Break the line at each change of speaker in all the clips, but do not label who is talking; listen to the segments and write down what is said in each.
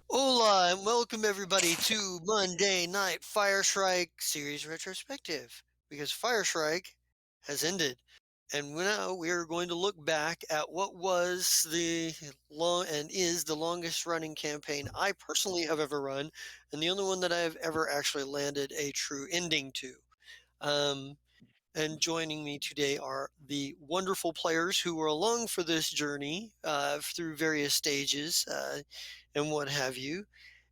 Hola and welcome everybody to Monday Night Fireshrike series retrospective because Fireshrike has ended and now we are going to look back at what was the long and is the longest running campaign I personally have ever run and the only one that I've ever actually landed a true ending to. Um, and joining me today are the wonderful players who were along for this journey through various stages and what have you.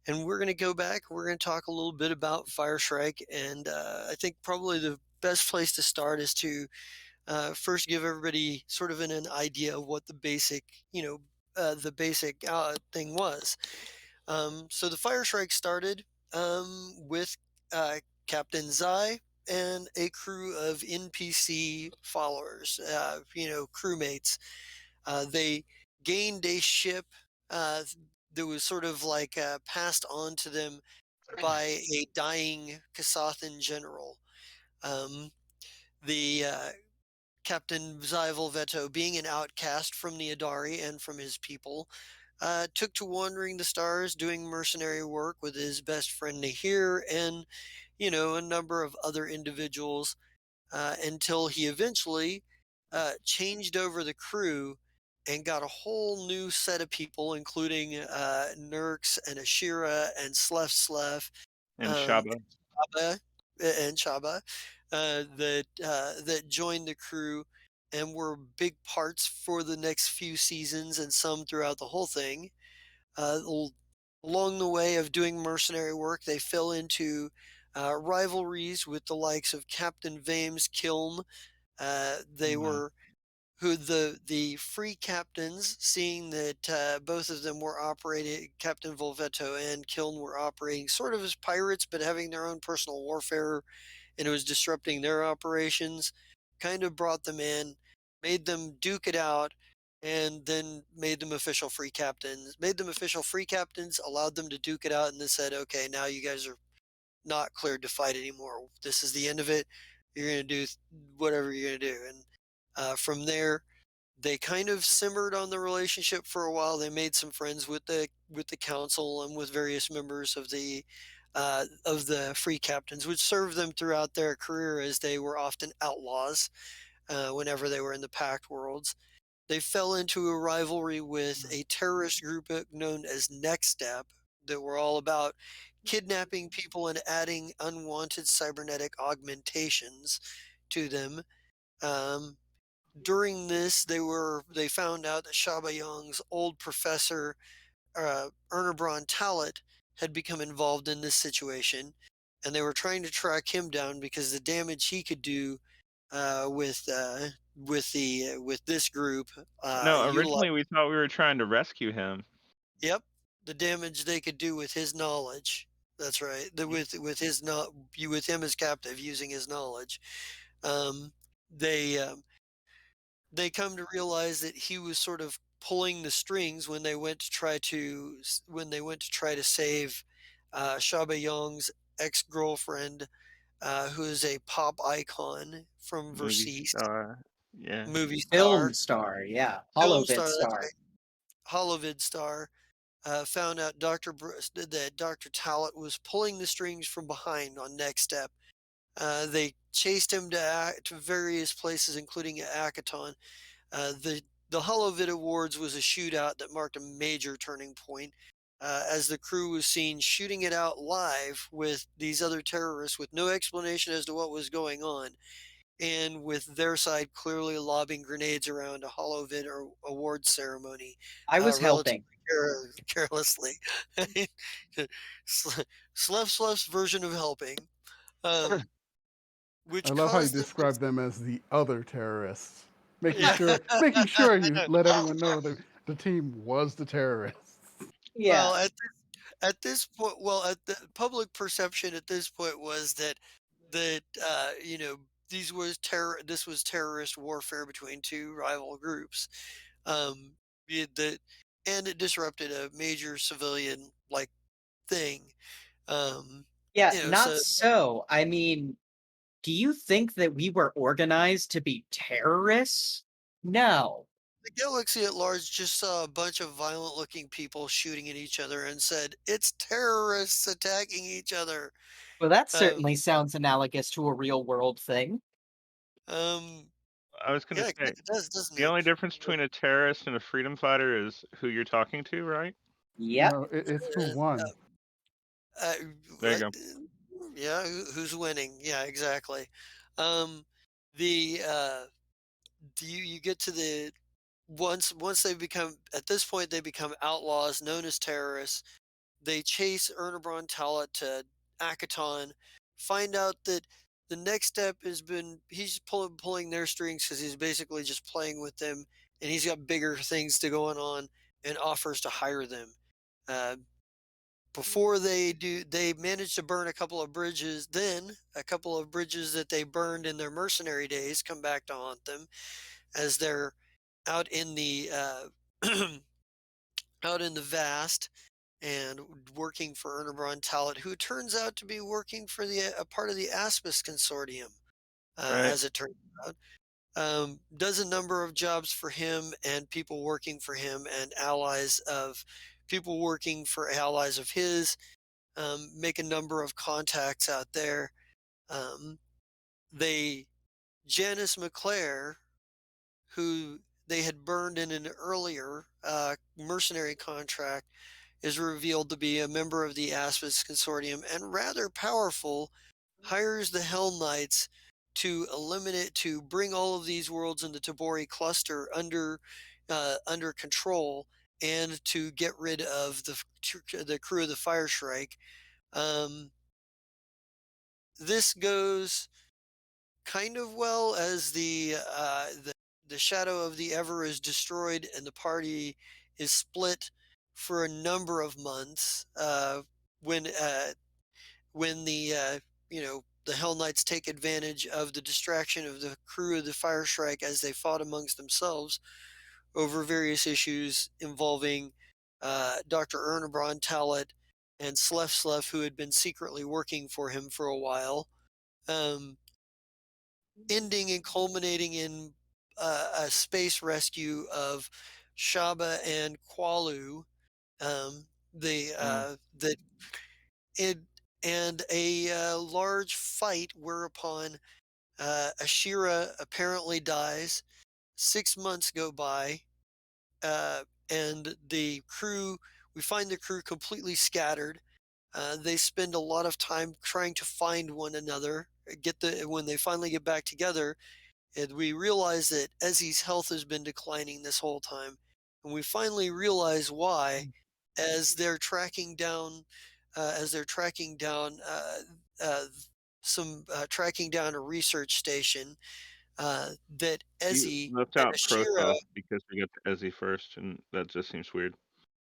And we're going to go back. We're going to talk a little bit about Fireshrike. And I think probably the best place to start is to first give everybody sort of an idea of what the basic, thing was. So the Fireshrike started with Captain Zai and a crew of NPC followers, crewmates. They gained a ship uh, that was sort of like passed on to them by a dying Kasathan general. Um, the Captain Zyval Veto, being an outcast from the Adari and from his people, took to wandering the stars, doing mercenary work with his best friend Nahir and, a number of other individuals until he eventually changed over the crew and got a whole new set of people, including Nurks and Ashira and Slef,
And
um,
Shaba.
Chaba, and Chaba, that joined the crew and were big parts for the next few seasons and some throughout the whole thing. Along the way of doing mercenary work, they fell into rivalries with the likes of Captain Vame's Kiln. They
Mhm.
were who the free captains, seeing that both of them were operating, Captain Volvetto and Kiln were operating sort of as pirates, but having their own personal warfare, and it was disrupting their operations, kind of brought them in, made them duke it out, and then made them official free captains. Made them official free captains, allowed them to duke it out, and then said, "Okay, now you guys are not cleared to fight anymore. This is the end of it. You're going to do whatever you're going to do." And from there, they kind of simmered on the relationship for a while. They made some friends with the council and with various members of the free captains, which served them throughout their career as they were often outlaws whenever they were in the pact worlds. They fell into a rivalry with a terrorist group known as Next Step that were all about kidnapping people and adding unwanted cybernetic augmentations to them. Um, During this, they found out that Shaba Young's old professor, Ernebron Talit, had become involved in this situation, and they were trying to track him down because the damage he could do with this group
No,
utilize
originally we thought we were trying to rescue him.
yep, the damage they could do with his knowledge. That's right. With his not with him as captive using his knowledge. Um, they they come to realize that he was sort of pulling the strings when they went to try to save Shaba Young's ex-girlfriend, who is a pop icon from
Movie
Verseast,
star. Yeah.
movie
Film
star,
star, yeah.
film
Holovid
star. That's
star.
right, Holovid star. Found out that Dr. Talit was pulling the strings from behind on Next Step. They chased him to various places, including Akaton. The Holovid Awards was a shootout that marked a major turning point, as the crew was seen shooting it out live with these other terrorists with no explanation as to what was going on. and with their side clearly lobbing grenades around a Holovin or award ceremony,
I was
relatively
helping.
carelessly. Slef's version of helping, um,
I
which
love how you
caused them to.
describe them as the other terrorists,
Yeah.
making sure you let everyone know that the team was the terrorists.
Yeah,
Well, at this point, well, at the public perception at this point was that this was terrorist warfare between two rival groups. Um, that and it disrupted a major civilian like thing. Um,
yeah, not
so
so. I mean, do you think that we were organized to be terrorists? No.
the galaxy at large just saw a bunch of violent looking people shooting at each other and said, "It's terrorists attacking each other."
Well, that
Um,
certainly sounds analogous to a real world thing.
um,
I was gonna
yeah, it
say,
kinda does, doesn't
the
it?
only difference between a terrorist and a freedom fighter is who you're talking to, right?
Yep.
No, it's who won.
Uh,
There you
uh,
go.
yeah, who's winning? Yeah, exactly. Um, the do you get to the once they become at this point they become outlaws known as terrorists. They chase Ernebron Talat to Akaton, find out that the next step has been he's pulling their strings because he's basically just playing with them, and he's got bigger things to going on, and offers to hire them. Uh, Before they do, they manage to burn a couple of bridges. Then a couple of bridges that they burned in their mercenary days come back to haunt them as they're out in the out in the vast and working for Ernebron Talat, who turns out to be working for a part of the Aspis Consortium,
Right,
as it turns out. Does a number of jobs for him and people working for him and allies of people working for allies of his. Make a number of contacts out there. Um, they Janice McClare, who they had burned in an earlier mercenary contract, is revealed to be a member of the Aspis Consortium and rather powerful, hires the Hell Knights to bring all of these worlds in the Tabori cluster under control and to get rid of the crew of the Fireshrike. Um, this goes kind of well as the shadow of the Ever is destroyed and the party is split for a number of months. When when the Hell Knights take advantage of the distraction of the crew of the Firestrike as they fought amongst themselves over various issues involving Dr. Ernebron Talat and Slef, who had been secretly working for him for a while. Um, Ending and culminating in a space rescue of Shaba and Qualu,
mm,
that it and a large fight whereupon Ashira apparently dies. 6 months go by, and the crew we find the crew completely scattered. They spend a lot of time trying to find one another. Get the When they finally get back together, and we realize that Ezzy's health has been declining this whole time, and we finally realize why as they're tracking down uh, tracking down a research station that
you
Ezzy
left
and
out
Ashira.
Prosoff because we got to Ezzy first, and that just seems weird.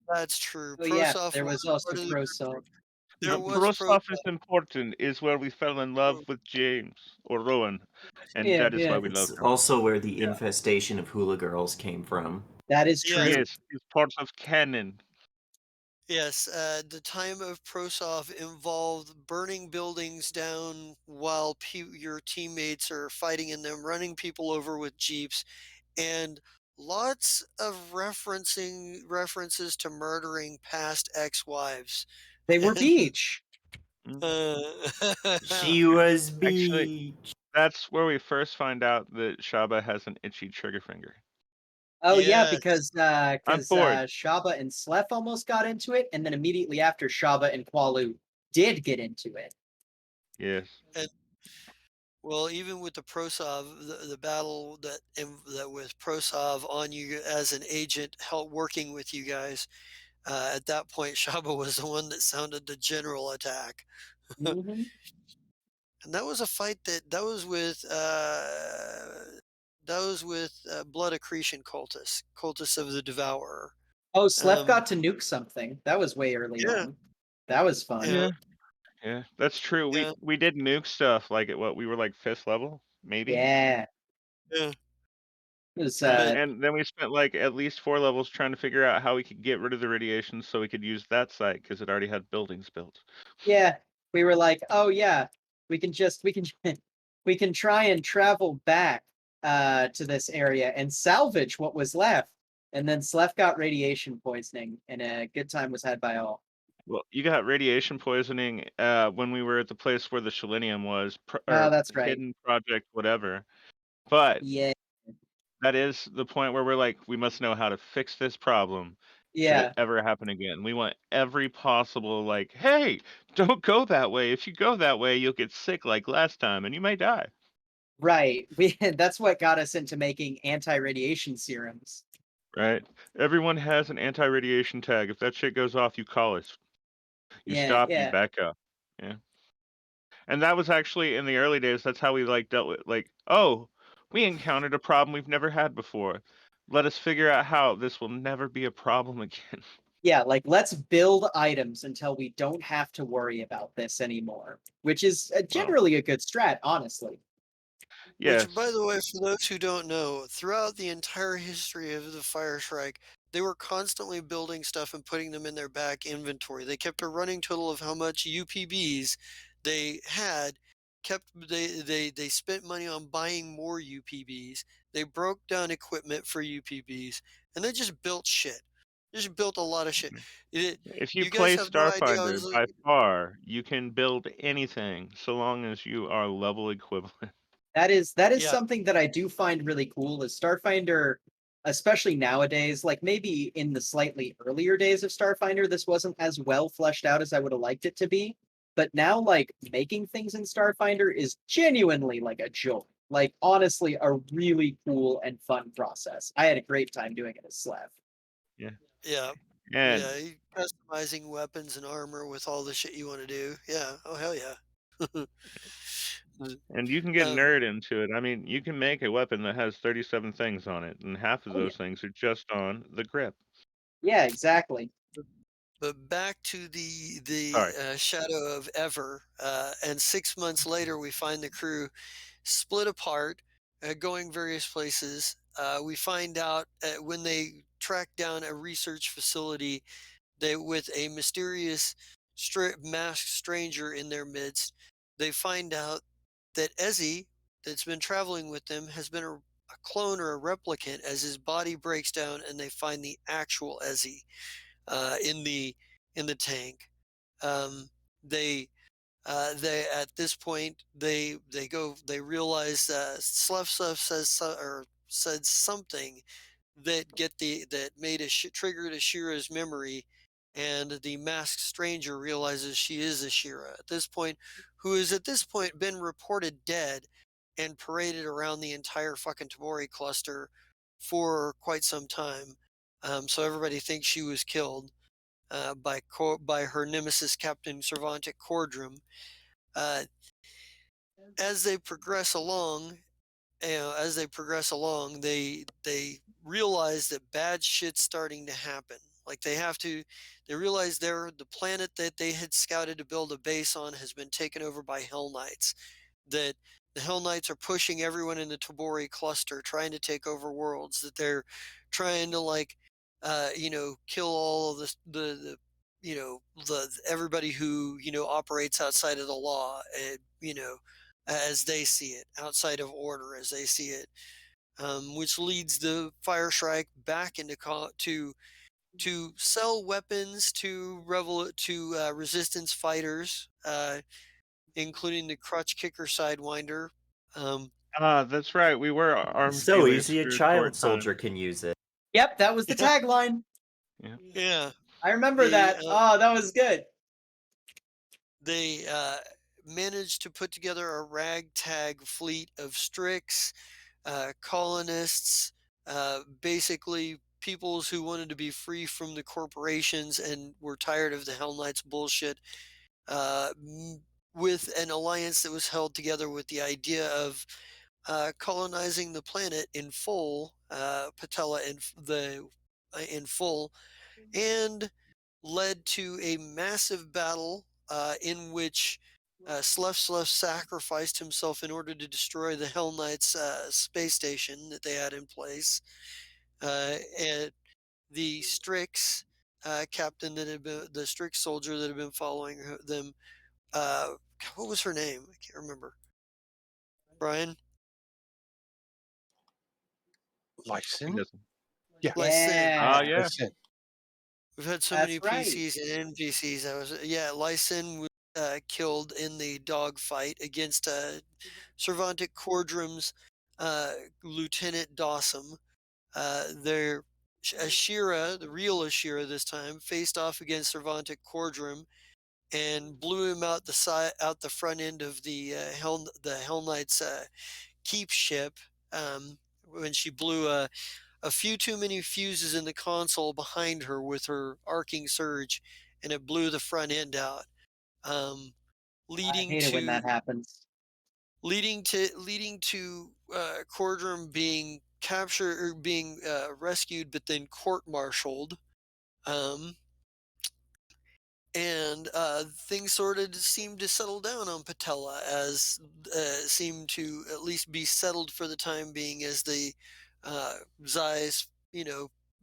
That's true.
Oh yeah,
Prosoff
there
was
was also
part of the
Prosoft.
there was
Prosoff is
Prosoff.
important, is where we fell in love with James, or Rowan, and
Yeah,
that is why
yeah,
we
It's
loved him.
also where the infestation of hula girls came from.
that is
Yes,
true.
Yes, he's part of canon.
yes. The time of Prosoff involved burning buildings down while your teammates are fighting in them, running people over with jeeps, and lots of references to murdering past ex-wives.
They were Beach.
Mm.
uh,
She was
Actually,
beach.
that's where we first find out that Shaba has an itchy trigger finger.
Oh yeah,
yes,
because
I'm bored.
Shaba and Slef almost got into it, and then immediately after Shaba and Qualu did get into it.
Yes.
and Well, even with the Prosov, the battle that with Prosov on you as an agent, help working with you guys. At that point, Shaba was the one that sounded the general attack,
Mhm.
and that was a fight that was with blood accretion cultists of the Devourer.
Oh, Sleph
Um,
got to nuke something. That was way early
yeah,
on. That was fun.
yeah,
Yeah, yeah, that's true. We
yeah,
we did nuke stuff like at what we were like 5th level, maybe.
Yeah.
yeah.
It was
And
But
and then we spent like at least 4 levels trying to figure out how we could get rid of the radiation so we could use that site because it already had buildings built.
yeah. We were like, oh yeah, we can we can try and travel back to this area and salvage what was left. And then Sleph got radiation poisoning, and a good time was had by all.
Well, you got radiation poisoning when we were at the place where the selenium was,
Oh,
or
that's right.
hidden project, whatever. But
Yeah,
that is the point where we're like, we must know how to fix this problem. Should it
yeah.
ever happen again? We want every possible, like, hey, don't go that way. If you go that way, you'll get sick like last time and you may die.
Right. We that's what got us into making anti-radiation serums.
Right? Everyone has an anti radiation tag. If that shit goes off, you call us. You
Yeah,
stop, you
yeah.
back up. Yeah. And that was actually in the early days, that's how we like dealt with like, oh, we encountered a problem we've never had before. Let us figure out how this will never be a problem again.
Yeah, like let's build items until we don't have to worry about this anymore, which is
Well,
generally a good strat, honestly.
which, by
yes.
the way, for those who don't know, throughout the entire history of the Fireshrike, they were constantly building stuff and putting them in their back inventory. They kept a running total of how much UPBs they had. They spent money on buying more UPBs. They broke down equipment for UPBs, and they just built shit. Just built a lot of shit. It,
If you
you guys
play
have no idea. I
Starfinder,
was
by far, you can build anything so long as you are level equivalent.
That is
yeah,
something that I do find really cool is Starfinder, especially nowadays, like maybe in the slightly earlier days of Starfinder, this wasn't as well fleshed out as I would have liked it to be. But now like making things in Starfinder is genuinely like a joy. Like honestly, a really cool and fun process. I had a great time doing it as Slav.
Yeah.
yeah.
And
Yeah, customizing weapons and armor with all the shit you want to do. Yeah. Oh hell yeah.
and you can get
um,
nerd into it. I mean, you can make a weapon that has 37 things on it, and half of
Oh yeah.
those things are just on the grip.
Yeah, exactly.
but back to the
Sorry.
shadow of Ever, and 6 months later we find the crew split apart, going various places. We find out when they track down a research facility, they with a mysterious masked stranger in their midst. They find out that Ezzy, that's been traveling with them, has been a clone or a replicant as his body breaks down, and they find the actual Ezzy in the tank. Um, they they at this point they realize Slefsef said something that made triggered Ashira's memory, and the masked stranger realizes she is Ashira at this point, who has at this point been reported dead and paraded around the entire fucking Tabori cluster for quite some time. So everybody thinks she was killed by her nemesis, Captain Cervantic Cordrum. Uh, as they progress along, they realize that bad shit's starting to happen. Like they realize the planet that they had scouted to build a base on has been taken over by Hell Knights. That the Hell Knights are pushing everyone in the Tabori cluster, trying to take over worlds. That they're trying to kill all of the everybody who operates outside of the law. As they see it, outside of order as they see it, which leads the Fireshrike back into to sell weapons to resistance fighters, including the crutch kicker sidewinder. Um,
Ah, that's right. We were arms
So
dealers
easy a
for a
child
short time.
soldier can use it.
Yep, that was the tagline.
Yeah.
yeah,
I remember
the
that. Oh, that was good.
they managed to put together a ragtag fleet of Strix, colonists, basically peoples who wanted to be free from the corporations and were tired of the Hell Knights bullshit, uh, with an alliance that was held together with the idea of colonizing the planet in full, Patella in full, and led to a massive battle in which Slef sacrificed himself in order to destroy the Hell Knights space station that they had in place. And the Strix captain that had been the Strix soldier that had been following them. Uh, what was her name? I can't remember. Brian
He
Lysin?
doesn't.
Yeah.
Lysin.
Oh
Yeah,
yeah.
Lysin.
We've had so many
that's right.
PCs and NPCs. Lysin was killed in the dogfight against Cervantic Cordrum's uh, Lieutenant Dawson. Their Ashira, the real Ashira this time, faced off against Cervantic Cordrum and blew him out the front end of the Hell Knights keep ship, when she blew a few too many fuses in the console behind her with her arcing surge, and it blew the front end out, um,
I
leading
hate it when
to
that happens.
Cordrum being captured or being rescued, but then court-martialed. Um, and things sort of seemed to settle down on Patella, as seemed to at least be settled for the time being, as the Zai's,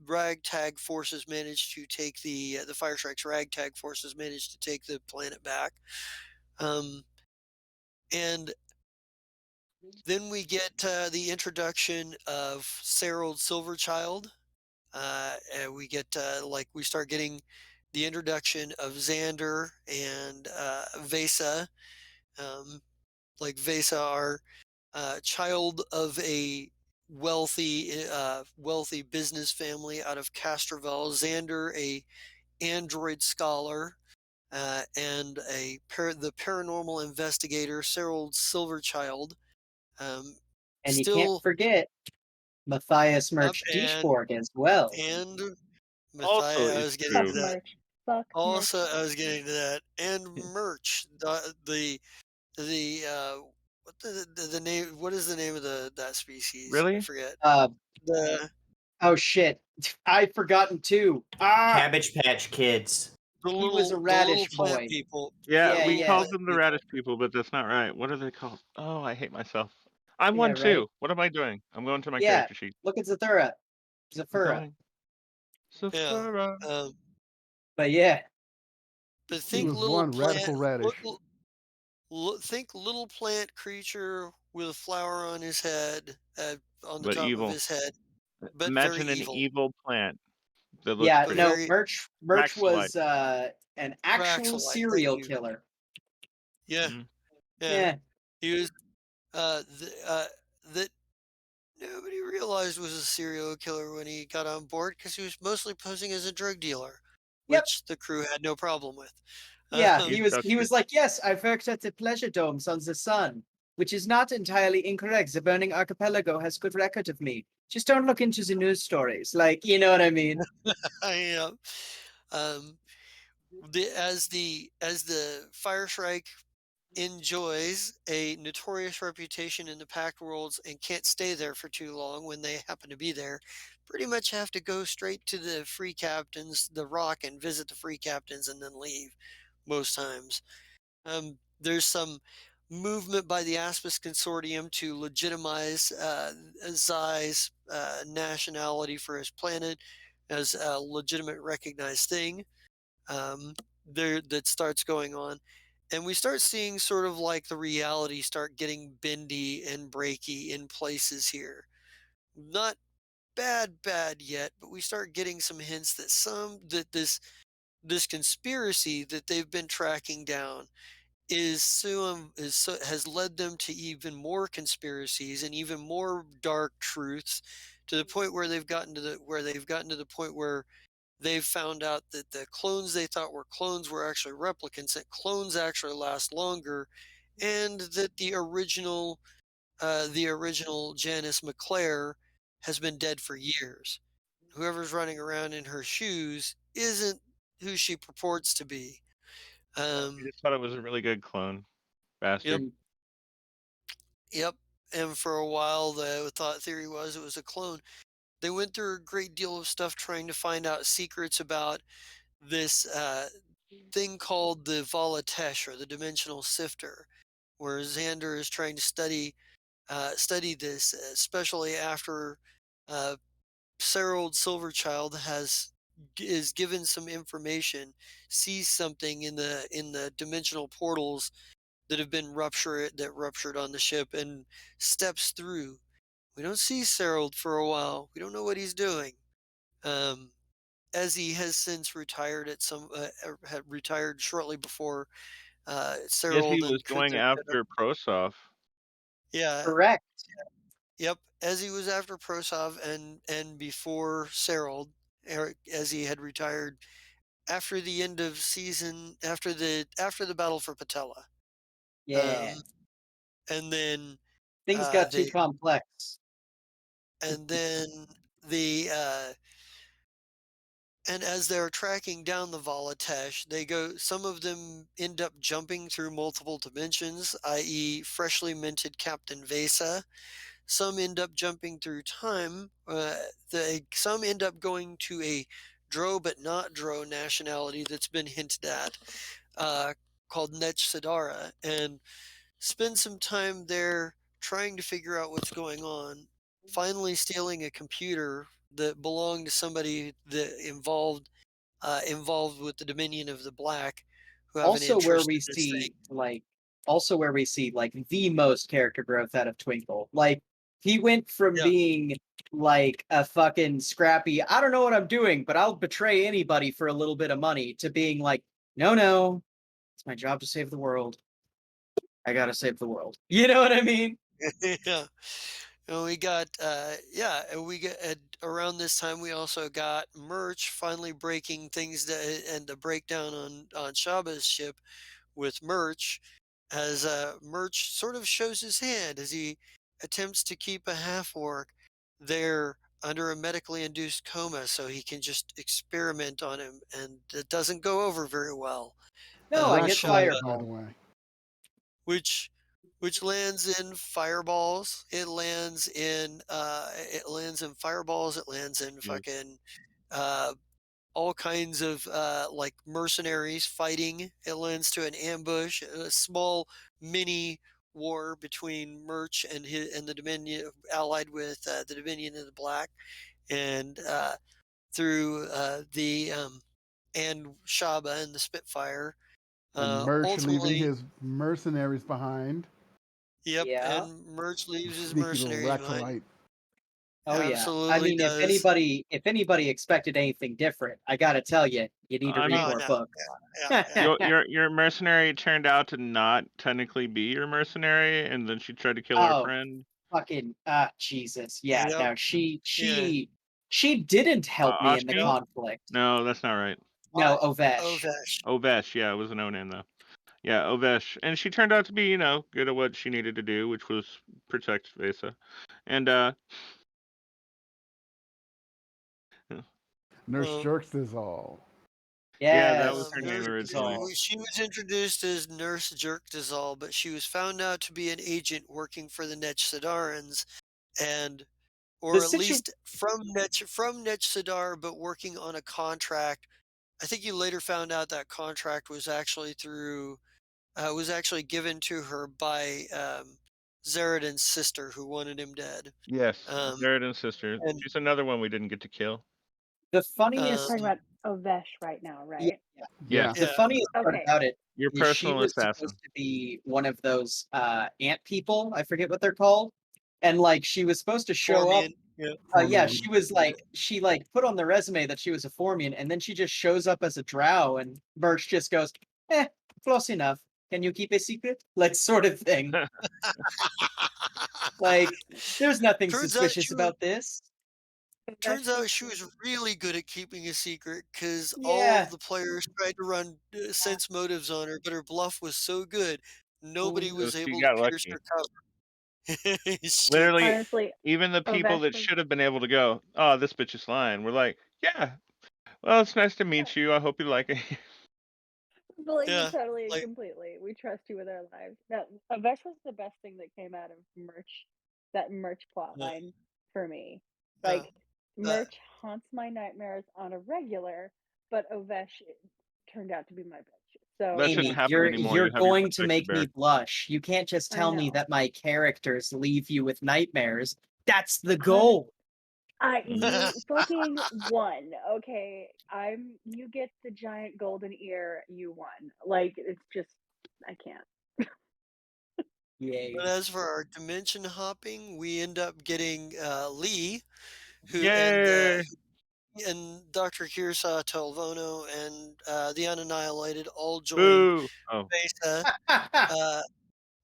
ragtag forces managed to take the Fireshrike's ragtag forces managed to take the planet back. And then we get the introduction of Serold Silverchild. And we start getting the introduction of Xander and Vesa. Um, like Vesa, our child of a wealthy business family out of Castrovel. Xander, a android scholar, and the paranormal investigator, Serold Silverchild. Um,
And you can't
still
forget Matthias
up
Merch Dishborg as well.
and
Also
Matthias. I
is
was getting
true.
to
Fuck
that.
merch. Fuck merch.
Also, I was getting to that. And merch. What the name? What is the name of that species? I
Really?
forget.
Uh,
The
oh shit, I'd forgotten too. Ah,
Cabbage Patch Kids.
he was a
the little
radish
plant
boy.
people.
Yeah,
Yeah,
The
we
little
yeah,
called
plant
them the
people.
radish people, but that's not right. What are they called? Oh, I hate myself. I'm
yeah,
one
right.
too. What am I doing? I'm going to my
Yeah,
character sheet.
look at Zathura.
I'm
Zafura.
going.
Yeah.
Sephora.
But yeah,
But
He
think
was
little
one
plant.
radical radish.
Think little plant creature with a flower on his head, on the
But
top of
evil.
his head, but very
Imagine an
evil.
evil plant that looks
yeah,
But
pretty.
no,
very
Merch
Raxolite.
was an actual
Raxolite. Thank
serial
you.
killer.
Yeah.
Mhm.
Yeah.
Yeah,
He was that nobody realized was a serial killer when he got on board, because he was mostly posing as a drug dealer,
yep.
which the crew had no problem with.
Yeah,
He's
he
trusted.
was like, yes, I've worked at the pleasure domes on the sun, which is not entirely incorrect. The Burning Archipelago has good record of me. Just don't look into the news stories. Like, you know what I mean?
I um, as the Fireshrike enjoys a notorious reputation in the packed worlds and can't stay there for too long when they happen to be there, pretty much have to go straight to the free captains, the rock, and visit the free captains and then leave most times. There's some movement by the Aspis Consortium to legitimize Zai's nationality for his planet as a legitimate recognized thing, there that starts going on. And we start seeing sort of like the reality start getting bendy and breaky in places here. Not bad yet, but we start getting some hints that this conspiracy that they've been tracking down has led them to even more conspiracies and even more dark truths, to the point where they've gotten to the point where They've found out that the clones they thought were clones were actually replicants, that clones actually last longer, and that the original Janice McClare has been dead for years. Whoever's running around in her shoes isn't who she purports to be.
We
Um,
just thought it was a really good clone.
yep,
Bastard.
Mm.
yep. And for a while, the thought theory was it was a clone. They went through a great deal of stuff trying to find out secrets about this thing called the Volatesh, or the dimensional sifter, where Xander is trying to study this, especially after uh, Serold Silverchild is given some information, sees something in the dimensional portals that have been ruptured on the ship, and steps through. We don't see Serold for a while. We don't know what he's doing. Um, Ezzy has since retired had retired shortly before
Izzy
Serold
was
and
going
Kunta showed up.
after Prosov.
Yeah,
Correct.
yep. Ezzy was after Prosov and before Serold. Ezzy had retired after the end of season after the battle for Patella.
Yeah.
Um, and then
Things got too
they
complex.
and then the and as they're tracking down the Volatesh, some of them end up jumping through multiple dimensions, i.e., freshly minted Captain Vesa. Some end up jumping through time. Some end up going to a Dro but not Dro nationality that's been hinted at, uh, called Nech Sidara, and spend some time there trying to figure out what's going on. Finally, stealing a computer that belonged to somebody involved with the Dominion of the Black, who have an
Also where
interest
we
in this thing.
see like the most character growth out of Twinkle. Like he went from
Yeah.
being like a fucking scrappy, I don't know what I'm doing, but I'll betray anybody for a little bit of money, to being like, no, it's my job to save the world. I gotta save the world. You know what I mean?
Yeah. And we got and we get around this time we also got Merch finally breaking things and the breakdown on Shaba's ship with Merch, as Merch sort of shows his hand as he attempts to keep a half orc there under a medically induced coma so he can just experiment on him, and it doesn't go over very well.
No, I get
Shaba,
Black hole, by the
fireball.
way.
which lands in fireballs. It lands in fireballs. It lands in
Yeah.
fucking uh, all kinds of like mercenaries fighting. It lands to an ambush, a small mini war between Merch and the Dominion, allied with the Dominion of the Black, and through and Shaba and the Spitfire.
And Merch leaving
Ultimately,
his mercenaries behind.
yep,
Yeah.
and Merch leaves his
Sneaky little
mercenaries behind.
Racolite.
Oh yeah. I
Absolutely
mean,
does.
if anybody expected anything different, I gotta tell you, you need to
I
read
mean,
Oh
more
no,
books.
yeah, yeah,
your mercenary turned out to not technically be your mercenary, and then she tried to kill our
Oh,
friend.
fucking Jesus. Yeah,
yep,
no,
yeah.
she didn't help me in the
Oshkiel?
conflict.
No, that's not right.
No,
O-
Ovesh.
Ovesh.
Ovesh, yeah, it was a no name though. Yeah, Ovesh, and she turned out to be, good at what she needed to do, which was protect Vesa. And
Nurse
Well,
Jerks is all.
yeah, that was
Yes,
her name
Nurse
originally.
Dissolve.
She was introduced as Nurse Jerkdazal, but she was found out to be an agent working for the Netch and
The
or at
situ
least from Netch but working on a contract. I think you later found out that contract was actually given to her by Zeridan's sister, who wanted him dead.
Yes,
Um,
Zeridan's sister.
and
She's another one we didn't get to kill.
the
We're
funniest
talking
um,
about Ovesh right now,
yeah,
right?
Yes,
Yeah.
the
yeah,
funniest part
Okay.
about it
your
is she
personal
was
assassin.
supposed to be one of those ant people. I forget what they're called. And like she was supposed to show up.
Formian. Yeah.
Yeah,
Formian.
she was like she like put on the resume that she was a Formian, and then she just shows up as a drow, and Birch just goes, close enough. Can you keep a secret? Like sort of thing. Like, there's nothing
Turns out
suspicious
she was
about this.
turns
Vesh was
out she was really good at keeping a secret because all of
Yeah.
the players tried to run sense motives on her, but her bluff was so good, nobody
So
was
she
able to
got
pierce her
lucky.
cover. She,
Literally,
honestly,
even the people
Vesh
that
was
should have been able to go, oh, this bitch is lying. We're like, yeah, well, it's nice to
yeah,
meet you. I hope you like it.
believe me
yeah,
totally and
like,
completely. We trust you with our lives. No, Vesh was the best thing that came out of merch, that merch plot
yeah,
line for me.
yeah,
Like
that,
merch haunts my nightmares on a regular, but Ovesh turned out to be my bitch.
That
So
shouldn't
Amy,
happen anymore.
you're
You have your
going to
protective
make me
barrier.
blush. You can't just
I
tell me
know.
that my characters leave you with nightmares. That's the
Hon,
goal.
Mm.
you fucking won. Okay, you get the giant golden ear. You won. Like it's just I can't.
Yay.
but as for our dimension hopping, we end up getting Lee, who
Yay!
and Dr. Kirsa Telvono and the Unannihilated all join
Boo! Oh,
Vesa, uh,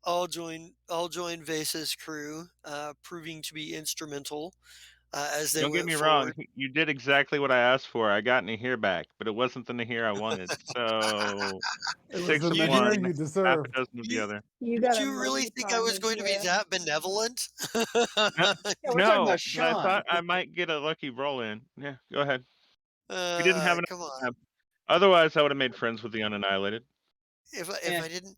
all join Vesa's crew, proving to be instrumental as they
don't get
went
me wrong.
forward.
You did exactly what I asked for. I got Nahir back, but it wasn't the Nahir I wanted. So
It was the
6 of
You
Nahir
didn't
one,
you
half a
deserved.
dozen of the
you
other.
You
did
got a
you really
monkey
think
paw,
I was going to be
Nahir.
that benevolent?
No,
Yeah, we're talking
no,
about
but I
Sean.
thought I might get a lucky roll in. Yeah, go ahead. We didn't have enough
Come on.
time. Otherwise, I would have made friends with the unannihilated.
If
Yeah.
I didn't,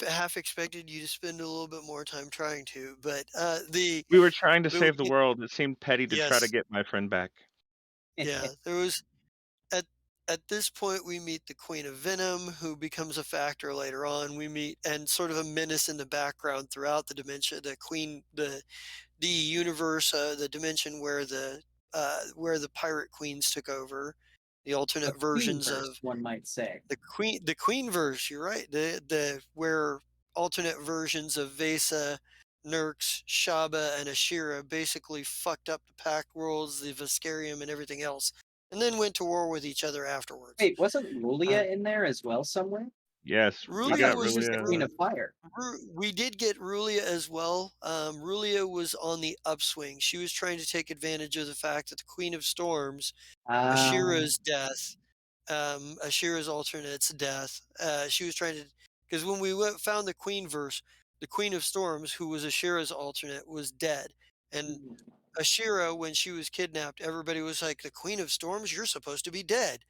half expected you to spend a little bit more time trying to, but
We were trying to
but we
save the
get,
world. It seemed petty to try to
yes,
get my friend back.
yeah, there was at at this point we meet the Queen of Venom, who becomes a factor later on. We meet and sort of a menace in the background throughout the dimension. The Queen, the universe, the dimension where the pirate queens took over, the
A
alternate
queen
versions
verse,
of
one might say.
the queen verse. You're right. The where alternate versions of Vesa, Nurx, Shaba, and Ashira basically fucked up the Pack Worlds, the Viscarium, and everything else, and then went to war with each other afterwards.
Wait, wasn't
Uh,
Lulia in there as well somewhere?
Yes, we
I
Rulia
thought
got
she was
was
just the Queen
really.
of Fire.
we did get Rulia as well. Rulia was on the upswing. She was trying to take advantage of the fact that the Queen of Storms,
Ah,
Ashira's death, Ashira's alternate's death. She was trying to, because when we found the Queen verse, the Queen of Storms, who was Ashira's alternate, was dead, and Ashira, when she was kidnapped, everybody was like, "The Queen of Storms, you're supposed to be dead,"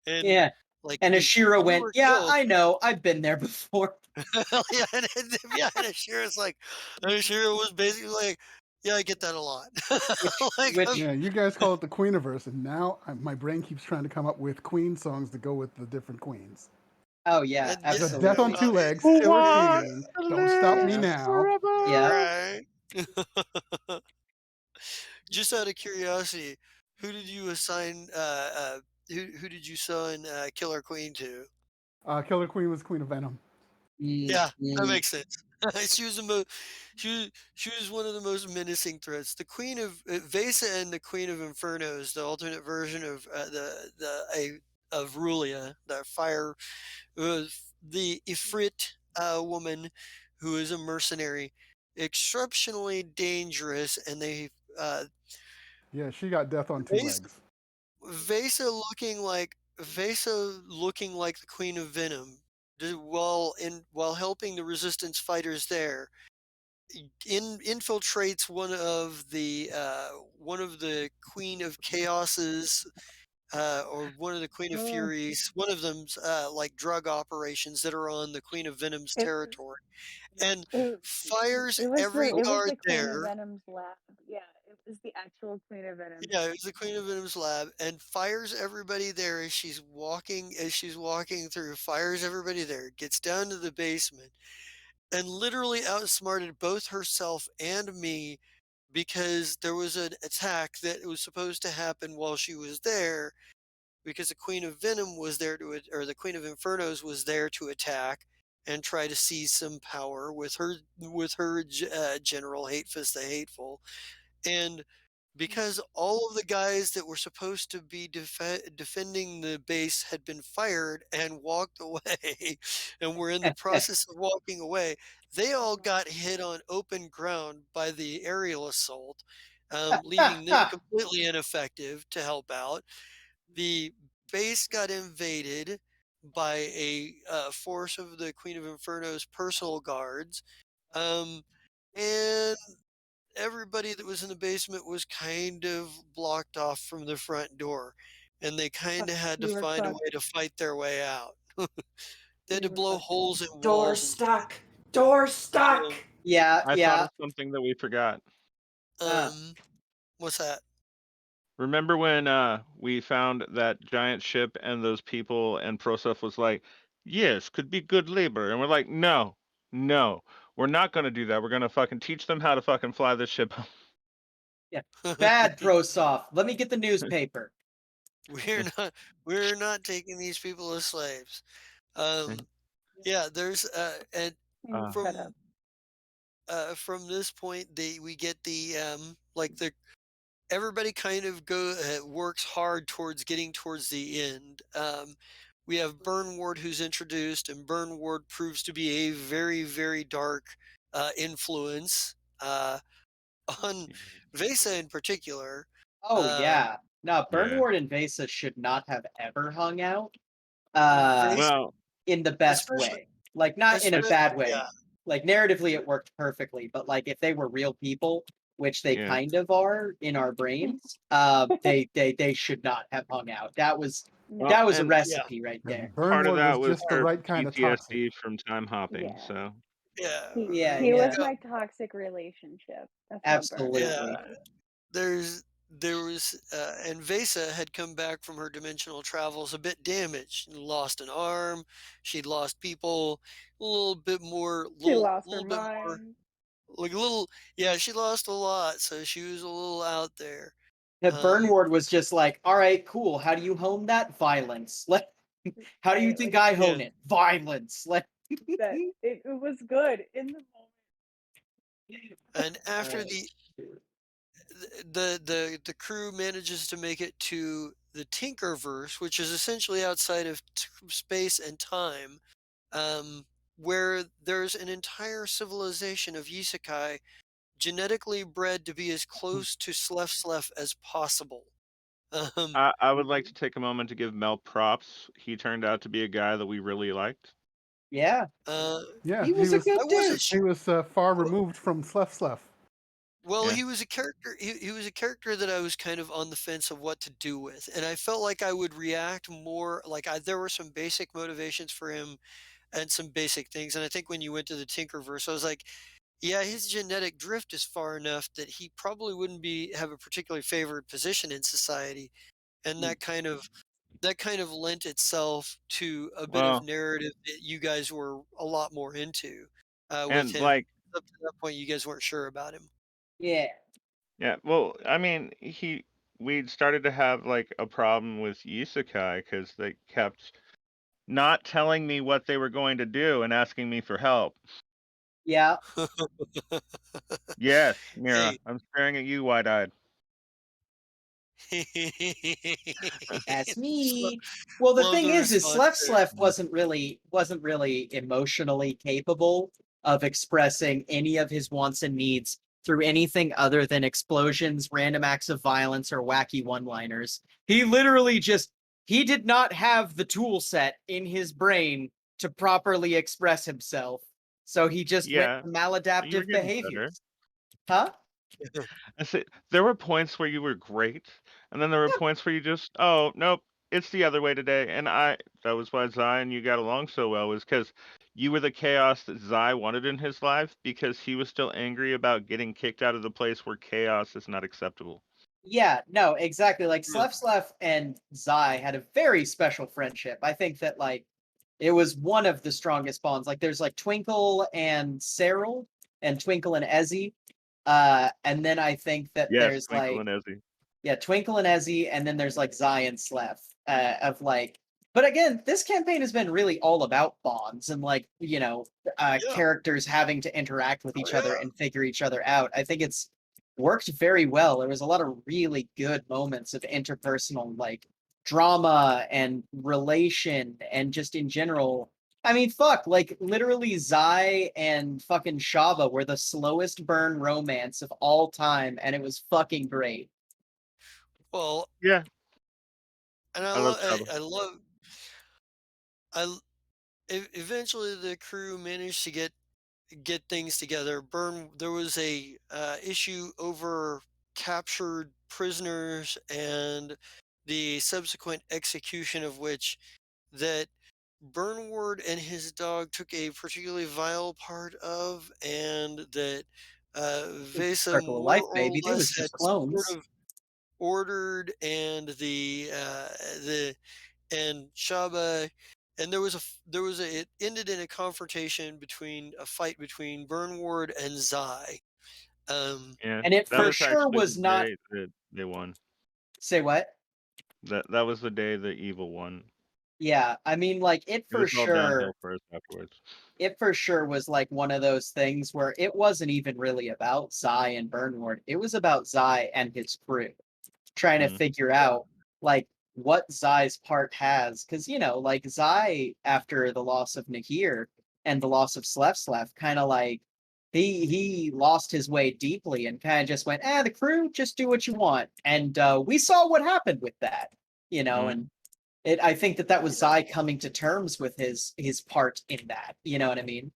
and
yeah.
like
And Ashira
you
went,
were
yeah,
killed.
I know. I've been there before.
Yeah, yeah, and Ashira's like, and Ashira was basically like, "Yeah, I get that a lot."
Which,
Like,
which,
Yeah, you guys call it the Queeniverse, and now my brain keeps trying to come up with Queen songs to go with the different queens.
oh yeah,
and
The
this,
Death on
absolutely.
Two Legs,
Who
Killer
wants
Queen,
to
Don't Stop Me
live
Yeah,
Now.
yeah.
forever?
right? Just out of curiosity, who did you assign? Who did you assign Killer Queen to?
Killer Queen was Queen of Venom.
Mm,
Yeah, that
mm.
makes sense. She was the most. She was one of the most menacing threats. The Queen of Vesa and the Queen of Infernos, the alternate version of of Rulia, the fire, the Ifrit woman, who is a mercenary, exceptionally dangerous, and they uh,
Yeah, she got Death on Two
Vesa,
Legs.
Vesa looking like the Queen of Venom, while helping the Resistance fighters there, infiltrates one of the Queen of Chaos's or one of the Queen of
Oh,
Furies, one of them's like drug operations that are on the Queen of Venom's
it
territory, and
it
fires every
it was
guard
the Queen of
there.
Venom's lab. Yeah, it was the actual Queen of Venom.
Yeah, it's the Queen of Venom's lab, and fires everybody there as she's walking through, fires everybody there, gets down to the basement, and literally outsmarted both herself and me because there was an attack that was supposed to happen while she was there because the Queen of Venom was there or the Queen of Infernos was there to attack and try to seize some power with her general Hatefist the Hateful, and because all of the guys that were supposed to be defending the base had been fired and walked away and were in the process of walking away, they all got hit on open ground by the aerial assault. leaving them completely ineffective to help out. The base got invaded by a force of the Queen of Inferno's personal guards, um, and everybody that was in the basement was kind of blocked off from the front door, and they kind of had to
You were
find a
cooked.
way to fight their way out. They had to
You were
blow
cooked.
holes in
Door
walls and
stuck. Door stuck.
Yeah,
I thought
yeah.
of something that we forgot.
Uh,
um, what's that?
Remember when we found that giant ship and those people and Prosef was like, "Yes, could be good labor." And we're like, "No. No. We're not going to do that. We're going to fucking teach them how to fucking fly this ship."
yeah. Bad Prosoft. Let me get the newspaper.
We're not we're not taking these people as slaves. Um, yeah, there's and
And shut up.
from this point we get the like the everybody kind of works hard towards getting towards the end. We have Burnward who's introduced, and Burnward proves to be a very, very dark influence on Vesa in particular.
Oh
Um,
yeah. No,
Yeah.
Burnward and Vesa should not have ever hung out.
Vesa,
Well,
In the best
especially,
way. Like not in a
especially,
bad
yeah,
way. Like narratively it worked perfectly, but like if they were real people, which they
yeah.
kind of are in our brains, they should not have hung out. That was
Well,
a
and
yeah,
recipe right
Yeah,
there.
part of
Burnward was
that was
just the
her
right kind of toxic.
PTSD from time hopping,
Yeah.
so
yeah.
Yeah,
He was
yeah.
my toxic relationship. That's what Burnwood
Yeah,
Absolutely.
was.
there was and Vesa had come back from her dimensional travels a bit damaged, lost an arm, she'd lost people, a little bit more,
She lost her
little bit more,
mind.
like a little, yeah, she lost a lot, so she was a little out there.
The
Um,
Burnward was just like, all right, cool. How do you hone that? Violence. Let how do you
Right?
think
Like
I
yeah,
hone it? Violence. Let
that it was good in the moment.
and after
Oh, shoot.
the crew manages to make it to the Tinkerverse, which is essentially outside of space and time, um, where there's an entire civilization of isekai genetically bred to be as close to Slef Slef as possible. Um,
I would like to take a moment to give Mel props. He turned out to be a guy that we really liked.
Yeah,
uh,
Yeah,
he was a good
I wasn't
dude.
sure.
he was far removed from Slef Slef.
Well,
Yeah.
he was a character. He was a character that I was kind of on the fence of what to do with, and I felt like I would react more. Like there were some basic motivations for him and some basic things, and I think when you went to the Tinkerverse, I was like, yeah, his genetic drift is far enough that he probably wouldn't be have a particularly favored position in society, and
Hmm.
that kind of lent itself to a bit of
Well,
narrative that you guys were a lot more into with
and
him.
like,
Up to that point, you guys weren't sure about him.
Yeah.
yeah, well, I mean, we started to have like a problem with isekai because they kept not telling me what they were going to do and asking me for help.
Yeah.
Yes, Mira,
Hey.
I'm staring at you wide-eyed.
That's
Sl-
me. Well, the
Love
thing
the
is
response
Slef
there.
Slef wasn't really emotionally capable of expressing any of his wants and needs through anything other than explosions, random acts of violence, or wacky one-liners. He literally just he did not have the tool set in his brain to properly express himself. So he just went
Yeah,
to
you're
maladaptive
getting better.
behaviors. Huh?
I say there were points where you were great, and then there were points where you just, oh, nope, it's the other way today. And that was why Zai and you got along so well, was because you were the chaos that Zai wanted in his life because he was still angry about getting kicked out of the place where chaos is not acceptable.
Yeah, no, exactly. Like
Yeah.
Slef and Zai had a very special friendship. I think that like it was one of the strongest bonds. Like there's like Twinkle and Cyril and Twinkle and Ezzy. And then I think that
Yes,
there's
Twinkle
like
and Ezzy.
yeah, Twinkle and Ezzy, and then there's like Zai and Slef. Of like but again, this campaign has been really all about bonds and like,
Yeah.
characters having to interact with
Oh,
each other
yeah.
and figure each other out. I think it's worked very well. There was a lot of really good moments of interpersonal like drama and relation and just in general I mean, fuck, like literally Zai and fucking Shaba were the slowest burn romance of all time, and it was fucking great.
Well,
Yeah,
and
I love Shaba.
I eventually the crew managed to get things together. There was a issue over captured prisoners and the subsequent execution of which that Burnward and his dog took a particularly vile part of, and that Vesa
Circle of Life,
more or
baby. They was
less had
just
sort
clones.
of ordered, and the and Shaba, and there was a it ended in a confrontation between a fight between Burnward and Zai. Um,
Yeah,
And it
that
for
was
sure
actually the
was not.
day that they won.
Say what?
That was the day the evil won.
Yeah, I mean, like
It was all downhill for us afterwards.
it for sure was like one of those things where it wasn't even really about Zai and Burnward. It was about Zai and his crew trying to
Mm.
figure out like what Zai's part has. Because, like Zai, after the loss of Nahir and the loss of Slef, kind of like he lost his way deeply and kind of just went, the crew, just do what you want. And we saw what happened with that,
Mm.
and I think that was Zai coming to terms with his part in that. You know what I mean?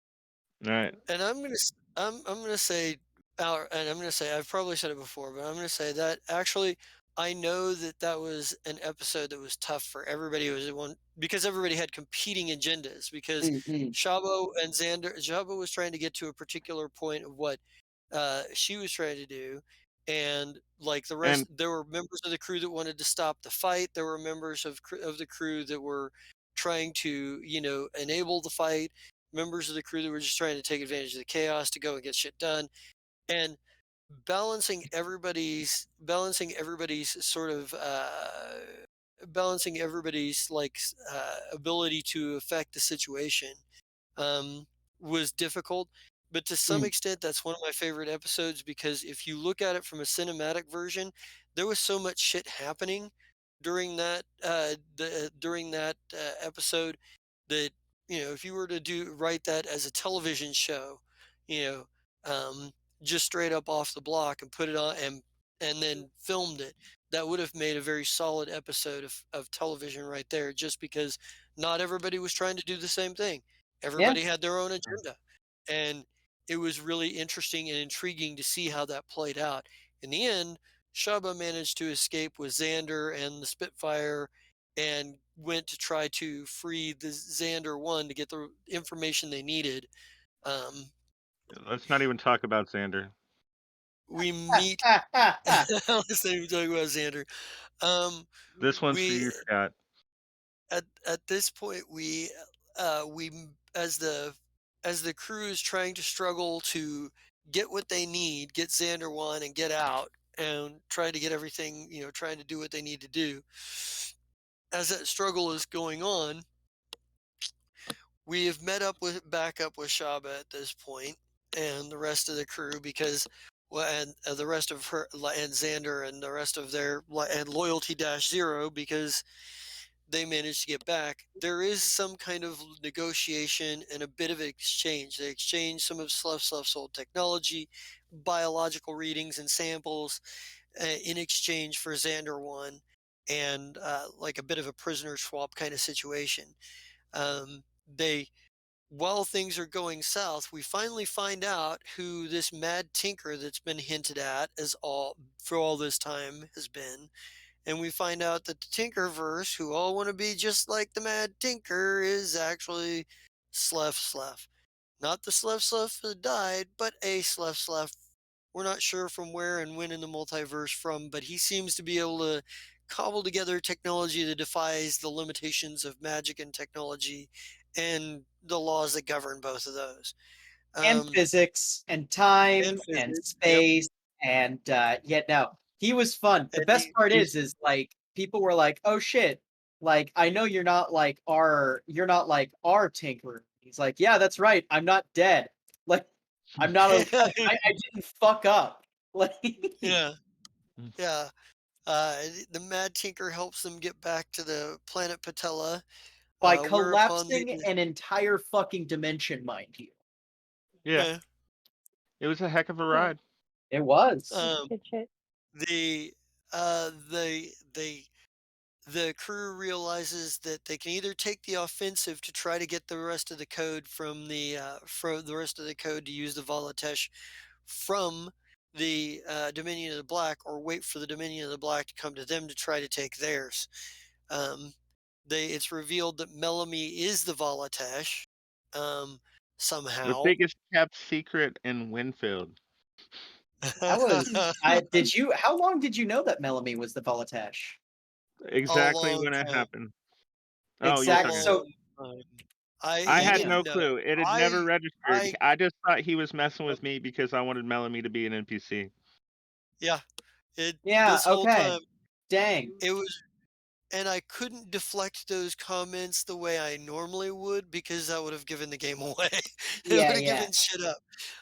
Right.
and I'm gonna say, and I'm gonna say I've probably said it before, but I'm gonna say that actually I know that that was an episode that was tough for everybody. It was one because everybody had competing agendas. Because
Mm-hmm.
Shabo was trying to get to a particular point of what she was trying to do, and like the
And
rest, there were members of the crew that wanted to stop the fight. There were members of the crew that were trying to, enable the fight. Members of the crew that were just trying to take advantage of the chaos to go and get shit done. And balancing everybody's sort of balancing everybody's ability to affect the situation um, was difficult. But to some
Mm.
extent, that's one of my favorite episodes, because if you look at it from a cinematic version, there was so much shit happening during that episode that, if you were to do write that as a television show, you know, um, just straight up off the block and put it on and then filmed it, that would have made a very solid episode of television right there. Just because not everybody was trying to do the same thing.
Yeah.
Everybody had their own agenda, and it was really interesting and intriguing to see how that played out. In the end, Shaba managed to escape with Xander and the Spitfire, and went to try to free the Xander one to get the information they needed. Um,
let's not even talk about Xander.
we meet. Let's not even talk about Xander. Um,
This one's for
we
you, Scott.
at this point as the crew is trying to struggle to get what they need, get Xander one and get out, and try to get everything, trying to do what they need to do. As that struggle is going on, we have met up with back up with Shaba at this point and the rest of the crew, because well, and the rest of her and Xander and the rest of their and Loyalty Dash Zero, because they managed to get back. There is some kind of negotiation and a bit of exchange. They exchange some of Slef's old technology, biological readings and samples, in exchange for Xander one, and like a bit of a prisoner swap kind of situation. They While things are going south, we finally find out who this mad tinker that's been hinted at as all for all this time has been. And we find out that the Tinkerverse, who all want to be just like the Mad Tinker, is actually Slef. Not the Slef that died, but a Slef. We're not sure from where and when in the multiverse from, but he seems to be able to cobble together technology that defies the limitations of magic and technology and the laws that govern both of those.
And
Um,
physics and time
and
and
physics, yep.
space and yet no, he was fun. The
And
best part
he's
is like people were like, "Oh shit, like I know you're not like our Tinkerer." He's like, "Yeah, that's right. I'm not dead. Like I'm not a I didn't fuck up." Like
yeah, yeah. The Mad Tinker helps them get back to the planet Patella,
By
whereupon
collapsing an entire fucking dimension, mind you.
Yeah,
uh,
it was a heck of a
Yeah.
ride.
It was.
um,
Good shit.
the the crew realizes that they can either take the offensive to try to get the rest of the code from the rest of the code to use the Volatesh from the Dominion of the Black, or wait for the Dominion of the Black to come to them to try to take theirs. Um, it's revealed that Melanie is the Volatesh,
The
somehow.
biggest kept secret in Winfield.
That was how long did you know that Melanie was the Volatash?
A
Exactly
long
when it
time.
happened. Oh, you're
A
Exact
talking.
so
long time.
I
He
had
damn.
didn't
no
know.
clue. It had never
I
registered.
I
I just thought he was messing with me because I wanted Melanie to be an NPC.
Yeah, it
Yeah,
this whole
okay.
time
Dang.
it was, and I couldn't deflect those comments the way I normally would, because that would have given the game away. It
Yeah,
would have
yeah.
given shit up.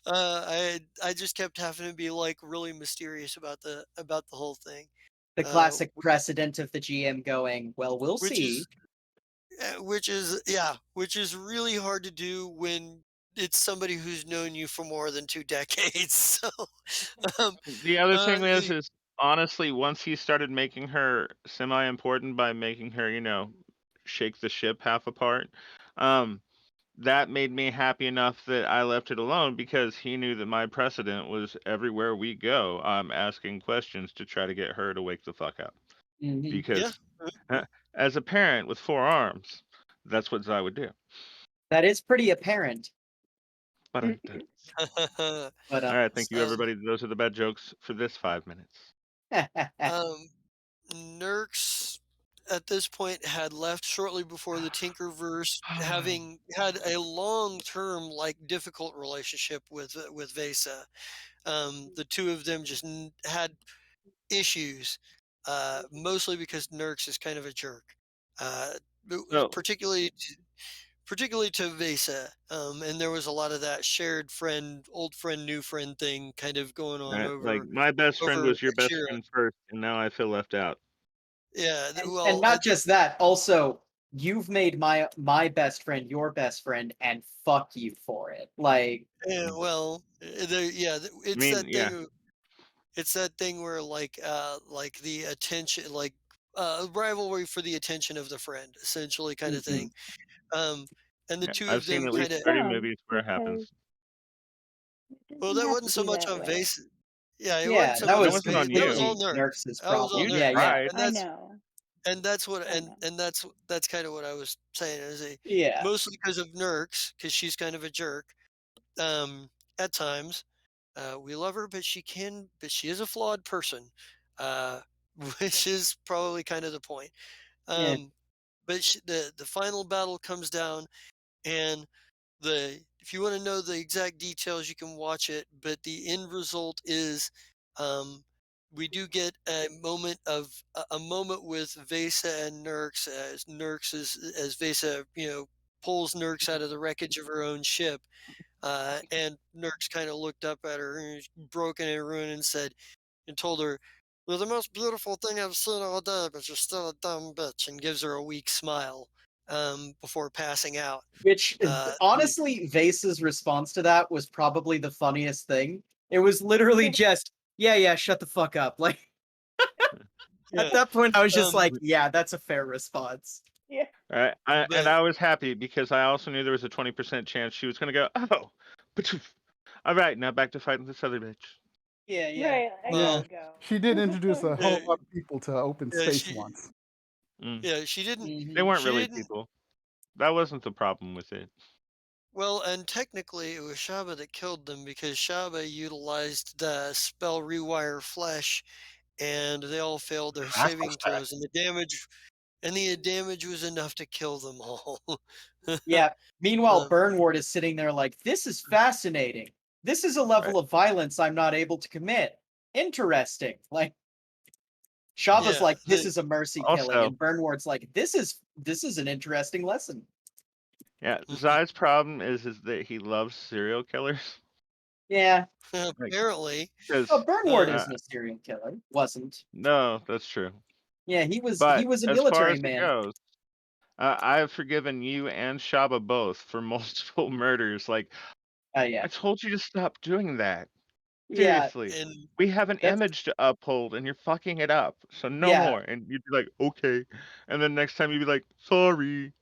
I just kept having to be like really mysterious about the whole thing.
The
Uh,
classic precedent of the GM going, well, we'll
which
see.
is which is really hard to do when it's somebody who's known you for more than 2 decades. So, um,
The other thing
the
is honestly, once he started making her semi-important by making her, shake the ship half apart, um, that made me happy enough that I left it alone because he knew that my precedent was everywhere we go, I'm asking questions to try to get her to wake the fuck up.
Mhm.
yeah.
Because as a parent with 4 arms, that's what Zai would do.
That is pretty apparent.
But I'm done.
But
All right, thank you,
um,
everybody. Those are the bad jokes for this 5 minutes.
um, Nurx at this point had left shortly before the Tinkerverse, having had a long-term, like, difficult relationship with Vesa. The two of them just had issues, mostly because Nurx is kind of a jerk, uh,
So,
particularly to Vesa. And there was a lot of that shared friend, old friend, new friend thing kind of going on
like,
over
my best friend was your best
Akira.
friend first, and now I feel left out.
Yeah,
and not just that, also you've made my best friend your best friend, and fuck you for it. Like,
yeah,
Mm.
well,
I
it's
mean,
that
yeah,
thing. It's that thing where like the attention, like rivalry for the attention of the friend, essentially, kind of thing.
mhm.
Um, and the
yeah.
two
I've
of
seen
them
at
It's
kind
least
of,
30
dumb
movies where it
because
happens.
it
well,
doesn't
that
have
wasn't
to
so
be
much
that
on
way.
Vase. Yeah, it wasn't
Yeah,
so
that
much
That
on
was
wasn't
Vase.
on
That was
you.
all
completely
Nurx.
Nurx's
That was all
problem.
You
Nurx.
Yeah, yeah,
tried.
And
I
that's
know.
and that's what
I know.
that's kind of what I was saying, is
yeah.
mostly because of Nurx, because she's kind of a jerk. At times, we love her, but she is a flawed person, uh, which is probably kind of the point.
Yeah.
But the final battle comes down, and if you want to know the exact details, you can watch it. But the end result is, um, we do get a moment with Vesa and Nurx, as Vesa, pulls Nurx out of the wreckage of her own ship. And Nurx kind of looked up at her, and broken and ruined, and told her, "You're the most beautiful thing I've seen all day, but you're still a dumb bitch," and gives her a weak smile, before passing out.
Which
Uh, the-
honestly, Vase's response to that was probably the funniest thing. It was literally just, yeah, yeah, shut the fuck up. Like, at
yeah,
that point, I was just
um,
like, yeah, that's a fair response.
Yeah.
And
but
I was happy because I also knew there was a 20% chance she was gonna go, oh, but all right, now back to fighting this other bitch.
Yeah, yeah.
Right. There
well,
you go.
She did introduce a
yeah,
whole lot of people to open
yeah,
space once.
Mm.
she didn't,
They
Mhm.
weren't
she
really
didn't.
people. That wasn't the problem with it.
Well, and technically, it was Shaba that killed them, because Shaba utilized the spell Rewire Flesh, and they all failed their saving throws, and the damage was enough to kill them all.
Yeah. Meanwhile,
Um,
Burnward is sitting there like, this is fascinating. This is a
Right.
level of violence I'm not able to commit. Interesting. Like, Shaba's
yeah,
like, this is a mercy killing,
Also,
and Burnward's like, this is an interesting lesson.
yeah,
mhm.
Zai's problem is that he loves serial killers.
Yeah.
Like,
Apparently,
Oh,
because
Burnward
um,
isn't a serial killer. Wasn't.
no, that's true.
Yeah, he was
But
a
as far as
military
it
man.
goes, I have forgiven you and Shaba both for multiple murders. Like,
Yeah,
I told you to stop doing that.
yeah.
Seriously.
And
We have an
That's
image to uphold and you're fucking it up. So no
yeah.
more. And you'd be like, okay. And then next time you'd be like, sorry.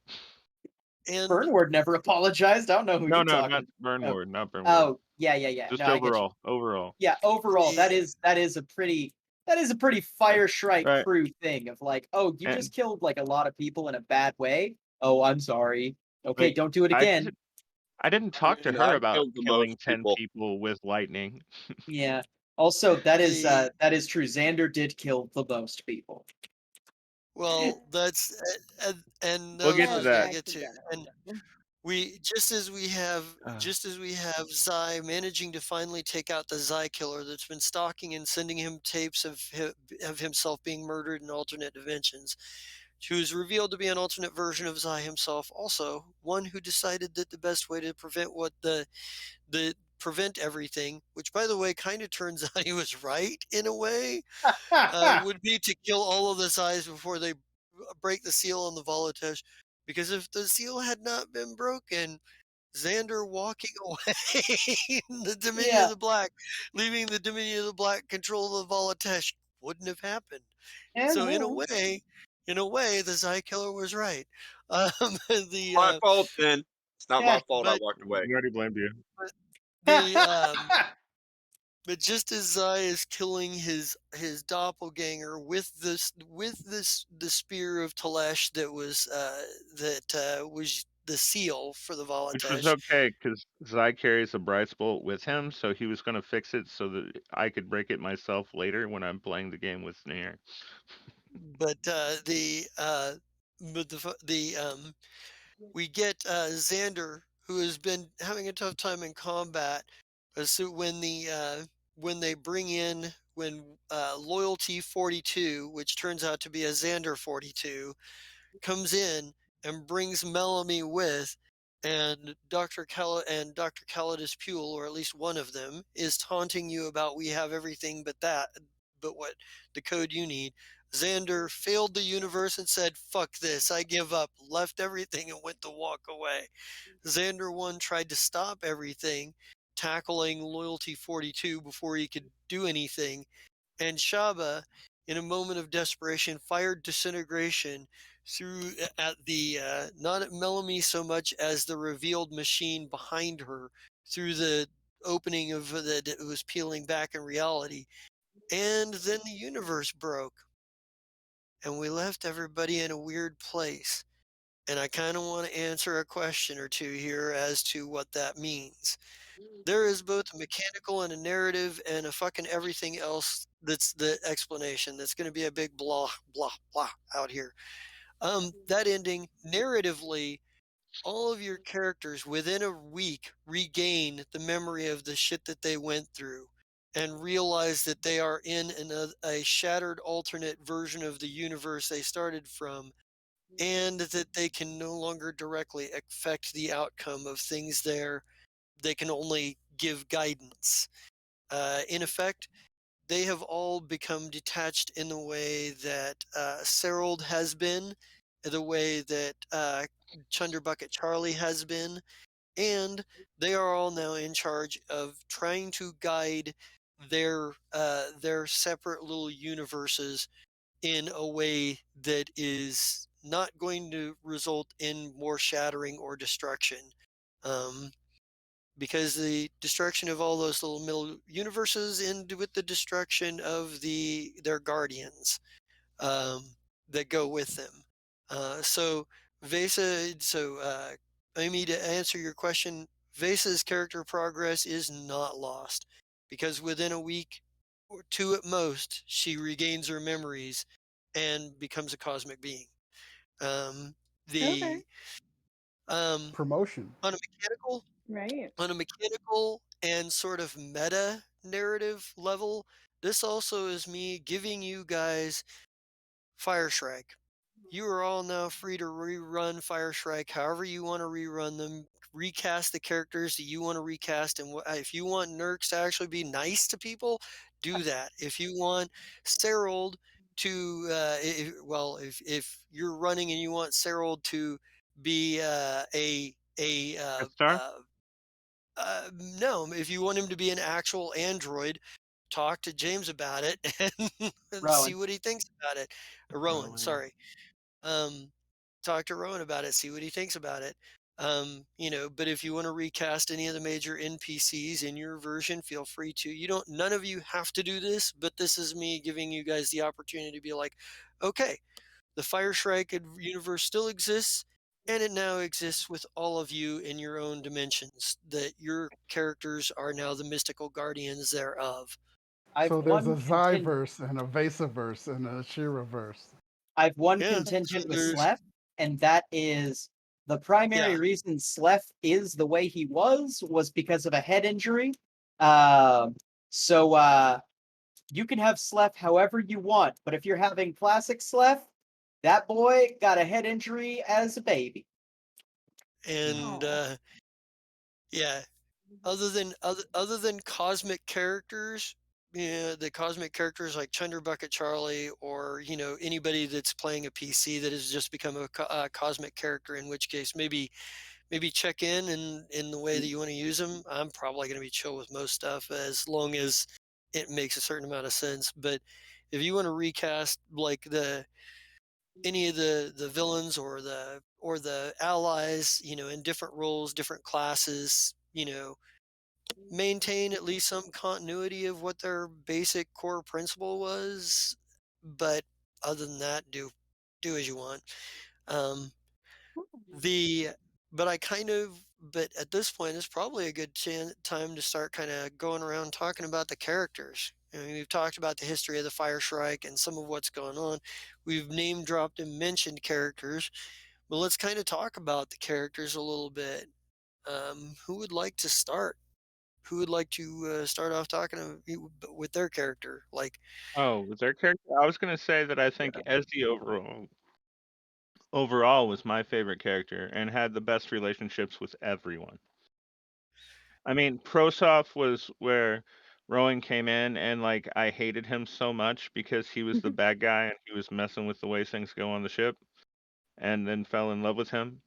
and
Burnward never apologized. I don't know who
No,
you're
no, not
talking. Oh,
Burnward, not Burnward.
oh, yeah, yeah, yeah.
Just
No, I get you.
overall. Overall.
Yeah, overall,
the
that is a pretty Fireshrike
Right.
crew thing of like, oh, you
And
just killed like a lot of people in a bad way. Oh, I'm sorry. Okay,
like
don't do it
I
again.
did I didn't talk to
And
her
I've
about
killed the
killing
most
10
people.
people with lightning.
Yeah. Also, that is
the
that is true. Xander did kill the most people.
well, that's and
We'll
those
get to
those we gotta
that.
get to. And
Accidental.
we
Uh,
just as we have Zai managing to finally take out the Zai killer that's been stalking and sending him tapes of himself being murdered in alternate dimensions, who's revealed to be an alternate version of Zai himself, also one who decided that the best way to prevent what the prevent everything, which by the way kind of turns out he was right in a way, would be to kill all of the Zais before they break the seal on the Volatesh. Because if the seal had not been broken, Xander walking away in the Dominion of
Yeah,
the Black, leaving the Dominion of the Black control of the Volatesh wouldn't have happened.
and
So in a way, the Zai killer was right. The
My fault, then. It's not
yeah.
my fault. I
but
walked away.
we already blamed you.
but the but just as Zai is killing his doppelganger with this the spear of Telesh that was the seal for the
Which was
Volatesh.
okay because Zai carries a Bright Bolt with him, so he was going to fix it so that I could break it myself later when I'm playing the game with Nair.
But the we get Xander, who has been having a tough time in combat. So when they bring in when Loyalty 42, which turns out to be a Xander 42, comes in and brings Melanie with, and Dr. Calidus Puel, or at least one of them, is taunting you about we have everything but what the code you need. Xander failed the universe and said, fuck this, I give up, left everything and went to walk away. Xander 1 tried to stop everything, tackling Loyalty 42 before he could do anything, and Shaba, in a moment of desperation, fired disintegration through at the not at Melanie so much as the revealed machine behind her through the opening of that it was peeling back in reality, and then the universe broke, and we left everybody in a weird place. And I kind of want to answer a question or two here as to what that means. There is both a mechanical and a narrative and a fucking everything else that's the explanation. That's going to be a big blah, blah, blah out here. That ending, narratively, all of your characters within a week regain the memory of the shit that they went through and realize that they are in a shattered alternate version of the universe they started from, and that they can no longer directly affect the outcome of things there. They can only give guidance. In effect, they have all become detached in the way that Serold has been, the way that Chunderbucket Charlie has been, and they are all now in charge of trying to guide their separate little universes in a way that is not going to result in more shattering or destruction. Um, because the destruction of all those little middle universes end with the destruction of their guardians that go with them. So Amy, to answer your question, Vesa's character progress is not lost because within a week or two at most, she regains her memories and becomes a cosmic being. Um,
Okay.
the um,
Promotion.
on a mechanical
Right.
on a mechanical and sort of meta narrative level, this also is me giving you guys Fireshrike. You are all now free to rerun Fireshrike however you want to rerun them. Recast the characters that you want to recast, and if you want Nurks to actually be nice to people, do that. If you want Serold to if you're running and you want Cyril to be
Death Star?
no, if you want him to be an actual android, talk to James about it and see
Rowan.
what he thinks about it. Rowan,
Rowan.
sorry. Um, talk to Rowan about it, see what he thinks about it. But if you want to recast any of the major NPCs in your version, feel free to. None of you have to do this, but this is me giving you guys the opportunity to be like, okay, the Fireshrike universe still exists, and it now exists with all of you in your own dimensions. That your characters are now the mystical guardians thereof.
I've
So there's a
one contingent.
Zyverse and a Vasaverse and a Shiraverse.
I've one
Yeah. So
contingent with
there's
Sleph, and that is the primary
yeah,
reason Sleph is the way he was because of a head injury. Um, so you can have Sleph however you want, but if you're having classic Sleph, that boy got a head injury as a baby.
and
Oh.
yeah. Other than cosmic characters, the cosmic characters like Chunder Bucket Charlie, or anybody that's playing a PC that has just become a cosmic character. In which case, maybe check in the way that you want to use them. I'm probably going to be chill with most stuff as long as it makes a certain amount of sense. But if you want to recast like any of the villains or the allies, in different roles, different classes, maintain at least some continuity of what their basic core principle was. But other than that, do as you want. Um, the but I kind of but at this point, it's probably a good time to start kind of going around talking about the characters. I mean, we've talked about the history of the Fire Shrike and some of what's going on. We've name dropped and mentioned characters, but let's kind of talk about the characters a little bit. Who would like to start? Who would like to start off talking with their character? Like,
Oh, was their character? I was gonna say that I think Ezzy overall was my favorite character and had the best relationships with everyone. I mean, Prosoff was where Rowan came in, and like I hated him so much because he was the bad guy and he was messing with the way things go on the ship, and then fell in love with him.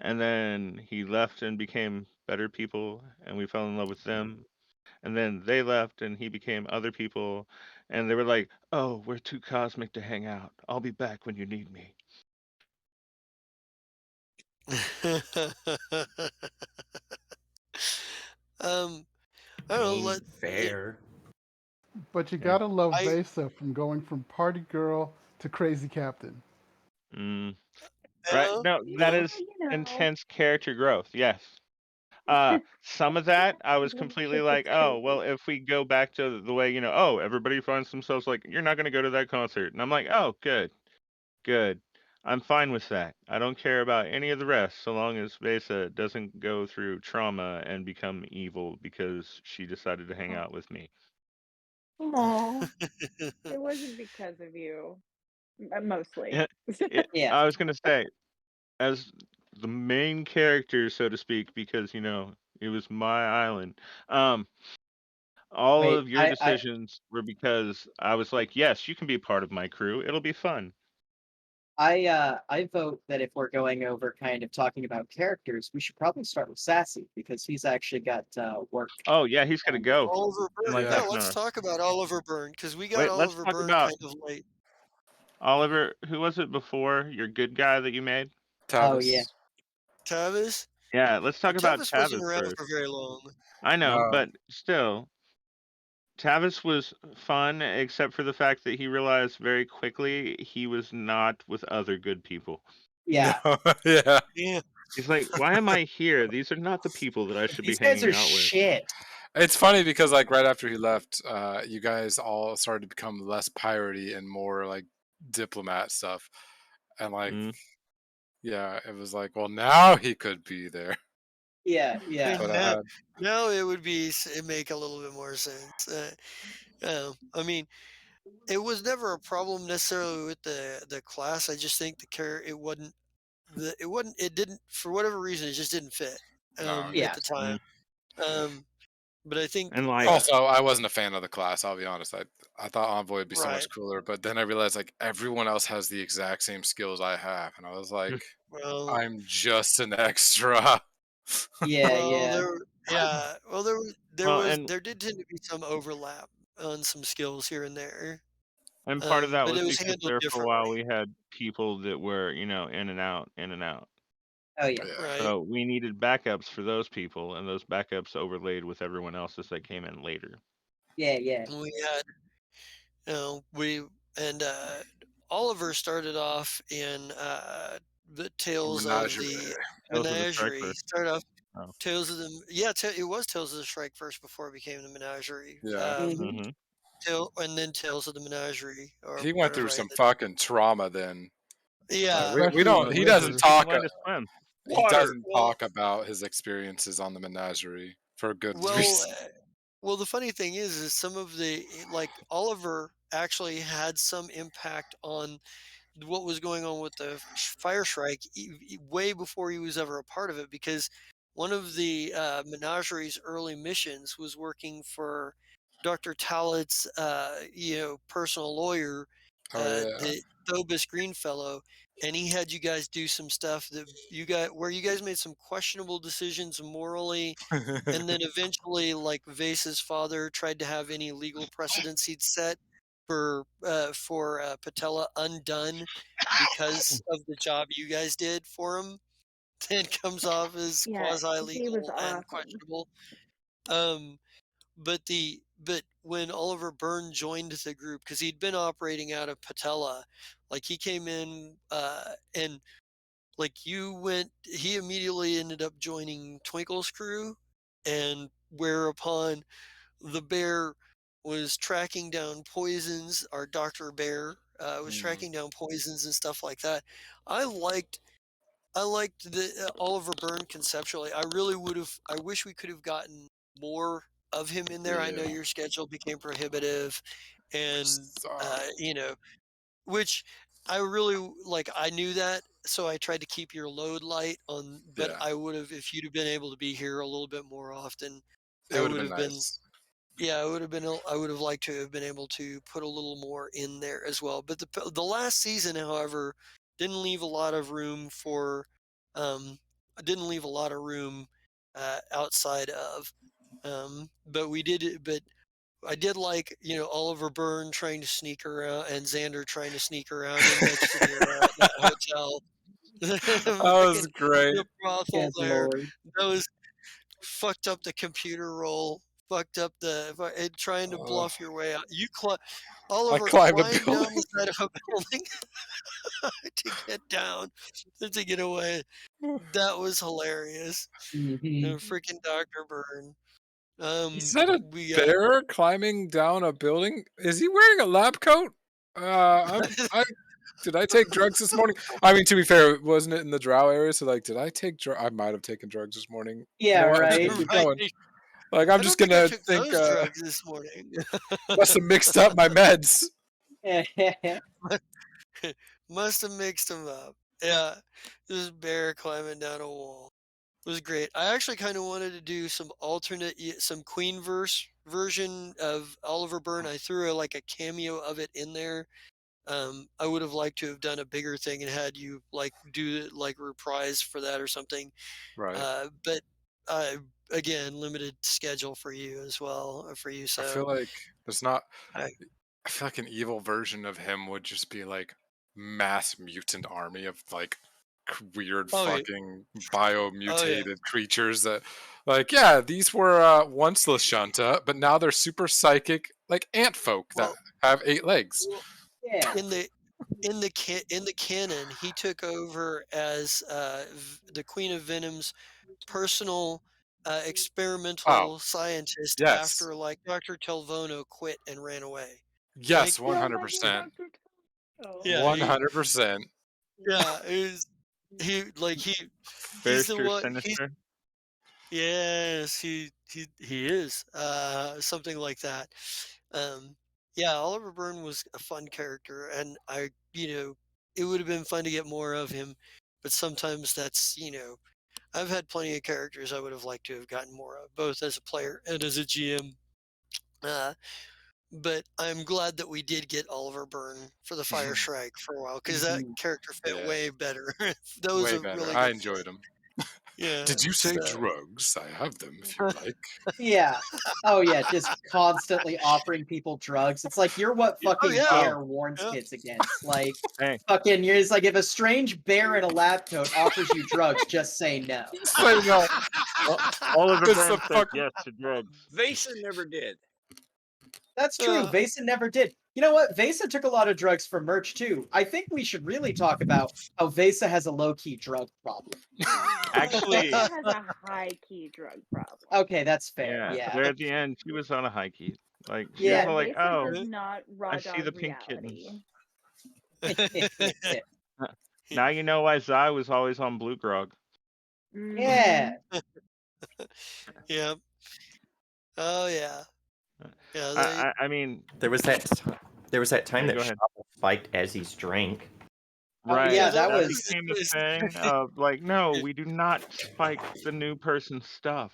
And then he left and became better people, and we fell in love with them. And then they left, and he became other people, and they were like, "Oh, we're too cosmic to hang out. I'll be back when you need me."
um, I
I
don't know.
mean, fair.
But you
Yeah.
gotta love
I
Vasa from going from party girl to crazy captain.
Mm. Right.
yeah,
No, that
well,
is intense character growth. Yes. Some of that I was completely like,
It's
oh,
crazy.
well, if we go back to the way, oh, everybody finds themselves like, you're not going to go to that concert. And I'm like, oh, good, good. I'm fine with that. I don't care about any of the rest so long as Vesa doesn't go through trauma and become evil because she decided to hang out with me.
Aw. It wasn't because of you, mostly.
Yeah,
Yeah.
I was going to say, as the main character, so to speak, because, it was my island. All
Wait,
of your decisions were because I was like, "Yes, you can be part of my crew. It'll be fun."
I vote that if we're going over kind of talking about characters, we should probably start with Sassy because he's actually got work.
Oh, yeah, he's gonna go.
Oliver
In
Byrne.
like
Yeah,
Yeah.
half an
let's
hour.
talk about Oliver Byrne because we got
Wait, let's
Oliver
talk
Byrne
about
kind of late.
Oliver. Who was it before? Your good guy that you made?
Oh yeah.
Tavis.
Tavis.
Yeah, let's talk
But
about
Tavis wasn't
Tavis
around
first.
for very long.
I know,
No.
but still, Tavis was fun except for the fact that he realized very quickly he was not with other good people.
Yeah.
No. Yeah.
Yeah.
He's like, "Why am I here? These are not the people that I should be
These guys
hanging
are
out with."
shit.
It's funny because like right after he left, you guys all started to become less piratey and more like diplomat stuff. And like,
Mm.
yeah, it was like, well, now he could be there.
Yeah, yeah.
But
Now it would it make a little bit more sense. I mean, it was never a problem necessarily with the class. I just think the care it didn't, for whatever reason, it just didn't fit
no,
at
Yeah.
the time.
Mm.
Um, But I think,
And like,
Also, I wasn't a fan of the class. I'll be honest. I thought Envoy would be so
right.
much cooler, but then I realized like everyone else has the exact same skills I have, and I was like,
Well,
I'm just an extra.
Yeah,
well,
yeah.
yeah, well,
well, and
there did tend to be some overlap on some skills here and there,
part of that
but
was
it was
because
handled
there for a while
differently,
we had people that were, in and out, in and out.
Oh yeah.
Yeah.
right?
So we needed backups for those people, and those backups overlaid with everyone else's that came in later.
Yeah, yeah.
And we had, we and Oliver started off in the Tales of
Menagerie.
the
Tales of the
Menagerie.
Striker.
Started off
Oh.
Tales of the yeah, it was Tales of the Shrike first before it became the Menagerie.
Yeah.
Hmm.
Mhm.
And then Tales of the Menagerie or
He went through
whatever.
some fucking trauma then. Like
Yeah,
we
Especially in
don't
the
he
Because
doesn't
river.
he couldn't
talk
learn to swim.
he
Water.
doesn't
well,
talk about his experiences on the menagerie for good
well,
reason.
well. The funny thing is some of like Oliver actually had some impact on what was going on with the Fireshrike way before he was ever a part of it, because one of the Menagerie's early missions was working for Dr. Tallett's, personal lawyer,
Oh yeah.
the Thobus Greenfellow, and he had you guys do some stuff that where you guys made some questionable decisions morally, and then eventually, like Vase's father tried to have any legal precedents he'd set for Patella undone because of the job you guys did for him. Then comes off as
Yeah,
quasi
he was
legal and
awesome.
questionable. Um, but when Oliver Byrne joined the group, because he'd been operating out of Patella, like he came in and like he immediately ended up joining Twinkle's crew, and whereupon the bear was tracking down poisons. Our Dr. Bear was
Mm,
tracking down poisons and stuff like that. I liked I liked the Oliver Byrne conceptually. I really would have. I wish we could have gotten more of him in there. I know
yeah.
your schedule became prohibitive, and
So,
which I really like. I knew that, so I tried to keep your load light on. But
yeah.
I would have, if you'd have been able to be here a little bit more often,
It
I
would have
would
been
have been.
nice.
Yeah, I would have been. I would have liked to have been able to put a little more in there as well. But the last season, however, didn't leave a lot of room for. Um, didn't leave a lot of room outside of. But we did. But I did like Oliver Byrne trying to sneak around and Xander trying to sneak around in next to that hotel.
That was
Freaking
great.
the brothel
Good
there.
lord.
That was fucked up the computer roll, fucked up and trying to
Uh,
bluff your way out.
I
Oliver
climbed a
climbed
building.
down the side of a building to get down, to get away. That was hilarious.
Hmm.
Freaking Dr. Byrne.
Is that a
We got
bear climbing down a building? Is he wearing a lab coat? I did I take drugs this morning? I mean, to be fair, wasn't it in the drow area? So like, did I take I might have taken drugs this morning. You
Yeah,
know what? I'm just gonna
right.
keep
right.
going. Like, I'm
I
just
don't think I
gonna
took
think.
those drugs this morning.
Must have mixed up my meds.
Must have mixed them up. Yeah, this bear climbing down a wall. It was great. I actually kind of wanted to do some some Queen verse version of Oliver Byrne. I threw like a cameo of it in there. I would have liked to have done a bigger thing and had you like do like reprise for that or something.
Right.
But uh, again, limited schedule for you as well for you.
I feel
So
like there's not.
I,
I feel like an evil version of him would just be like mass mutant army of like weird
oh yeah,
fucking
oh yeah.
biomutated creatures that like yeah, these were once Lashunta, but now they're super psychic like ant folk that
Well,
have 8 legs.
well,
Yeah.
in the in the canon, he took over as the Queen of Venom's personal
Oh,
experimental scientist
yes.
after like Dr. Telvono quit and ran away. Like
Yes,
Yeah, like your
100%.
Dr. Oh.
yeah,
100%.
he like he's the
Barrister
one he's
Sinister.
yes he is something like that. Um yeah, Oliver Byrne was a fun character, and it would have been fun to get more of him, but sometimes that's I've had plenty of characters I would have liked to have gotten more of, both as a player and as a GM. Uh, but I'm glad that we did get Oliver Byrne for the Fireshrike for a while because that
Mhm.
character fit
Yeah.
way better. That was
Way
a
better.
really
I
good
enjoyed them.
Yeah.
Did you say
So
drugs? I have them if you like.
Yeah. Oh yeah, just constantly offering people drugs. It's like you're what
oh
fucking
yeah,
Oh,
Bear warns
yeah.
kids against. Like
Hey,
fucking it's like if a strange bear in a lab coat offers you drugs, just say no.
say no.
Oliver
It's
Byrne
the
says
fucking
yes to drugs.
Vesa never did.
That's true.
Uh,
Vesa never did. You know what? Vesa took a lot of drugs for merch too. I think we should really talk about how Vesa has a low-key drug problem.
Actually,
Vesa has a high key drug problem.
Okay, that's fair.
yeah,
Yeah.
there at the end, she was on a high key. Like she was
Yeah.
Yeah,
all like,
Vesa
"Oh,
does not raw
I see
dog
the pink kittens."
reality.
Now you know why Zai was always on Blue Grog.
Yeah.
yeah. Oh yeah. Yeah.
I mean,
There was that time
yeah,
that
go ahead.
Shop spiked as he's drank.
Oh
Right,
yeah,
Yeah.
that
That
that
was
became a
was.
thing of like, no, we do not spike the new person's stuff.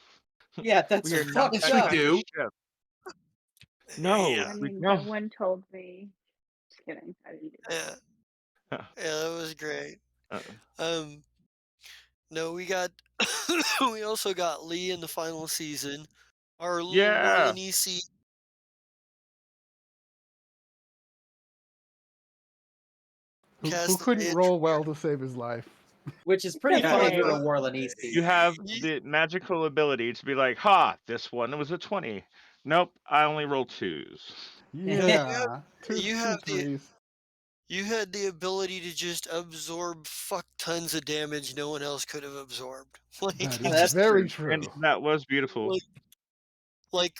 yeah, that's
We are not
fucked
that
up.
kind of ship. No,
Yeah.
I
we
mean,
no.
no one told me. Just kidding. I didn't do
Yeah.
that.
Yeah. That was great.
Uh,
No, we got. We also got Lee in the final season. Our little
yeah,
Warlanese
Who
cast
couldn't
and
roll well to save his life.
Which is pretty
That's
funny for a
right.
Warlanese.
you have
Ye-
the magical ability to be like, ha, this one was a 20. Nope, I only roll twos.
Yeah, two
you
two
have the
threes.
you had the ability to just absorb fuck tons of damage no one else could have absorbed. Like
That
you
is
That's
just
very
true.
And
true.
that was beautiful.
like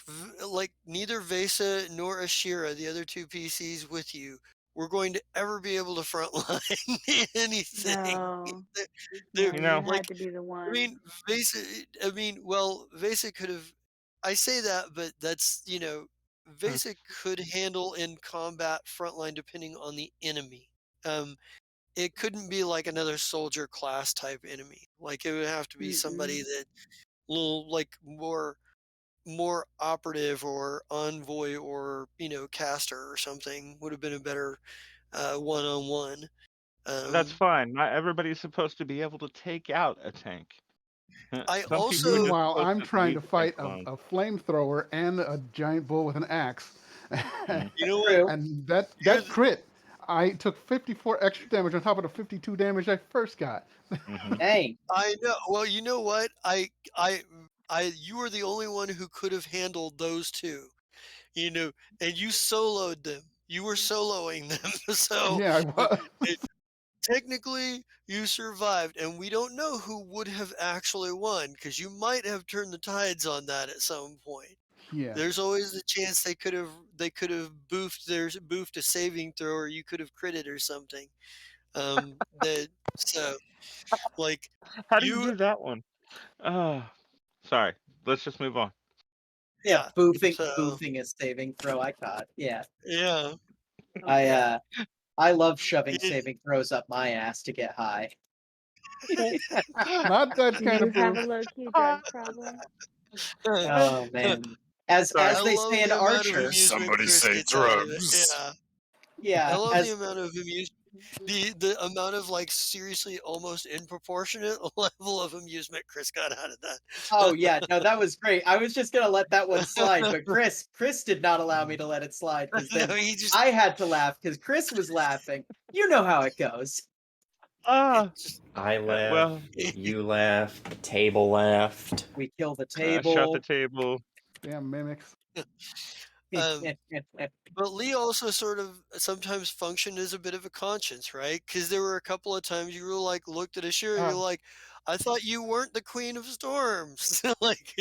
neither Vesa nor Ashira, the other two PCs with you, were going to ever be able to frontline anything.
No.
They're,
No,
they're
You
you
know,
had
like
to be the
I
one.
mean Vesa could have I say that, but that's Vesa could handle in combat frontline depending on the enemy. Um it couldn't be like another soldier class type enemy. Like it would have to be somebody
Mm-mm.
that little like more operative or envoy or caster or something would have been a better one-on-one.
that's
Um,
fine. Not everybody's supposed to be able to take out a tank.
I
Some people are
also
just
Meanwhile,
supposed
I'm
to
trying
leave
to
tanks
fight
alone.
a flamethrower and a giant bull with an axe.
Mm.
you know what
True.
And that
you're
crit, I took 54 extra damage on top of the 52 damage I first got.
Hmm.
Dang.
I know. Well, you know what? You were the only one who could have handled those two. And you soloed them. You were soloing them. So
Yeah, I was.
it, technically you survived, and we don't know who would have actually won because you might have turned the tides on that at some point.
Yeah.
There's always the chance they could have boofed a saving throw, or you could have critted or something. That so like
How do you
you
do that one? Sorry. Let's just move on.
Yeah,
yeah. So
boofing a saving throw. I caught. Yeah.
yeah.
Okay.
I love shoving
It,
saving throws up my ass to get high.
Not that
Do
kind
you
of
have
boost.
a low key drug problem?
Oh man. As
Sorry.
I
they
love
say in
the amount of
Archer.
amusement
Somebody
Chris
say
gets out of it.
drugs.
Yeah. I
Yeah,
love the
as
amount of the amount of like seriously almost disproportionate level of amusement Chris got out of that.
oh yeah, no, that was great. I was just gonna let that one slide, but Chris did not allow me to let it slide because
No,
then
he just,
I had to laugh because Chris was laughing. You know how it goes.
Ah,
just
I laughed.
well,
You laughed. The table laughed.
We kill the
shut the
table.
table.
Damn mimics.
But Lee also sort of sometimes functioned as a bit of a conscience, right? Because there were a couple of times you were like looked at Ashura, you're
Uh,
like, I thought you weren't the Queen of Storms. Like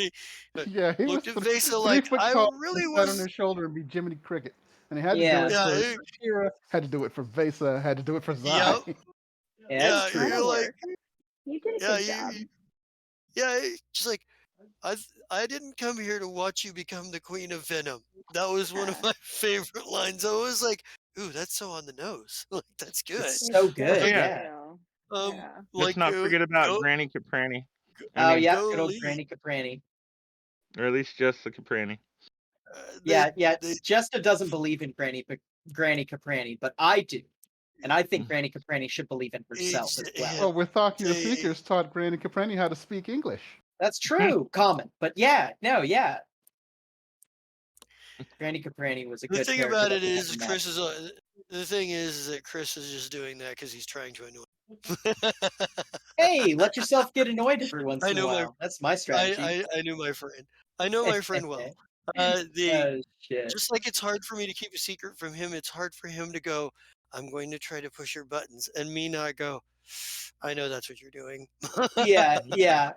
yeah, he was
looked at Vesa
three
like
foot
I
tall and
really
sat on
was.
his shoulder and be Jiminy Cricket. And he had to do
Yeah,
it
Yeah,
for Shira, had to do it for Vesa, had to do it for
yep,
Zai.
yeah, it's
yeah.
true.
You're
That'll
like,
work. You did a
yeah,
good job.
yeah. Just like I didn't come here to watch you become the Queen of Venom. That was one of my favorite lines. I was like, ooh, that's so on the nose. Like that's good.
It's
It's
so
so
good.
Yeah.
Yeah.
true.
Um,
Yeah.
Let's
like
not forget about
go
Granny Capranny. I
Oh
mean,
yeah,
Go
good old
Lee.
Granny Caprani.
or at least just the Caprani.
Yeah, yeah.
They
Jesta doesn't believe in Granny Caprani, but I do, and I think
Mm.
Granny Caprani should believe in herself
it's
as
yeah,
well.
Well, Withaki the
they
Seekers taught Granny Caprani how to speak English.
That's true, common, but yeah, no, yeah. Granny Caprani was a
the
good
thing
character
about
that
it
we never
is
met.
Chris is the thing is that Chris is just doing that because he's trying to annoy.
Hey, let yourself get annoyed every once
I
in a
know
while. That's my strategy.
I knew my friend. I know my friend well. The
Oh shit.
Just like it's hard for me to keep a secret from him, it's hard for him to go, I'm going to try to push your buttons, and me not go, I know that's what you're doing.
Yeah, yeah.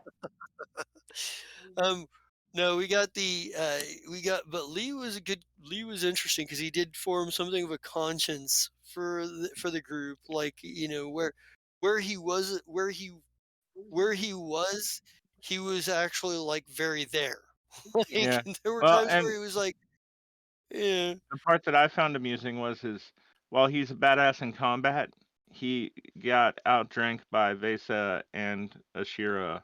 um, no, but Lee was interesting because he did form something of a conscience for the group, like, where he was, he was actually like very there. Like,
Yeah.
there were
Well,
times where
and
he was like, yeah.
the part that I found amusing was his while he's a badass in combat, he got outdrank by Vesa and Ashira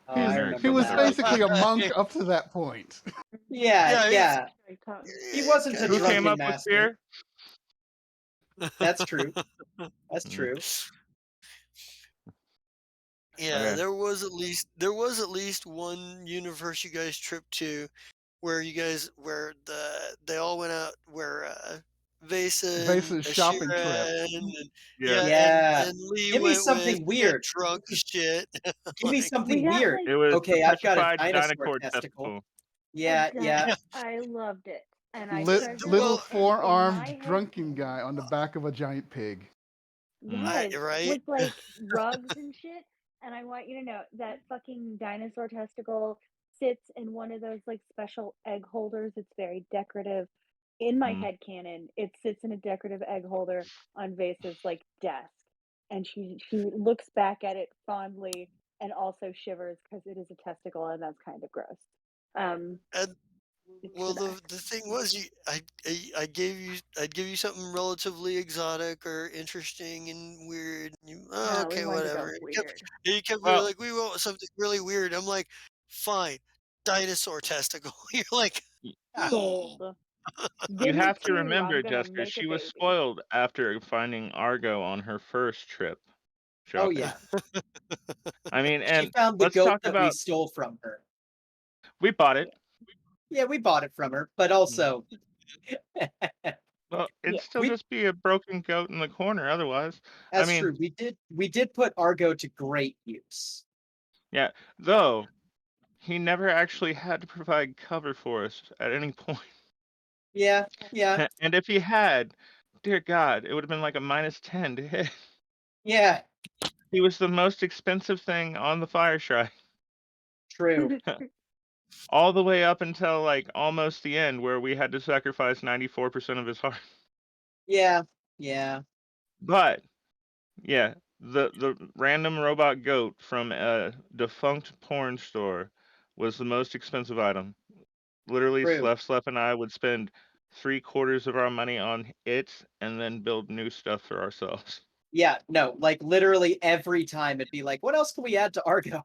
Oh,
in
I
their
He
remember
was
that.
basically a
civilization.
monk up to that point.
Yeah,
Yeah, it's
yeah. He wasn't a
Who came
drunken
up with
master.
beer?
That's true. That's
Mm,
true.
Yeah,
okay.
there was at least one universe you guys tripped to where they all went out where Vesa and
Vasa's shopping
Ashira
trip.
Yeah.
yeah,
Yeah.
and Lee
Give me
went with
something
to get
weird.
drunk as shit.
Give me
Like,
We
something
got
weird.
like
It was the
Okay, I've got a
petrified
dinosaur
dinosaur
testicle.
testicle.
Yeah, yeah.
I loved it, and I treasure
Little
well,
it. And in my
four-armed
head
drunken guy on the back of a giant pig.
Mm.
Yes,
right?
with like rugs and shit. And I want you to know that fucking dinosaur testicle sits in one of those like special egg holders. It's very decorative. In my
Mm.
head canon, it sits in a decorative egg holder on Vasa's like desk. And she looks back at it fondly and also shivers because it is a testicle and that's kind of gross. Um,
And
it's
well,
the best.
the thing was, I'd give you something relatively exotic or interesting and weird. And
No, we
okay,
wanted to
whatever.
go weird.
You kept being
Well,
like, we want something really weird. I'm like, fine, dinosaur testicle. You're like,
y-
hmm.
Sold.
you
Give me
have to
two, I'm
remember,
gonna
Jessica,
make a
she was
baby.
spoiled after finding Argo on her first trip
Oh
shopping.
yeah.
I mean,
She
and
found the
let's
goat
talk
that we
about
stole from her.
we bought it.
Yeah.
Yeah, we bought it from her, but
Mm.
also
Well, it'd
Yeah.
still
we
just be a broken goat in the corner otherwise. I
that's
mean,
true. We did put Argo to great use.
yeah, though he never actually had to provide cover for us at any point.
Yeah, yeah,
And if he had, dear God, it would have been like a -10 to hit.
yeah.
He was the most expensive thing on the Fireshrike,
True.
all the way up until like almost the end, where we had to sacrifice 94% of his heart.
Yeah, yeah.
But yeah, the random robot goat from a defunct porn store was the most expensive item. Literally,
True.
Slef and I would spend 3/4 of our money on it and then build new stuff for ourselves.
Yeah, no, like literally every time it'd be like, what else can we add to Argo?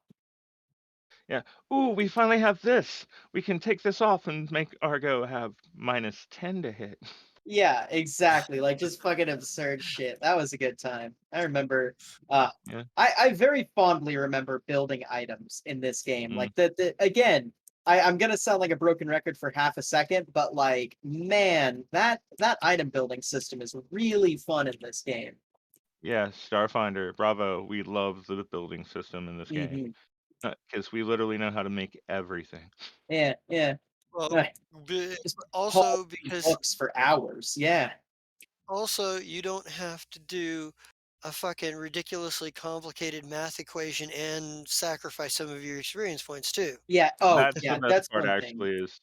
Yeah. Ooh, we finally have this. We can take this off and make Argo have -10 to hit.
Yeah, exactly. Like just fucking absurd shit. That was a good time. I remember uh
Yeah.
I very fondly remember building items in this game.
Mm.
Like the again, I'm gonna sound like a broken record for half a second, but like man, that item building system is really fun in this game.
Yeah, Starfinder, bravo. We love the building system in this game
Hmm.
because we literally know how to make everything.
Yeah, yeah.
Well,
Uh,
be-
Just
also
haul through
because
books for hours. Yeah.
also you don't have to do a fucking ridiculously complicated math equation and sacrifice some of your experience points too.
Yeah. Oh,
That's the
yeah.
best
That's
part,
one thing.
actually, is.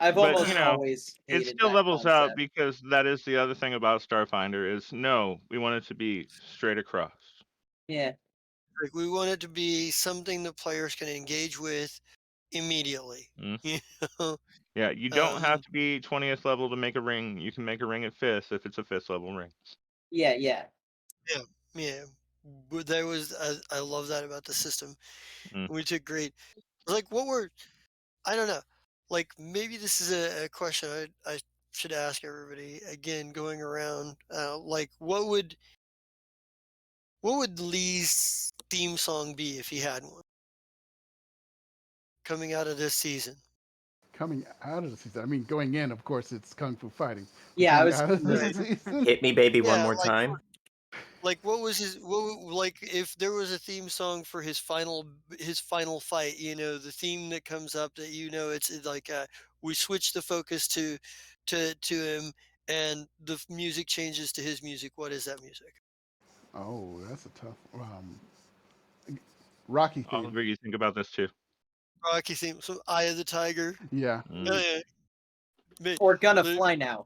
I've
But
almost always
it
hated
still
that
levels out
concept.
because that is the other thing about Starfinder is no, we want it to be straight across.
Yeah.
Like, we want it to be something the players can engage with immediately.
Mm.
You know?
Yeah, you don't have
Um,
to be 20th level to make a ring. You can make a ring at 5th if it's a 5th level ring.
Yeah. Yeah.
yeah, yeah. but there was I love that about the system.
Mm.
We took great. Like, what were I don't know. Like, maybe this is a question I should ask everybody again, going around. Like, what would Lee's theme song be if he had one coming out of this season?
Coming out of the season, I mean, going in, of course, it's Kung Fu Fighting. But
Yeah, I
coming
was
out of the
Right.
season,
Hit me, baby, one
Yeah,
more time.
like what was his like if there was a theme song for his final fight, the theme that comes up that it's like we switch the focus to him and the music changes to his music. What is that music?
oh, that's a tough. Rocky theme.
Oliver, you think about this too.
Rocky theme, so Eye of the Tiger.
Yeah,
Oh,
Mm.
yeah.
or Gonna
The,
Fly Now.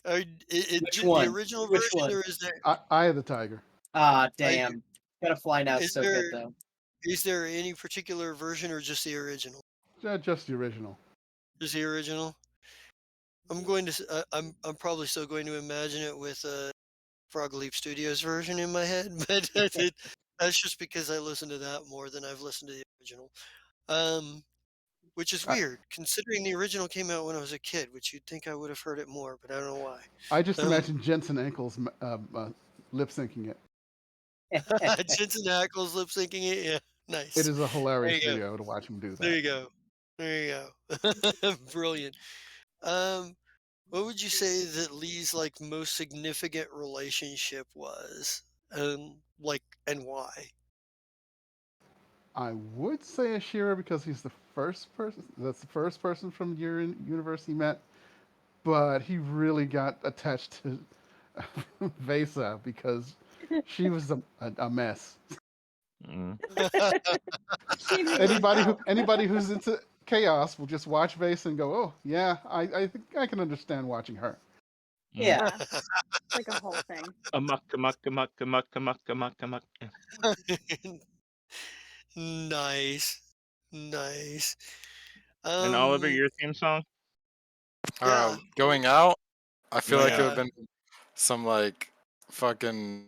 Which
the
one?
original
Which
version,
one?
or is there
Eye of the Tiger.
Ah,
are,
damn. Gonna Fly Now is
is
so good
there
though.
is there any particular version or just the original?
Just the original.
Just the original. I'm probably still going to imagine it with Frog Leap Studios version in my head, but that's just because I listen to that more than I've listened to the original. Which is
I,
weird, considering the original came out when I was a kid, which you'd think I would have heard it more, but I don't know why.
I just
Um,
imagine Jensen Ankles lip syncing it.
Jensen Ackles lip syncing it, yeah,
It
nice.
is a
There
hilarious
you go.
video to watch him do
There
that.
you go. There you go. Brilliant. Um, what would you say that Lee's like most significant relationship was? Like, and why?
I would say Ashira because he's the first person. That's the first person from your universe he met. But he really got attached to Vesa because she was a mess.
Mm.
She needed help.
Anybody who's into chaos will just watch Vesa and go, oh yeah, I think I can understand watching her.
Yeah.
Yeah, it's like a whole thing.
Amok, amok, amok, amok, amok, amok, amok.
Nice. Nice.
And Oliver,
Um,
your theme song?
yeah.
Going out, I feel
Going
like it
out.
would have been some like fucking.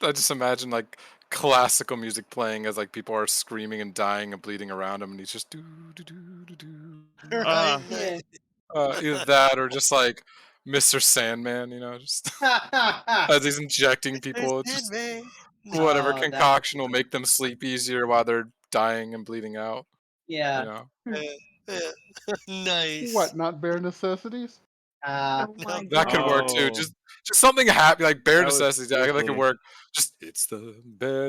I just imagine like classical music playing as like people are screaming and dying and bleeding around him, and he's just do do do do do.
Right.
Yeah.
Nice.
Either that or just like Mr. Sandman, just as he's injecting people, it's just
Man.
whatever
Oh, that would
concoction will make them sleep easier while they're dying and bleeding out.
yeah.
Yeah, yeah. Nice.
What? Not bare necessities?
Oh my
That could work too.
Oh,
god.
Just something happy like bare
that was
necessities. That could
sizzling.
work. Just it's the bare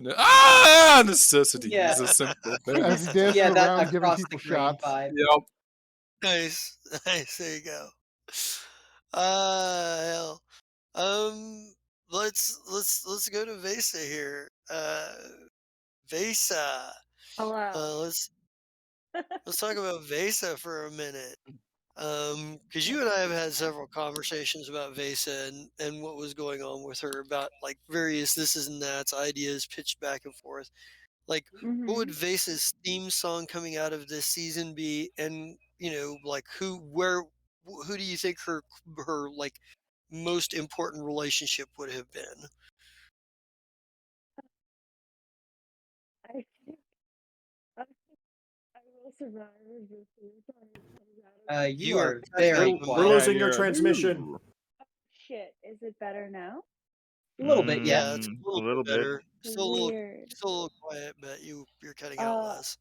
necessities.
Yeah.
A simple bare
As he
necessities.
dances
Yeah, that
around giving
across
people
the grain
shots.
vibe.
Yep.
Nice. Nice. There you go. Hell. Um, let's go to Vesa here. Vesa.
Hello.
Let's talk about Vesa for a minute. Because you and I have had several conversations about Vesa and what was going on with her about like various thises and that's ideas pitched back and forth. Like, what would
Hmm.
Vasa's theme song coming out of this season be? And like who do you think her like most important relationship would have been?
I think I think I will survive if this comes out of this.
You
You are
are
cutting out
very
the
We're
quiet.
mic.
losing your
you're
transmission.
Ooh.
Shit, is it better now?
A little bit, yeah.
Yeah, it's a
A
little
little
bit
bit.
better.
Weird.
Still a little quiet, but you're cutting out
Uh,
less.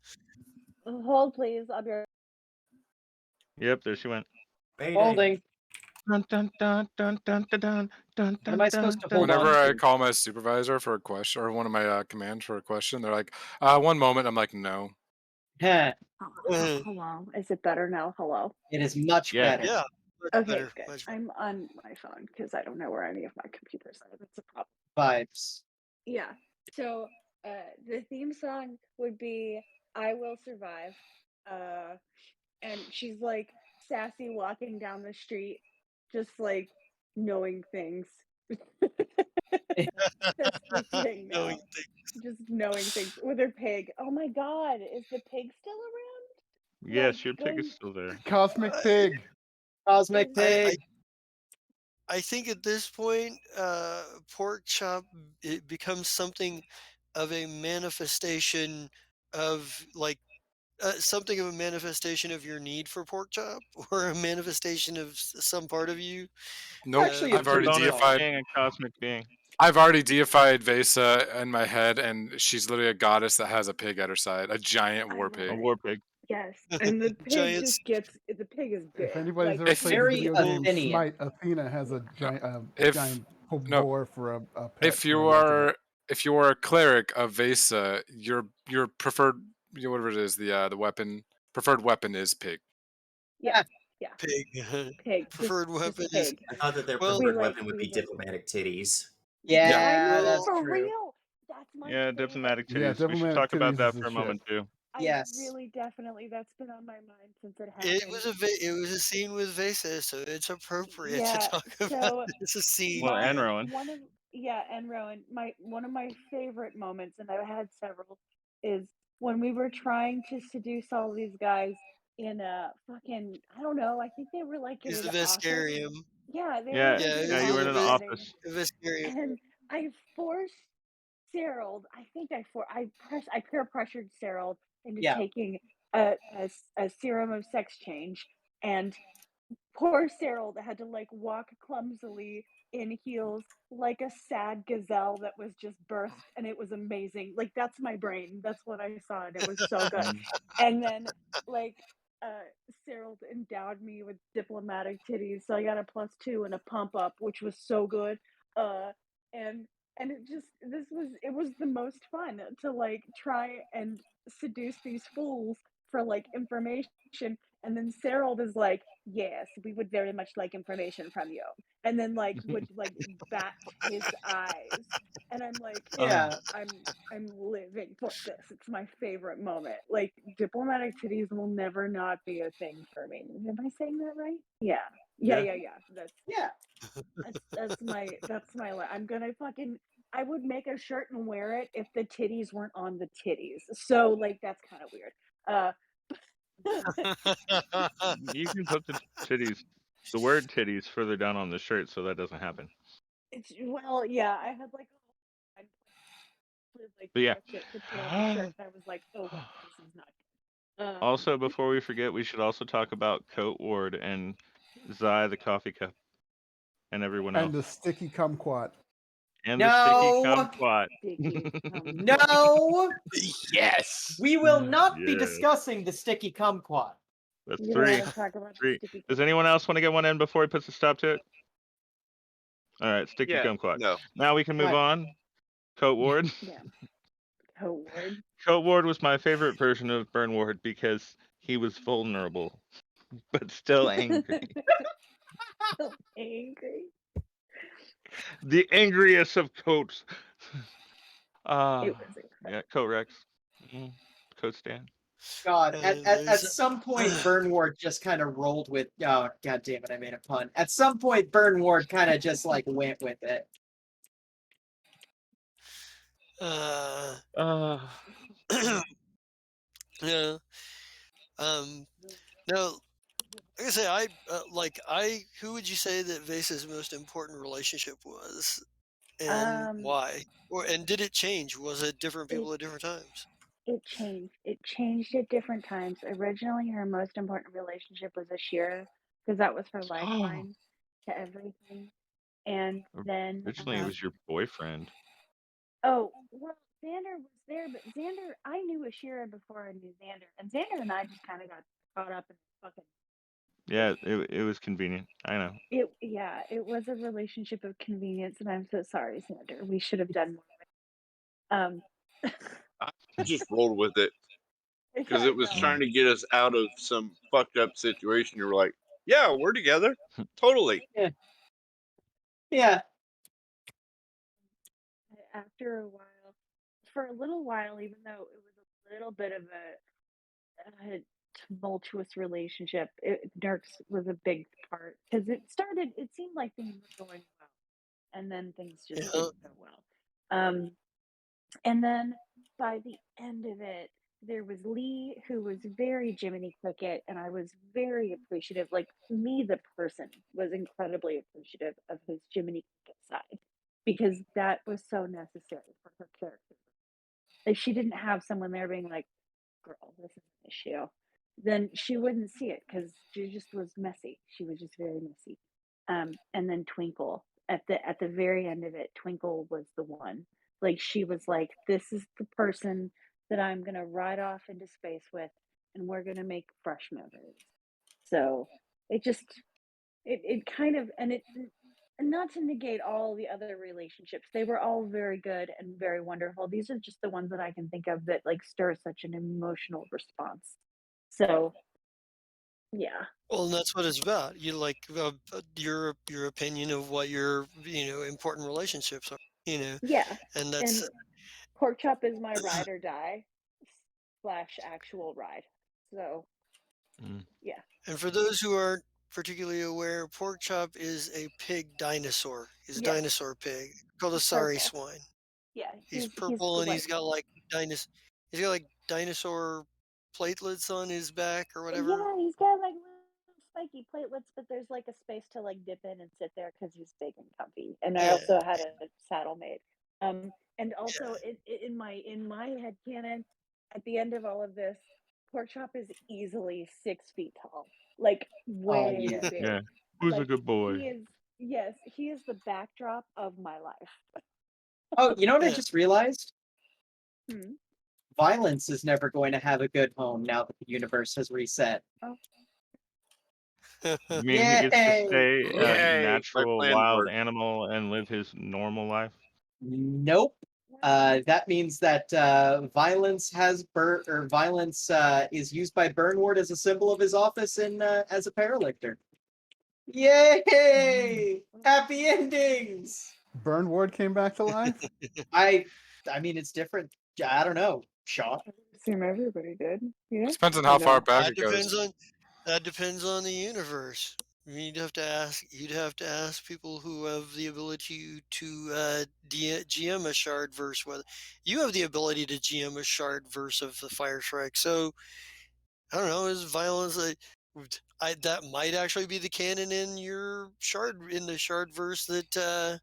hold please. I'll be right.
Yep, there she went.
Mayday.
Holding.
Dun, dun, dun, dun, dun, dun, dun, dun,
What am I
dun,
supposed to
dun,
hold
Whenever
on
I
to?
call my supervisor for a question or one of my commands for a question, they're like, "One moment." I'm like, "No."
Heh,
Hello. Is it better now? Hello.
it is much
Yeah.
better.
Yeah, much
Okay,
better,
good.
much better.
I'm on my phone because I don't know where any of my computers are. That's a problem.
Vibes.
Yeah. So the theme song would be "I Will Survive," and she's like sassy walking down the street, just like knowing things. That's the thing
Knowing
now. Just knowing things with her pig. Oh my god, is the pig still around? Like
Yes, your pig is
going
still there.
Cosmic
I,
Pig.
Cosmic
I
Pig.
I think at this point, pork chop it becomes something of a manifestation of like something of a manifestation of your need for pork chop or a manifestation of some part of you.
Nope.
Actually a
I've
It's a
already
good
bonus
call.
deified.
being a cosmic being.
I've already deified Vesa in my head, and she's literally a goddess that has a pig at her side, a giant
I
war
love
A
pig.
it.
war pig.
Yes, and the pig
Giants.
just gets the pig is
If
big.
anybody's
Like
ever
If
played the
Very
video
Well,
game
Athenian.
Smite, Athena has a
if
giant
no,
boar for a pet
if
for
you
a resident.
are if you are a cleric of Vesa, your preferred, whatever it is, the weapon preferred weapon is pig.
yeah, yeah,
Pig.
pig.
Preferred
Just
weapon is
pig.
I thought that their
well.
We
preferred
like
weapon would
we
be
like.
diplomatic titties.
Yeah.
I
Yeah,
mean,
that's
for
true.
real, that's my
yeah,
favorite.
diplomatic
Yeah,
titties. We should
diplomatic
talk about
titties is
that
the
for a
shit.
moment too.
I
Yes.
really definitely that's been on my mind since it
It
happened.
was it was a scene with Vesa, so it's appropriate to
Yeah,
talk about
so
this scene.
Well, and
my
Rowan.
one of yeah, and Rowan, my one of my favorite moments, and I've had several, is when we were trying to seduce all these guys in a fucking I don't know, I think they were like in
Is the
an office.
Vescarium.
Yeah, they were
Yeah,
like
Yeah,
in
it
an
yeah,
was
you
in
were in
the
an
office setting,
office.
Vescarium.
and I forced Cyril. I think I peer pressured Cyril into
Yeah.
taking a serum of sex change, and poor Cyril that had to like walk clumsily in heels like a sad gazelle that was just birthed, and it was amazing. Like that's my brain. That's what I saw, and it was so good.
Mm.
And then like uh Cyril endowed me with diplomatic titties, so I got a +2 and a pump up, which was so good. Uh and it just it was the most fun to like try and seduce these fools for like information, and then Cyril is like, yes, we would very much like information from you, and then like would like bat his eyes, and I'm like,
Yeah.
I'm living for this. It's my favorite moment. Like diplomatic titties will never not be a thing for me. Am I saying that right? Yeah. Yeah,
Yeah.
yeah, yeah.
Yeah.
That's my I'm gonna fucking I would make a shirt and wear it if the titties weren't on the titties. So like that's kind of weird. Uh
You can put the word titties further down on the shirt so that doesn't happen.
it's well, yeah, I had like I like
But yeah.
stretch it to put on the shirt, and I was like, oh wait, this is not good.
Also, before we forget, we should also talk about Coat Ward and Zai the coffee cup and everyone
And
else.
the sticky kumquat.
And the sticky
No.
kumquat.
Sticky kumquat.
No.
Yes.
We will not be
Yes.
discussing the sticky kumquat.
That's
You don't
3.
want to talk about the
Three.
sticky
Does
kumquat.
anyone else want to get one in before he puts a stop to it? All right, sticky
Yeah,
kumquat.
no.
Now we can move
Right.
on. Coat Ward.
Yeah. Coat Ward.
Coat Ward was my favorite version of Burn Ward because he was vulnerable, but still angry.
So angry.
The angriest of coats.
It was incredible.
Yeah, Coat Rex. Coat Stan.
God,
And
at
there's
some point, Burn Ward just kind of rolled with. Oh, God damn it! I made a pun. At some point, Burn Ward kind of just like went with it.
Uh,
yeah. No, like I say, who would you say that Vasa's most important relationship was, and
Um,
why? And did it change? Was it different
it
people at different times?
it changed. It changed at different times. Originally, her most important relationship was Ashira because that was her lifeline to everything. And then,
originally it was your boyfriend.
oh well, Xander was there, but Xander, I knew Ashira before I knew Xander, and Xander and I just kind of got caught up in fucking.
Yeah, it was convenient. I know.
It was a relationship of convenience, and I'm so sorry, Xander. We should have done more.
I just rolled with it because
I
it was
know.
trying to get us out of some fucked up situation. You were like, yeah, we're together. Totally.
Yeah.
After a while, for a little while, even though it was a little bit of a tumultuous relationship, Dirks was a big part because it seemed like things were going well, and then things just
Yeah.
didn't go well. And then by the end of it, there was Lee, who was very Jiminy Cricket, and I was very appreciative. Like me, the person, was incredibly appreciative of his Jiminy Cricket side because that was so necessary for her character. Like she didn't have someone there being like, "Girl, this is an issue." Then she wouldn't see it because she just was messy. She was just very messy. And then Twinkle at the very end of it, Twinkle was the one. Like she was like, "This is the person that I'm gonna ride off into space with, and we're gonna make fresh memories." So it just it kind of and not to negate all the other relationships, they were all very good and very wonderful. These are just the ones that I can think of that like stir such an emotional response. So yeah,
Well, and that's what it's about. You like your opinion of what your important relationships are.
yeah,
And that's
and Pork Chop is my ride or die slash actual ride. So
Mm.
yeah,
and for those who aren't particularly aware, pork chop is a pig dinosaur. He's a
yes,
dinosaur pig called a
he's
sari
purple.
swine.
Yeah,
He's
he's
purple
the
and
white one.
he's got like dinosaur platelets on his back or whatever.
Yeah, he's got like little spiky platelets, but there's like a space to like dip in and sit there because he's big and comfy. And I
Yeah,
also had a saddle made. And also
yeah.
in my head canon, at the end of all of this, Pork Chop is easily 6 feet tall, like
Oh
way
yeah.
Yeah.
big.
Who's a
Like
good boy?
he is, yes, he is the backdrop of my life.
Oh, you know what I
Yeah.
just realized?
Hmm.
Violence is never going to have a good home now that the universe has reset.
Oh,
You mean he gets to
Yay!
stay a
Yay! My
natural
plan
wild
worked.
animal and live his normal life?
Nope. That means that violence is used by Bernward as a symbol of his office in as a paralictor. Yay! Happy endings.
Burn Ward came back to life.
I mean it's different. I don't know. Shaw.
I would assume everybody did. Yeah,
Depends on
you
how far
know.
back
That
it goes.
depends on that depends on the universe. You'd have to ask people who have the ability to GM a shard verse. Whether you have the ability to GM a shard verse of the Fireshrike, so I don't know. Is violence that might actually be the canon in the shard verse that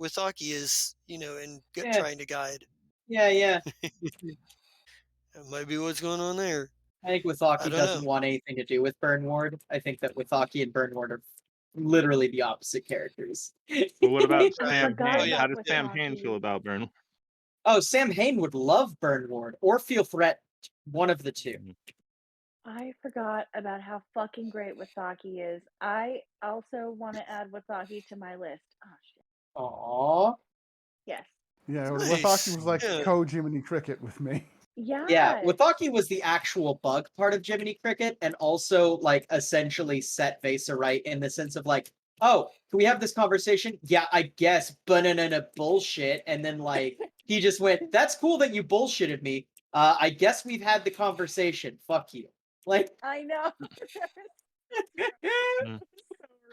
Withaki is
Yeah,
trying to guide.
yeah.
That might be what's going on there.
I think
I
Withaki
don't know.
doesn't want anything to do with Bernward. I think that Withaki and Bernward are literally the opposite characters.
Well, what about
I
Right.
Sam
forgot
Oh
Hain?
yeah.
How
about
does
Yeah.
Sam Hain feel
Withaki.
about Burnley?
Oh, Sam Hain would love Bernward or feel threatened. One of the two.
I forgot about how fucking great Withaki is. I also want to add Withaki to my list. Oh shit.
Aww.
Yes.
Yeah, Withaki
Nice.
was like
Yeah.
co-Jiminy Cricket with me.
Yeah,
Yes.
Withaki was the actual bug part of Jiminy Cricket, and also like essentially set Vesa right in the sense of like, oh, can we have this conversation? Yeah, I guess, banana bullshit. And then like he just went, that's cool that you bullshitted me. I guess we've had the conversation. Fuck you. Like
I know.
Mm.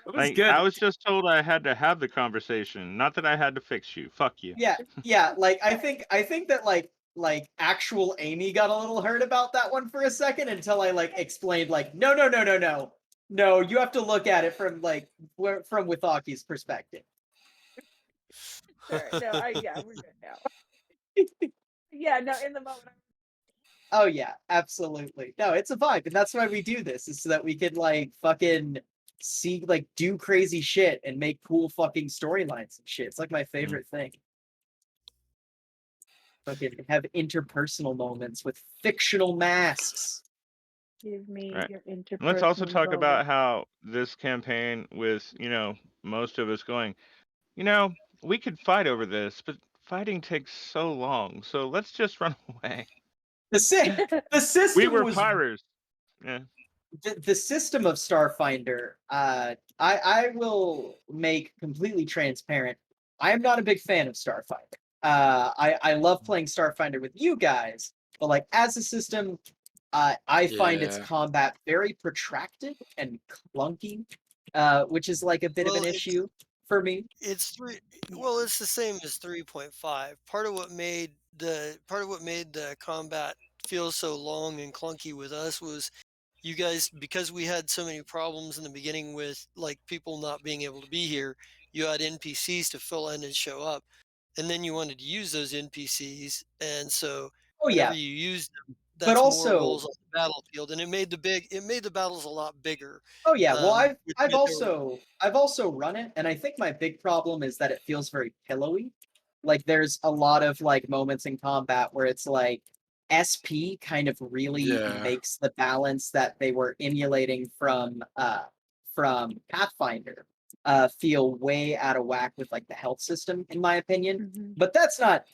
it was
I
good.
was just told I had to have the conversation, not that I had to fix you. Fuck you.
Yeah, like I think that like actual Amy got a little hurt about that one for a second until I like explained like no, you have to look at it from like from Withaki's perspective.
Sure. No, yeah, we're good now. Yeah, no, in the moment.
Oh yeah, absolutely. No, it's a vibe, and that's why we do this, is so that we can like fucking see like do crazy shit and make cool fucking storylines and shit. It's like my favorite thing. Fucking have interpersonal moments with fictional masks.
Give me
Right.
your
And let's also
interpersonal
talk about
moment.
how this campaign, with most of us going, we could fight over this, but fighting takes so long, so let's just run away.
The
We
system
were
was
pirates. Yeah.
the system of Starfinder. I will make completely transparent. I am not a big fan of Starfinder. I love playing Starfinder with you guys, but like as a system, I find its
Yeah.
combat very protracted and clunky, which is like a bit of
Well,
an issue for me.
it's the same as 3.5. Part of what made the combat feel so long and clunky with us was you guys, because we had so many problems in the beginning with like people not being able to be here, you had NPCs to fill in and show up. And then you wanted to use those NPCs. And so
Oh
whenever
yeah,
you used them,
but
that's more
also
rolls on the battlefield. And it made the battles a lot bigger.
oh yeah, well
Which
I've
meant there were
also run it, and I think my big problem is that it feels very pillowy. Like there's a lot of like moments in combat where it's like SP kind of really
Yeah.
makes the balance that they were emulating from Pathfinder feel way out of whack with like the health system, in my opinion.
Mhm.
But that's not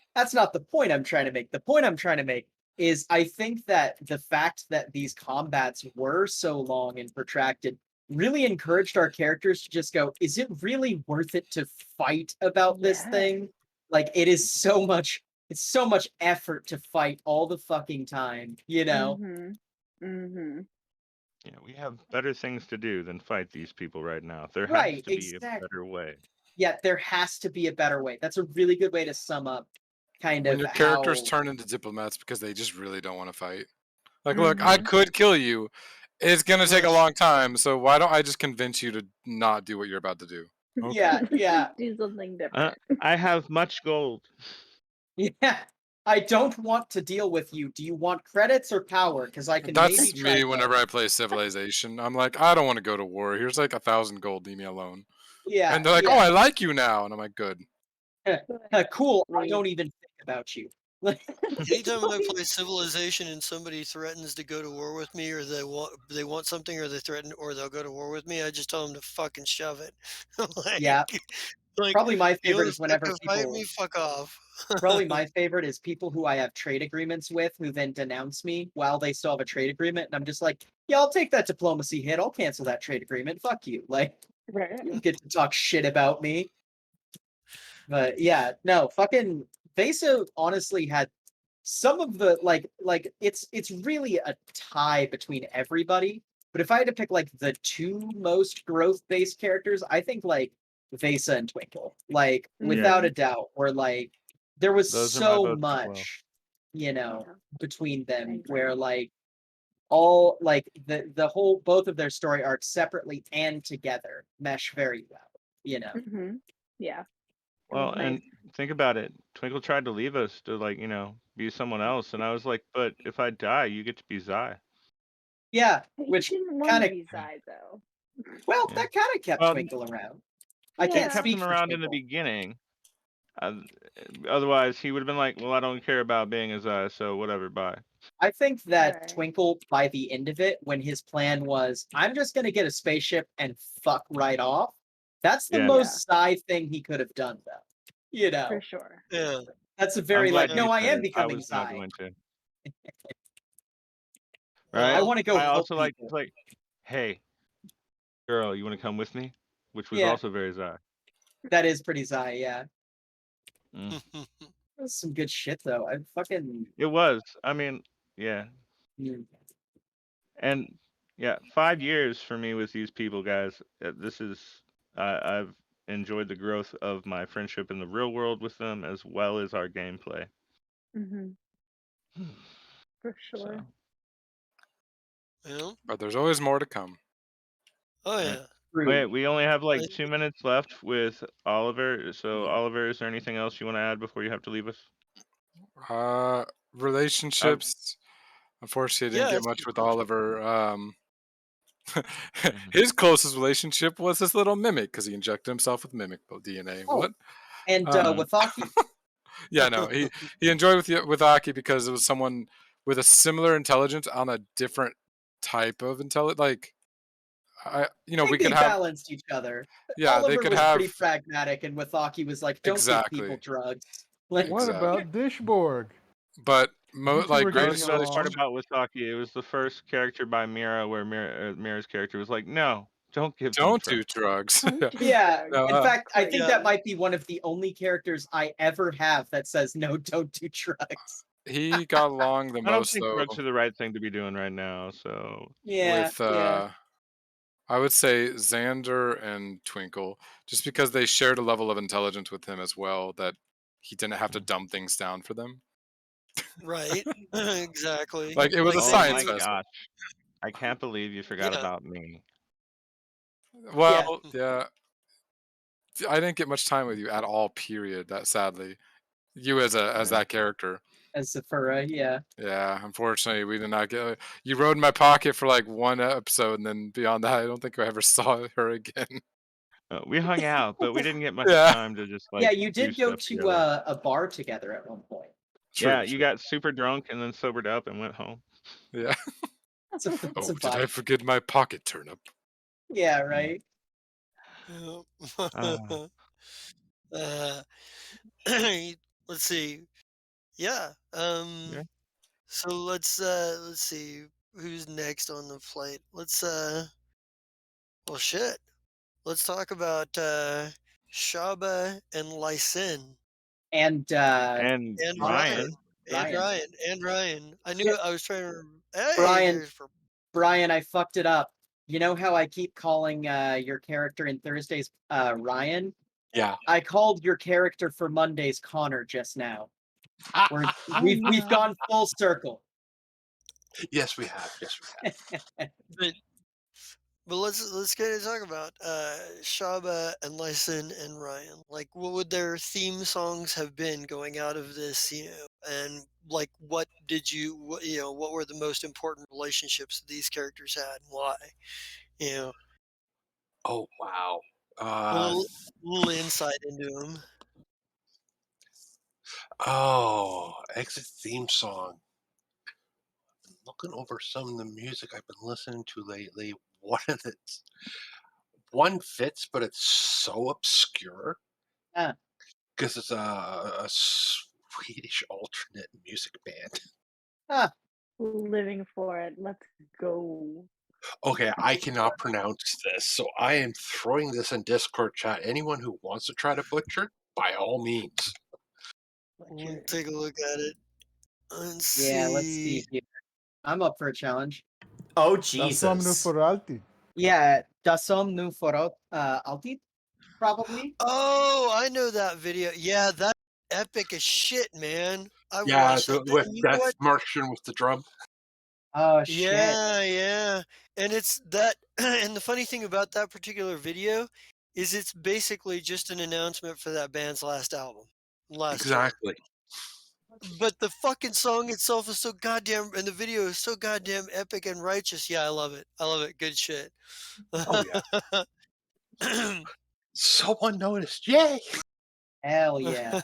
the point I'm trying to make. The point I'm trying to make is I think that the fact that these combats were so long and protracted really encouraged our characters to just go, is it really worth it to fight about this
Yeah.
thing? Like it is so much, it's so much effort to fight all the fucking time, you know?
Mhm. Mhm.
Yeah, we have better things to do than fight these people right now. There has
Right,
to be a
exactly.
better way.
Yeah, there has to be a better way. That's a really good way to sum up kind
When
of
your characters
how,
turn into diplomats because they just really don't want to fight. Like, look, I
Mhm.
could kill you. It's gonna take a
uh,
long time, so why don't I just convince you to not do what you're about to do? Okay.
yeah, yeah,
Do something different.
I have much gold.
yeah. I don't want to deal with you. Do you want credits or power? Because I can maybe
That's
try
me
both.
whenever I play Civilization. I'm like, I don't want to go to war. Here's like 1,000 gold. Leave me alone.
Yeah,
And they're like, oh,
yeah.
I like you now. And I'm like, good.
Cool. I
Leave.
don't even think about you.
anytime I play Civilization and somebody threatens to go to war with me, or they want something, or they threaten, or they'll go to war with me, I just tell them to fucking shove it.
Yeah,
like, like
probably my
you
favorite
want
is
to
whenever
fucking fight me,
people
fuck off.
probably my favorite is people who I have trade agreements with who then denounce me while they still have a trade agreement. And I'm just like, yeah, I'll take that diplomacy hit. I'll cancel that trade agreement. Fuck you. Like,
Right.
you don't get to talk shit about me. But yeah, no, fucking Vesa honestly had some of the it's really a tie between everybody. But if I had to pick like the two most growth-based characters, I think like Vesa and Twinkle. Like
Yeah,
without
Mhm.
a doubt, where like there was
those are my
so
votes as well.
much, you know,
Yeah.
between
I
them where
agree.
like all like the whole both of their story arcs separately and together mesh very well, you know.
Mhm. Yeah. It was
Well,
nice.
and think about it. Twinkle tried to leave us to like, be someone else, and I was like, but if I die, you get to be Zai.
Yeah,
He
which
didn't want
kind
to
of
be Zai though.
well,
Yeah.
that kind of kept
Well,
Twinkle around. I
it
can't
Yeah.
kept
speak
him
for
around in the
Twinkle.
beginning. Uh, Otherwise, he would have been like, well, I don't care about being a Zai, so whatever, bye.
I think that
Right.
Twinkle, by the end of it, when his plan was, I'm just going to get a spaceship and fuck right off, that's the
Yeah,
Yeah.
most side thing he could have done, though. You
For
know,
sure.
Yeah,
that's a
I'm
very
glad
like,
yeah.
you
no, I
said
am
it. I
becoming
was not
Psy.
going to.
I
Right?
Well,
want to go
I
help
also like,
people.
like, hey, girl, you want to come with me? Which was
Yeah,
also very Zai.
that is pretty Psy. Yeah,
Mm.
that's some good shit though. I fucking
It was. I mean, yeah.
mm,
And yeah, 5 years for me with these people, guys. This is I've enjoyed the growth of my friendship in the real world with them as well as our gameplay.
Mhm. For
So,
sure.
yeah.
But there's always more to come.
Oh
all right.
yeah.
Wait,
true.
we only have like
I,
2 minutes left with Oliver. So, Oliver, is there anything else you want to add before you have to leave us?
Uh,
I've,
relationships. Unfortunately, I
yeah,
didn't get
that's a
much
good
with
question.
Oliver.
mhm.
His closest relationship was this little mimic because he injected himself with mimic DNA.
Oh,
What?
and
Mhm.
with Aki,
Yeah, no, he enjoyed with Aki because it was someone with a similar intelligence on a different type of intelligence. Like we
they
could have,
balanced each other.
yeah, they
Oliver
could
was
have
pretty pragmatic, and Withaki was like, "Don't give people
exactly,
drugs." Like,
What
exactly.
about Dishborg?
But
You two
like
were
That was
getting
the
greatest
best part
along.
relationship.
about Wisaki. It was the first character by Mira where Mira's character was like, "No, don't give them
Don't do
drugs."
drugs.
Don't
Yeah.
do
yeah.
drugs.
No,
In fact, I think
Yeah.
that might be one of the only characters I ever have that says no, don't do drugs.
he got along the
I don't
most
think
though
drugs are the right thing to be doing right now. So
Yeah,
with
yeah.
I would say Xander and Twinkle, just because they shared a level of intelligence with him as well that he didn't have to
mm,
dumb things down for them.
Right. Exactly.
Like it was a
Like
Oh
they
science
my
knew.
fest.
gosh. I can't believe you forgot
Yeah.
about me.
Yeah.
Well, yeah, I didn't get much time with you at all. Period. That sadly, you as
Yeah.
that character.
As Sephora, yeah.
Yeah, unfortunately, we did not get. You rode in my pocket for like one episode, and then beyond that, I don't think I ever saw her again.
We hung out, but we didn't get much
Yeah,
time to just
Yeah,
like
you
do
did go
stuff
to
together.
a bar together at one point.
true,
Yeah, you
true.
got super drunk and then sobered up and went home.
Yeah.
It's
Oh,
a
did I
vibe.
forget my pocket turnip?
Yeah,
Mm.
right.
Ah,
uh, let's see. Yeah.
yeah.
So let's see who's next on the plate. Well shit. Let's talk about Shaba and Lysin
And
And
and Ryan.
Ryan.
And
Ryan.
Ryan. And Ryan. I knew
Shit,
I was trying to hey,
Brian,
there's for
Brian, I fucked it up. You know how I keep calling your character in Thursdays Ryan?
Yeah.
I called your character for Mondays Connor just now. We're
Oh
we've
no.
gone full circle.
Yes, we have. Yes, we have.
but but let's get to talk about Shaba and Lysin and Ryan. Like what would their theme songs have been going out of this, and like what did what were the most important relationships that these characters had and why? You know,
Oh wow.
a
Uh
little insight into them.
oh, exit theme song. Looking over some of the music I've been listening to lately. One of the one fits, but it's so obscure
Ah,
because it's a Swedish alternate music band.
ah,
Living for it. Let's go.
Okay, I cannot pronounce this, so I am throwing this in Discord chat. Anyone who wants to try to butcher, by all means.
We'll take a look at it. Let's
yeah, let's
see.
see here. I'm up for a challenge.
Oh
That's some new
Jesus.
for Alti.
Yeah, Dasom nu forot altid, probably.
Oh, I know that video. Yeah, that epic as shit, man. I
Yeah,
watched that.
with
You know
Death
what?
Martian with the drum.
Oh shit.
Yeah, yeah. And it's that and the funny thing about that particular video is it's basically just an announcement for that band's last album, last tour.
Exactly.
But the fucking song itself is so goddamn and the video is so goddamn epic and righteous. Yeah, I love it. I love it. Good shit.
Oh yeah. Someone noticed. Yay!
Hell yeah.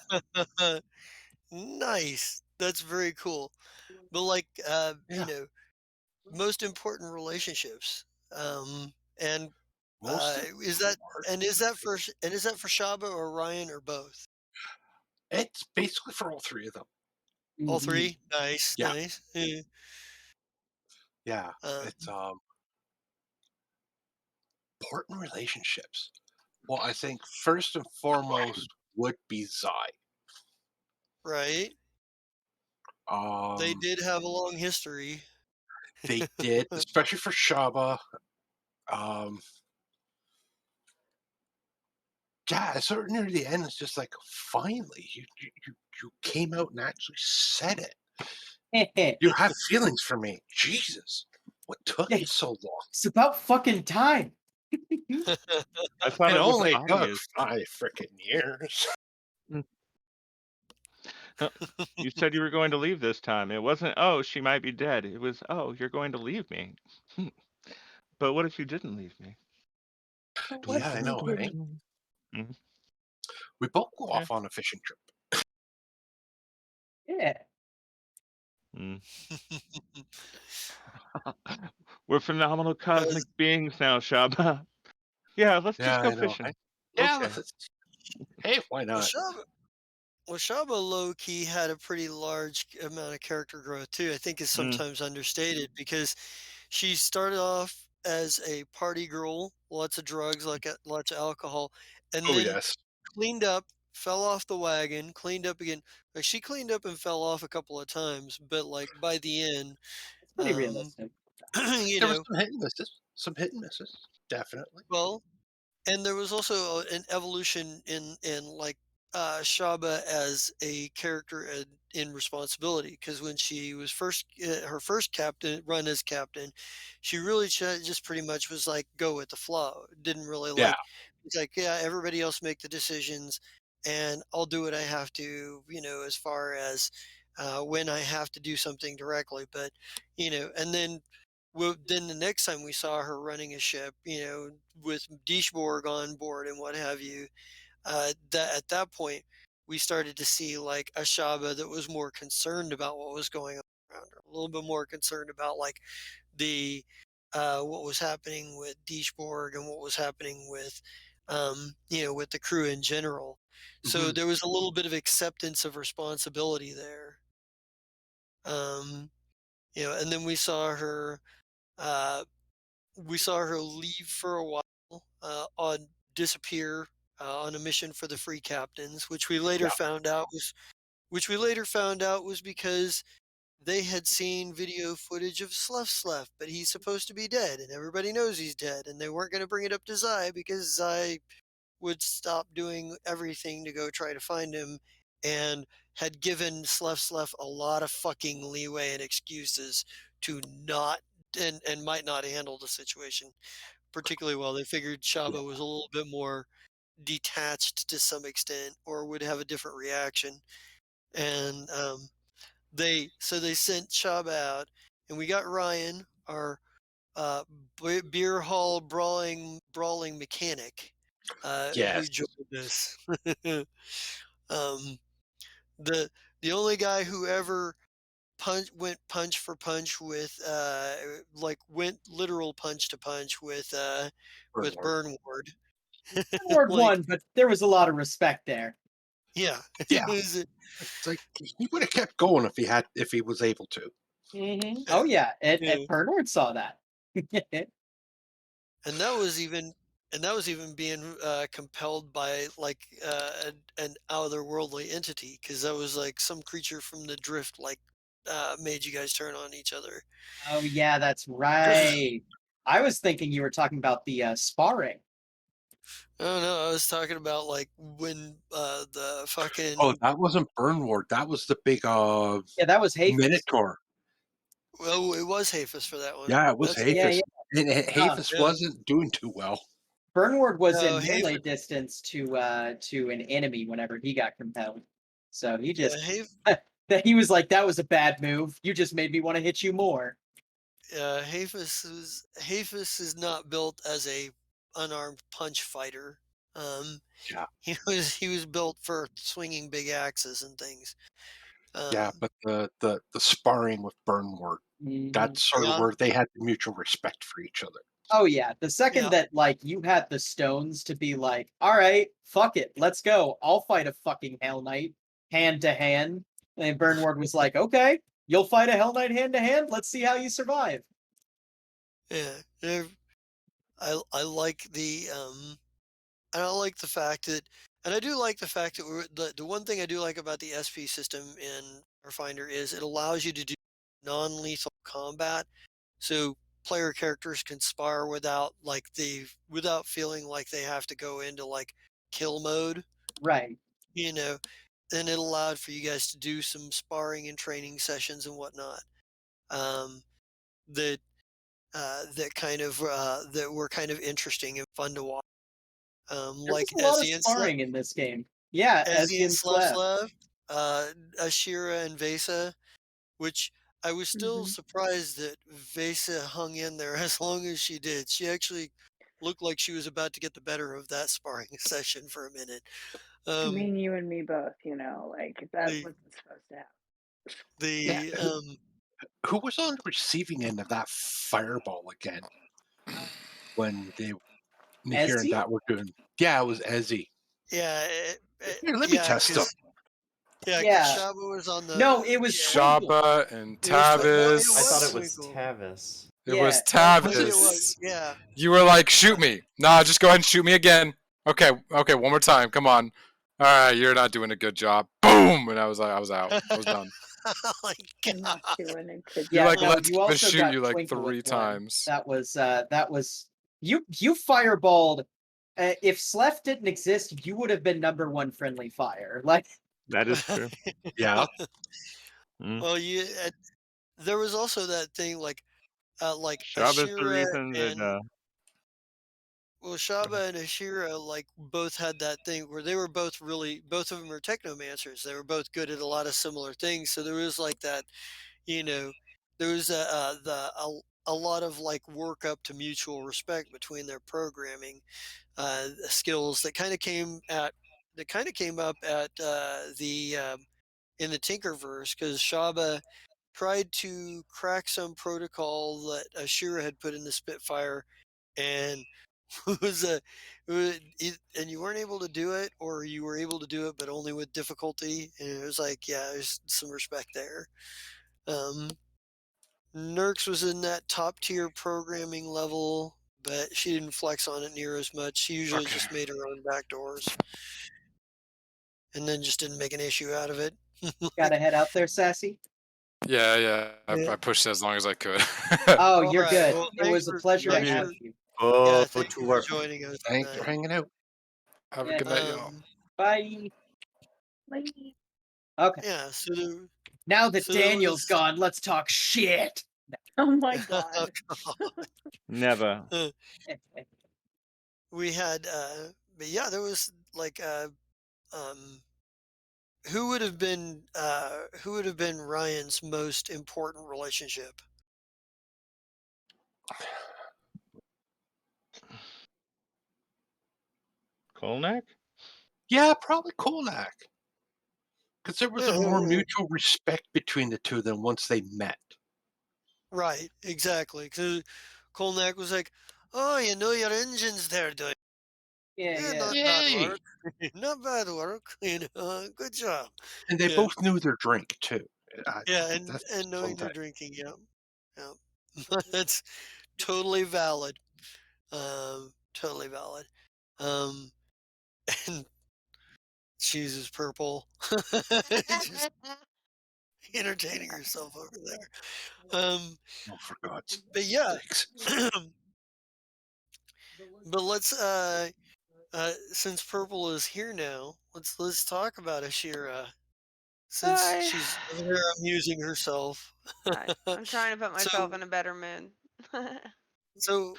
Nice. That's very cool. But like
Yeah.
most important relationships. And
Most
is that
important.
is that for Shaba or Ryan or both?
It's basically for all three of them.
All
Mhm.
three? Nice,
Yeah.
nice. Yeah.
Yeah.
Uh,
It's important relationships. Well, I think first and foremost would be Zai.
right. They
Um,
did have a long history.
they did, especially for Shaba. Um, yeah, sort of near the end, it's just like finally you came out and actually said it. You have feelings for me. Jesus, what took you so long?
It's about fucking time.
I thought
It
it was
only took
obvious.
5 freaking years.
Mm. You said you were going to leave this time. It wasn't, oh, she might be dead. It was, oh, you're going to leave me. Hmm. But what if you didn't leave me?
What
Yeah,
if
I
you
know, right?
didn't?
Mhm.
We both go
Yeah.
off on a fishing trip.
Yeah.
Mm. We're phenomenal cosmic beings now, Shaba. Yeah, let's
Yeah,
just go
I know.
fishing.
Yeah,
Okay.
hey, why
Well,
not?
Shaba low key had a pretty large amount of character growth too. I think is
Mm.
sometimes understated because she started off as a party girl, lots of drugs, like lots of alcohol, and
Oh
then
yes.
cleaned up, fell off the wagon, cleaned up again. Like she cleaned up and fell off a couple of times, but like by the end,
It's pretty
um,
realistic.
you
There was
know,
some hit and misses. Some hit and misses. Definitely.
well, and there was also an evolution in like Shaba as a character in responsibility, because when she was her first captain run as captain, she really just pretty much was like go with the flow. Didn't really
Yeah.
it's like, yeah, everybody else make the decisions, and I'll do what I have to, as far as when I have to do something directly. But and then the next time we saw her running a ship, with Dishborg on board and what have you, that at that point we started to see like a Shaba that was more concerned about what was going on around her, a little bit more concerned about like the what was happening with Dishborg and what was happening with with the crew in general. So
Mhm.
there was a little bit of acceptance of responsibility there. Um, and then uh, we saw her leave for a while, on disappear, on a mission for the free captains,
Yeah.
which we later found out was because they had seen video footage of Sluff, but he's supposed to be dead, and everybody knows he's dead, and they weren't going to bring it up to Zai because Zai would stop doing everything to go try to find him, and had given Sluff a lot of fucking leeway and excuses to not and might not handle the situation particularly well. They figured
Yeah.
Chaba was a little bit more detached to some extent, or would have a different reaction. And they sent Chaba out, and we got Ryan, our beer hall brawling mechanic, who
Yes.
joined us. um, the the only guy who ever went punch for punch with like went literal punch to punch with
Bernward.
Burnward.
Ward
Like,
won, but there was a lot of respect there.
yeah.
Yeah. It's like he would have kept going if he was able to.
Oh yeah,
Yeah.
and Bernard saw that.
And that was even being compelled by like an otherworldly entity, because that was like some creature from the drift, like made you guys turn on each other.
Oh yeah, that's right. I was thinking you were talking about the sparring.
Oh no, I was talking about like when the
Oh,
fucking
that wasn't Bernward. That was the big
Yeah, that was Hafis.
Minotaur.
well, it was Hafis for that one.
Yeah, it was
That's
Yeah,
Hafis.
yeah.
And Hafis
Yeah.
wasn't doing too well.
Bernward was
No,
in melee
Hafis.
distance to an enemy whenever he got compelled. So he
Yeah,
just that he was like, that was a bad move. You just made me want to hit you more.
Hafis is not built as a unarmed punch fighter.
Yeah.
He was built for swinging big axes and things.
Yeah, but the sparring with Bernward, that's sort of
Yeah,
where they had the mutual respect for each other.
Oh yeah, the second
yeah,
that like you had the stones to be like, all right, fuck it, let's go. I'll fight a fucking Hell Knight hand to hand. And Bernward was like, okay, you'll fight a Hell Knight hand to hand. Let's see how you survive.
yeah. I like and I like the fact that, and I do like the fact that the one thing I do like about the SP system in Finder is it allows you to do non-lethal combat, so player characters can spar without feeling like they have to go into like kill mode,
Right.
you know, and it allowed for you guys to do some sparring and training sessions and whatnot. Um, that that were kind of interesting and fun to watch.
There was
Like
a lot of sparring in this game. Yeah,
Ezzy
Ezzy
and
and Slav.
Slav, Ashira and Vesa, which I was still surprised that Vesa hung in there as long as she did. She actually looked like she was about to get the better of that sparring session for a minute.
I mean, you and me both, like that
The
wasn't supposed to happen.
the
Who was on the receiving end of that fireball again when Nahir and
Ezzy?
that were doing? Yeah, it was Ezzy.
yeah,
Here, let me
yeah,
test him.
because
Yeah.
Shaba was on the
No, it was Twinkle.
Shaba and
It was Twi- no, it
Tavis.
I thought
was
it was
Twinkle.
Tavis.
It
Yeah,
was
I think it
Tavis.
was, yeah.
You were like, shoot me. Nah, just go ahead and shoot me again. Okay, one more time. Come on. All right, you're not doing a good job. Boom! And I was out. I was done.
Oh my
I'm not
god.
doing a good
You
Yeah,
like
no,
let
you
Tavis
also
shoot
got
you like
Twinkle with
3
one.
times.
That was you fireballed if Slef didn't exist, you would have been #1 friendly fire. Like,
That is true.
Yeah.
Well, there was also that thing like
Shaba's the
Ashira
reason that
and Shaba and Ashira like both had that thing where they were both both of them are technomancers. They were both good at a lot of similar things. So there was like that, there was a lot of like work up to mutual respect between their programming skills that kind of came up at the in the Tinkerverse because Shaba tried to crack some protocol that Ashira had put in the Spitfire, and was a and you weren't able to do it, or you were able to do it but only with difficulty. And it was like, yeah, there's some respect there. Um, Nurx was in that top tier programming level, but she didn't flex on it near as much. She usually
Okay.
just made her own backdoors and then just didn't make an issue out of it.
gotta head out there, Sassy.
Yeah.
Yeah.
I pushed as long as I could.
Oh,
All
you're
right,
good.
well,
It was a pleasure to
Love
have
you.
you.
Go
thank
to
you
work.
for joining us
Thanks for
tonight.
hanging out.
Have a
Yeah.
good night, y'all.
Bye.
Like,
Okay.
Yeah,
Now that
so there
Daniel's
was-
gone, let's talk shit.
oh my god.
never.
We had but yeah, there was like who would have been Ryan's most important relationship?
Kolnak?
Yeah, probably Kolnak. Because there was a more
Yeah,
mutual respect between the two than once they met.
right, exactly. Because Kolnak was like, "Oh, your engine's there doing
Yeah.
not bad
Yay!
work, not bad work. Good job."
And they
Yeah,
both knew their drink too.
yeah,
That's
and
one
knowing
thing.
you're drinking, yeah, yeah, that's totally valid. Totally valid. Um, and Jesus, purple, just entertaining herself over there.
Oh, for God's
But yeah,
sakes.
but let's since purple is here now, let's talk about Ashira since
Hi.
she's over there amusing herself.
I'm trying to put myself
So
in a better mood.
so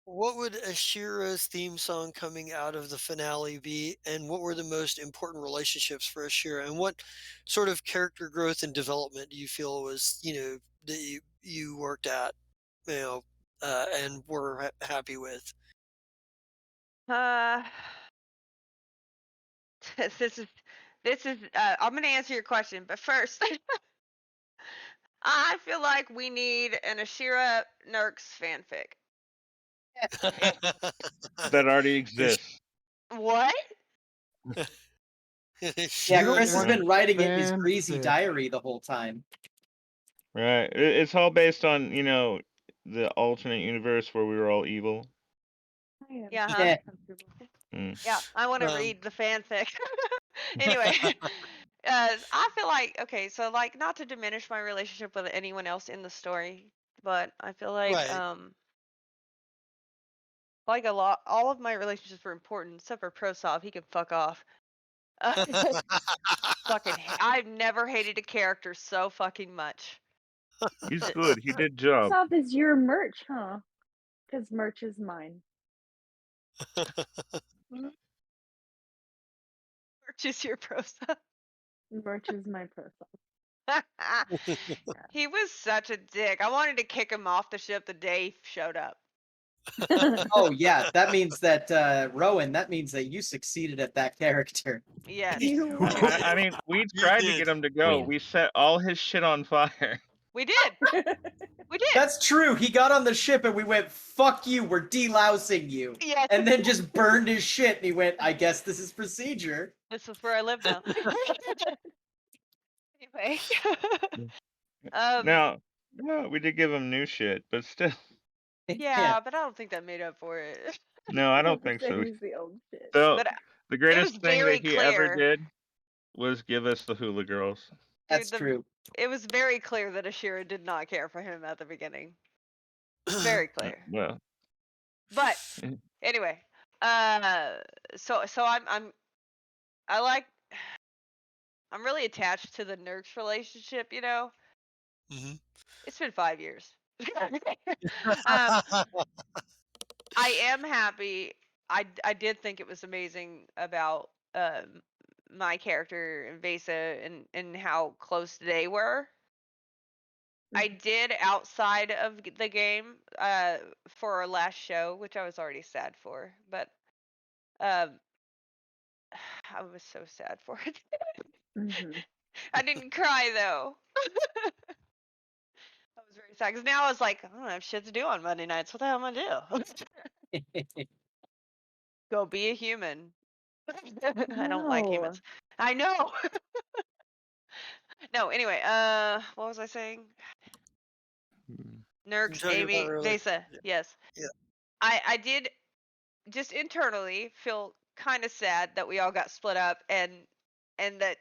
what would Ashira's theme song coming out of the finale be, and what were the most important relationships for Ashira, and what sort of character growth and development do you feel was, that you worked at, and were happy with?
uh, this is I'm going to answer your question, but first, I feel like we need an Ashira Nurx fanfic.
That already exists.
What?
Yeah,
Ashira
Chris has
Nurse.
been writing it in his greasy
Fanfic.
diary the whole time.
Right. It's all based on, the alternate universe where we were all evil.
Yeah, huh?
Yeah.
Mm.
Yeah, I want to
Um,
read the fanfic. Anyway, I feel like okay, so like not to diminish my relationship with anyone else in the story, but I feel like
right.
like all of my relationships were important except for Prosov. He can fuck off. Fucking, I've never hated a character so fucking much.
He's good. He did job.
Stop is your merch, huh? Because merch is mine.
Merch is your Prosov.
Merch is my profile.
He was such a dick. I wanted to kick him off the ship the day he showed up.
Oh yeah, that means that Rowan. That means that you succeeded at that character.
Yes,
You
I mean, we
You
tried to
did.
get him to go.
Win.
We set all his shit on fire.
we did. We did.
That's true. He got on the ship and we went, "Fuck you, we're delousing you,"
Yes.
and then just burned his shit. And he went, "I guess this is procedure."
This is where I live now. Anyway.
Now, no, we did give him new shit, but still.
Yeah, but I don't think that made up for it.
No, I don't think so.
Use the old shit.
So,
But
the
it was
greatest thing
very
that he ever
clear.
did was give us the Hula Girls.
That's
Dude,
true.
It was very clear that Ashira did not care for him at the beginning. Very clear.
Well,
But anyway, So I like I'm really attached to the Nurks relationship, you know.
Mhm.
It's been 5 years. um, I am happy. I did think it was amazing about my character and Vesa and how close they were. I did outside of the game for our last show, which I was already sad for, but um I was so sad for it.
Mm-hmm.
I didn't cry though. I was very sad because now I was like, I don't have shit to do on Monday nights. What the hell am I gonna do? Go be a human. I don't like
No.
humans. I know. No, anyway, what was I saying?
You're
Nurks,
talking about
Amy,
earlier.
Vesa.
Yeah.
Yes.
Yeah.
I did just internally feel kind of sad that we all got split up and that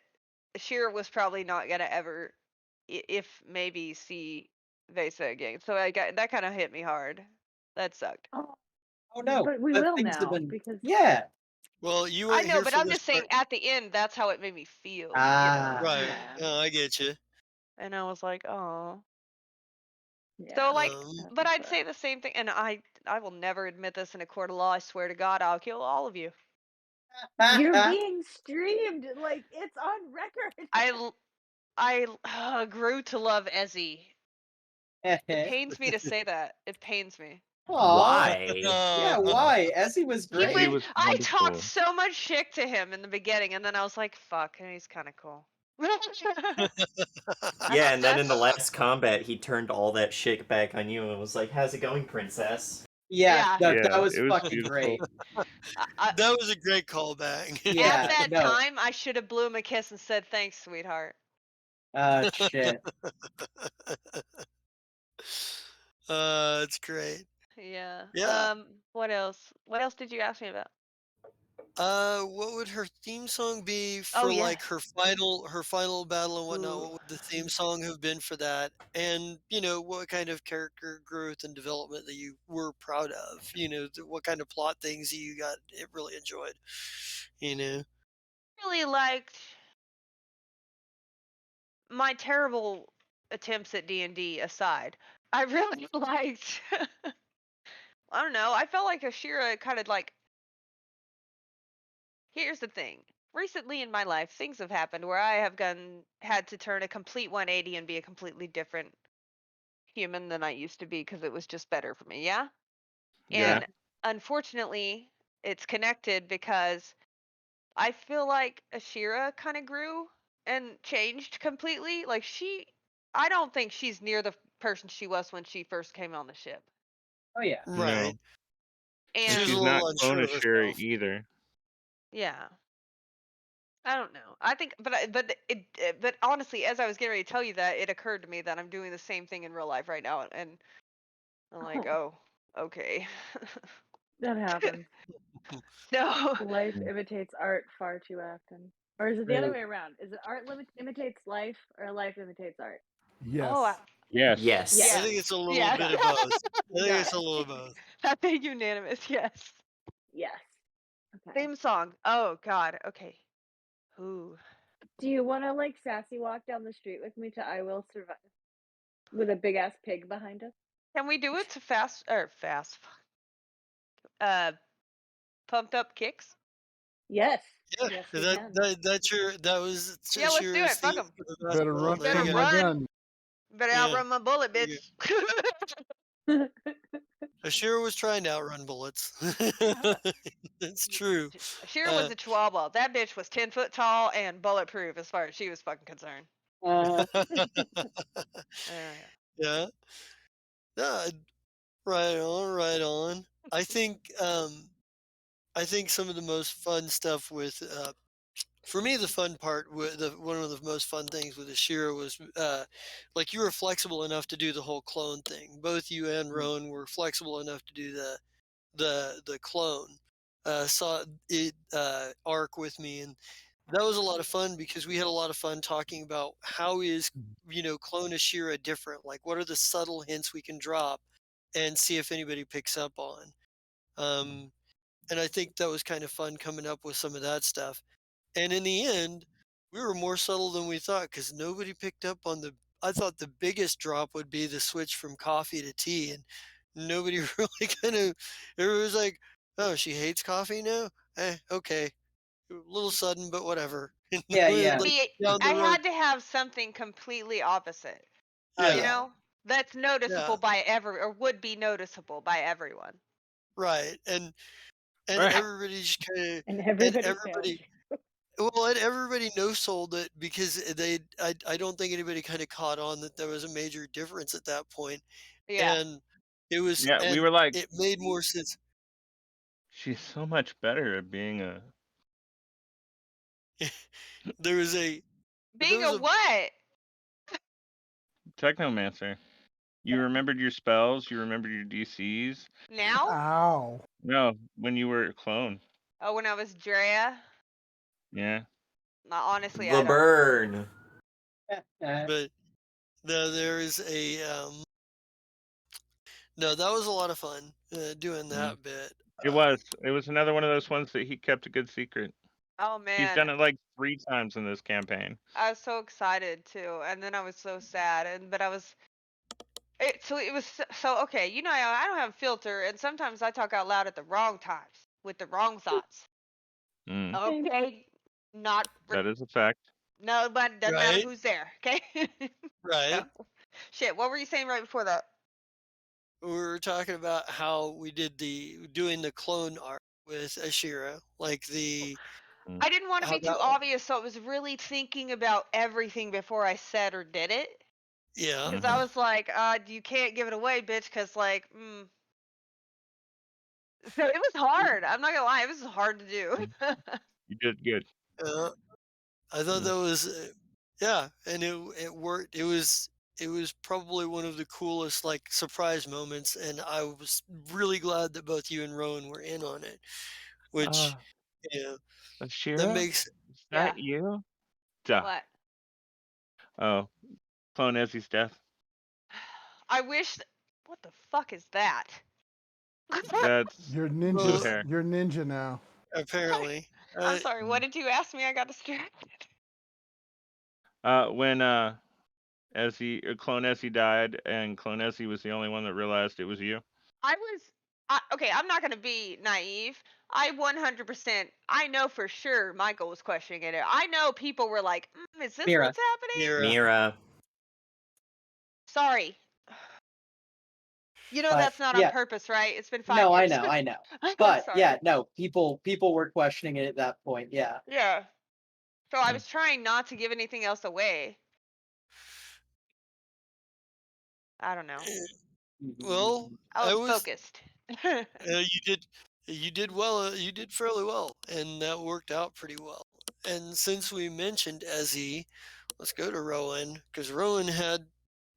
Shira was probably not gonna ever, if maybe, see Vesa again. So I got that kind of hit me hard. That sucked.
Oh,
Oh no,
but we
but
will
things have
now
been.
because
Yeah.
Well, you
I
weren't
know,
here
but
for
I'm
this
just saying
part.
at the end that's how it made me feel,
Ah.
Right.
yeah,
No, I get you.
And I was like, oh.
yeah,
So like,
that's
but I'd
rough.
say the same thing, and I will never admit this in a court of law. I swear to God, I'll kill all of you.
You're being streamed, like it's on record.
I grew to love Ezzy. It pains me to say that. It pains me.
Aw.
Why?
Yeah, why? Ezzy was
He
Ezzy
great.
would.
was
I talked
wonderful.
so much shit to him in the beginning, and then I was like, "Fuck, he's kind of cool."
Yeah, and then in the
That's
last combat, he turned all that shit back on you and was like, "How's it going, princess?"
Yeah,
yeah.
no,
Yeah,
that was
it was
fucking
beautiful.
great.
That was a great callback.
At
Yeah,
that
no.
time, I should have blew him a kiss and said, "Thanks, sweetheart."
Shit.
It's great.
Yeah.
Yeah.
What else? What else did you ask me about?
What would her theme song be
Oh
for
yeah.
like her final battle and whatnot?
Ooh.
What would the theme song have been for that? And what kind of character growth and development that you were proud of? What kind of plot things you got really enjoyed? You know.
Really liked my terrible attempts at D&D aside. I really liked. I don't know. I felt like Ashira kind of like. Here's the thing. Recently in my life, things have happened where I have had to turn a complete 180 and be a completely different human than I used to be because it was just better for me. Yeah.
Yeah.
And unfortunately, it's connected because I feel like Ashira kind of grew and changed completely. Like I don't think she's near the person she was when she first came on the ship.
Oh yeah.
Right.
No. And
She was a
And
she's not
little unsure
clone
of
Shuri
herself.
either.
yeah, I don't know. I think, but honestly, as I was getting ready to tell you that, it occurred to me that I'm doing the same thing in real life right now, and I'm like, oh, okay.
That happens.
No,
Life imitates art far too often. Or is it the other
Really.
way around? Is it art imitates life or life imitates art?
oh,
Yes.
Yes.
I
Yes.
Yes.
think it's a little
yeah.
bit
Got
of
it.
both. I think
Got
it's
it.
a little of both.
That made unanimous. Yes.
Yes. Okay.
Theme song. Oh God. Okay. Ooh.
Do you want to like sassy walk down the street with me to I Will Survive with a big ass pig behind us?
Can we do it to fast? Uh, pumped up kicks.
Yes.
Yeah,
Yes, we
that
can.
that that's your that was
Yeah, let's do
Shira's
it. Fuck
theme
them.
for the
Better
basketball.
run
You
There
better
you
from
go.
my
run.
gun.
You better
Yeah,
outrun my bullet,
there you
bitch.
go. Ashira was trying to outrun bullets. It's true.
Shira was
Uh,
a chihuahua. That bitch was 10 foot tall and bulletproof as far as she was fucking concerned.
Uh,
Yeah.
yeah. Yeah. Right on. Right on. I think. I think some of the most fun stuff with for me, the fun part, one of the most fun things with Ashira was, like you were flexible enough to do the whole clone thing. Both you and Roan were flexible enough to do the clone. Saw it arc with me, and that was a lot of fun because we had a lot of fun talking about how is clone Ashira different. Like, what are the subtle hints we can drop, and see if anybody picks up on. Um, and I think that was kind of fun coming up with some of that stuff. And in the end, we were more subtle than we thought because nobody picked up on the. I thought the biggest drop would be the switch from coffee to tea, and nobody really kind of. Everybody was like, "Oh, she hates coffee now? Okay, a little sudden, but whatever." And
Yeah,
went,
yeah.
like
See,
down
I
the road.
had to have something completely opposite.
Oh
You
Yeah,
yeah.
know, that's noticeable
yeah,
by or would be noticeable by everyone.
right. And
Right.
everybody just kind of
And
and
everybody failed
everybody.
you.
Well, and everybody no sold it because I don't think anybody kind of caught on that there was a major difference at that point,
Yeah.
and it was
Yeah, we
and
were like,
it made more sense.
she's so much better at being a
There was a there
Being
was
a
a
what?
technomancer. You remembered your spells, you remembered your DCs.
Now?
Ow.
No, when you were a clone.
Oh, when I was Drea?
Yeah.
No, honestly,
The
I don't.
burn.
but no, there is a no, that was a lot of fun doing
Mm.
that bit.
It was. It was another one of those ones that he kept a good secret.
Oh
He's
man,
done it like 3 times in this campaign.
I was so excited too, and then I was so sad, but I was. So it was so okay. You know, I don't have a filter, and sometimes I talk out loud at the wrong times with the wrong thoughts.
Mm.
Same.
Okay, not
That is a fact.
no, but doesn't matter
Right,
who's there. Okay.
right.
No. Shit. What were you saying right before that?
We were talking about how we did doing the clone art with Ashira, like the
Mm.
I didn't want to
how
be too
that
obvious, so I was really thinking about everything before I said or did it.
yeah.
Because I
Mhm.
was like, you can't give it away, bitch, because, like, So it was hard. I'm not gonna lie, it was hard to do.
You did good.
Uh, I thought
Mm.
that was yeah, and it worked. It was probably one of the coolest like surprise moments, and I was really glad that both you and Rowan were in on it. Which
Uh,
you know that
Ashira?
makes
Is
Yeah.
that you? Duh.
What?
Oh, Clone Ezzy's death.
I wish. What the fuck is that?
That's
You're
blue
well,
ninjas.
hair.
You're ninja now.
apparently.
I'm sorry. What
Mm.
did you ask me? I got distracted.
When Ezzy, Clone Ezzy died, and Clone Ezzy was the only one that realized it was you.
I was. Okay, I'm not gonna be naive. I 100%. I know for sure Michael was questioning it. I know people were like, "Is this
Mira.
what's happening?"
Mira.
Mira.
Sorry. You know
But
that's not on
yeah,
purpose, right? It's been 5
no, I
years.
know, I know.
I'm
But
sorry.
yeah, no, people were questioning it at that point. Yeah.
Yeah. So I
Mm.
was trying not to give anything else away. I don't know.
Well,
I
I
was
was
focused.
you did well. You did fairly well, and that worked out pretty well. And since we mentioned Ezzy, let's go to Rowan because Rowan had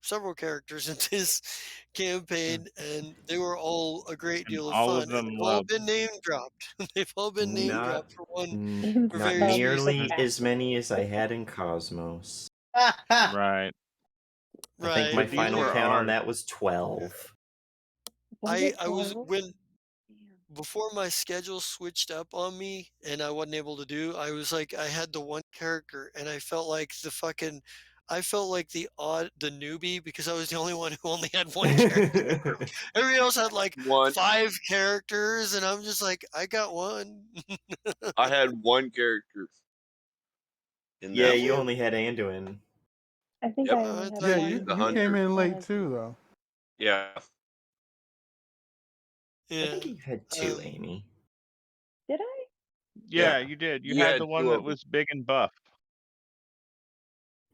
several characters in this
Mm.
campaign, and they were all a great
And
deal of
all
fun,
of
and
them
they've all
loved.
been name dropped. They've all been name
Not
dropped for one
In
for
not
various
such
reasons.
nearly as
capacity.
many as I had in Cosmos.
Right.
I think my
Right.
But these
final
were
count on
ours.
that was 12.
Was
I
it
I was
12?
when
Damn.
before my schedule switched up on me and I wasn't able to do, I was like, I had the one character and I felt like I felt like the newbie because I was the only one who only had one character. Everybody else had like
One.
5 characters and I'm just like, I got one.
I had one character in
Yeah,
that
Did
you
one.
you?
only had Anduin.
I think
Yep.
I
I
only had
thought
Yeah,
you,
one.
The
you came
hunter.
in
One
late
of
too,
these.
though.
Yeah.
I
yeah.
think you had 2,
Um,
Amy.
Did I?
Yeah,
Yeah.
you did. You
You
had
had
the one
two
that
of them.
was big and buff.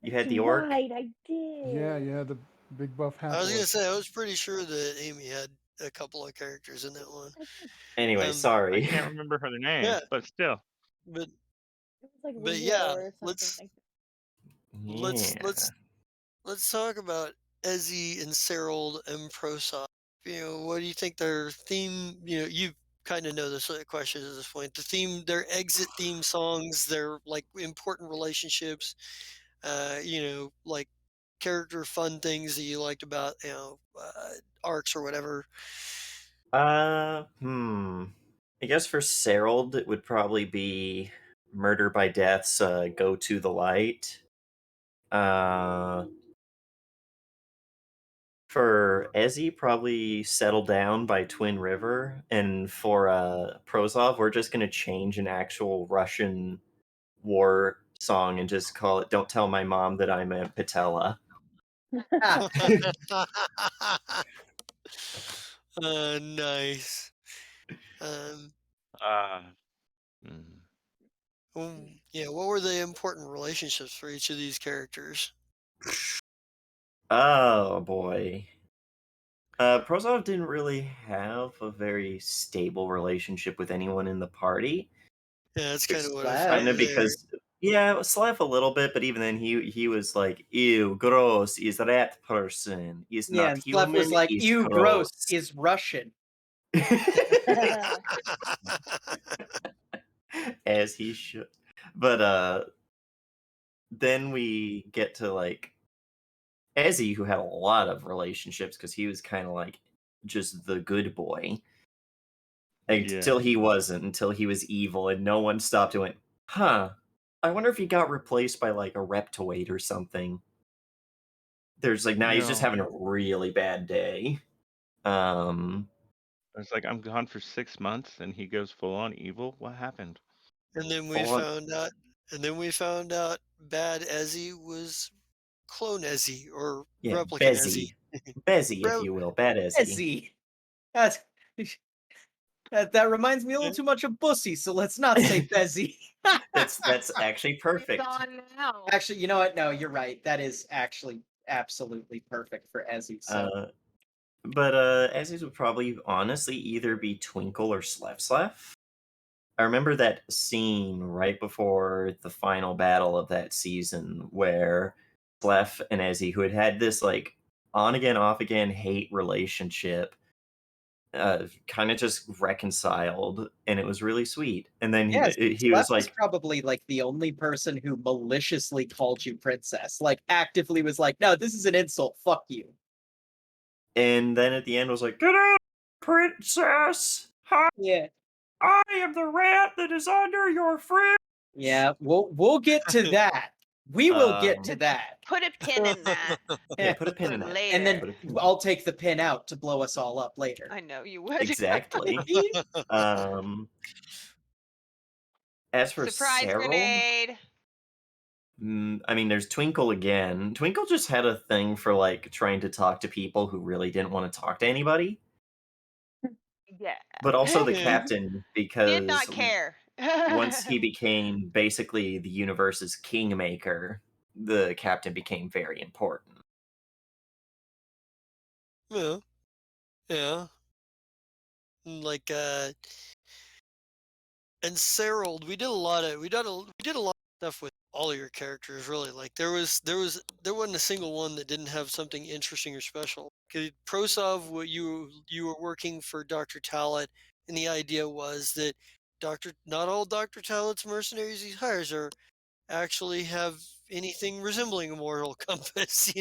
You
That's
had the orc.
right, I
Yeah,
did.
yeah, the big buff
I
half
was gonna
orc.
say I was pretty sure that Amy had a couple of characters in that one.
I did.
Anyway,
Um,
I
sorry.
can't remember her name,
yeah,
but still.
but
It was like
but
Leo
yeah,
or something
let's
like
let's
Yeah.
let's let's talk about Ezzy and Serold and Prosop. What do you think their theme? You kind of know this questions at this point. The theme, their exit theme songs, their like important relationships. Like character fun things that you liked about arcs or whatever.
Hmm. I guess for Serold, it would probably be Murder by Death's Go to the Light. For Ezzy, probably Settle Down by Twin River. And for Prozov, we're just going to change an actual Russian war song and just call it Don't Tell My Mom That I'm a Patella.
Nice. Um,
Mm.
yeah, what were the important relationships for each of these characters?
Oh boy. Prozov didn't really have a very stable relationship with anyone in the party.
Yeah, that's kind of what I
Slav.
Kind of
found there.
because, yeah, Slav a little bit, but even then he was like, ew, gross, is that person. Is
Yeah,
not
and Slef was
human,
like,
is
ew, gross,
gross.
is Russian.
As he should. But then we get to like Ezzy, who had a lot of relationships because he was kind of like just the good boy. Until
Yeah.
he wasn't, until he was evil, and no one stopped and went, huh, I wonder if he got replaced by like a Reptoid or something. There's like, now he's just
No.
having a really bad day. Um,
It's like, I'm gone for 6 months and he goes full on evil. What happened?
And then we
full on,
found out, Bad Ezzy was Clone Ezzy or
yeah,
Replicant Ezzy.
Bezzy, if
Re-
you will, bad Ezzy.
Ezzy. That's, that reminds me a little too much of Bussy, so let's not say Bezzy.
That's actually
It's
perfect.
on now.
Actually, you know what? No, you're right. That is actually absolutely perfect for Ezzy. So
But Ezzy's would probably honestly either be Twinkle or Slef. I remember that scene right before the final battle of that season where Slef and Ezzy, who had had this like on again, off again hate relationship, kind of just reconciled, and it was really sweet. And then
yes,
he
Slef
was
was
like,
probably like the only person who maliciously called you princess. Like actively was like, no, this is an insult. Fuck you.
and then at the end was like, get out, princess! Hi,
Yeah.
I am the rat that is under your fridge.
Yeah, we'll get to that. We will get to that.
Put a pin in that
Yeah, put a pin
for
in that.
later.
And then
Put a pin in
I'll take the pin out to blow us all up later.
I know you would.
Exactly. As for
Surprise
Serold,
grenade.
I mean, there's Twinkle again. Twinkle just had a thing for like trying to talk to people who really didn't want to talk to anybody,
Yeah.
but also the
Yeah.
captain
Did not
because
care.
once he became basically the universe's kingmaker, the captain became very important.
Yeah. Yeah. Like and Serold, we did a lot of stuff with all of your characters really. Like there wasn't a single one that didn't have something interesting or special. 'Cause Prosov, what you were working for Dr. Talat, and the idea was that not all Dr. Talat's mercenaries he hires actually have anything resembling a moral compass.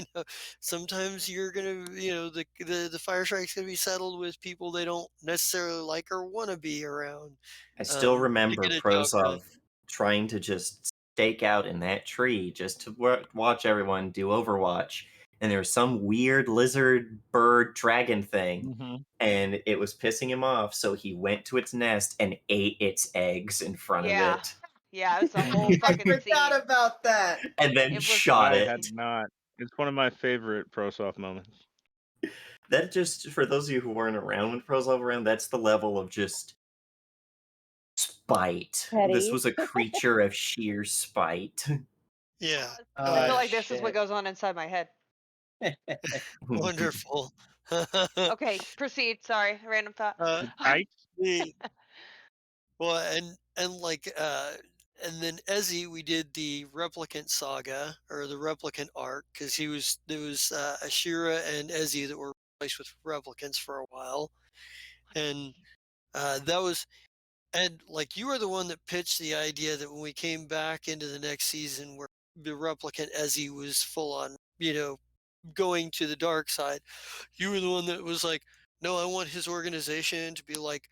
Sometimes you're gonna, the Fireshrike's gonna be settled with people they don't necessarily like or want to be around
I still
to
remember
get a job done.
Prozov trying to just stake out in that tree just to watch everyone do Overwatch, and there was some weird lizard, bird, dragon thing,
Mm-hmm.
and it was pissing him off, so he went to its nest and ate its eggs in front of
Yeah.
it,
Yeah, it was a whole
I
fucking
forgot
scene.
about that.
and then
It was
shot
I
it.
had not. It's one of my favorite ProSoft moments.
That just, for those of you who weren't around when Prozov around, that's the level of just spite. This
Petty.
was a creature of sheer spite.
Yeah.
I feel
Oh,
like this is what
Shit.
goes on inside my head.
wonderful.
Okay, proceed. Sorry, random thought.
I
The well, and then Ezzy, we did the replicant saga or the replicant arc because there was Ashira and Ezzy that were replaced with replicants for a while, and that was and like you were the one that pitched the idea that when we came back into the next season where the replicant Ezzy was full on, going to the dark side, you were the one that was like, no, I want his organization to be like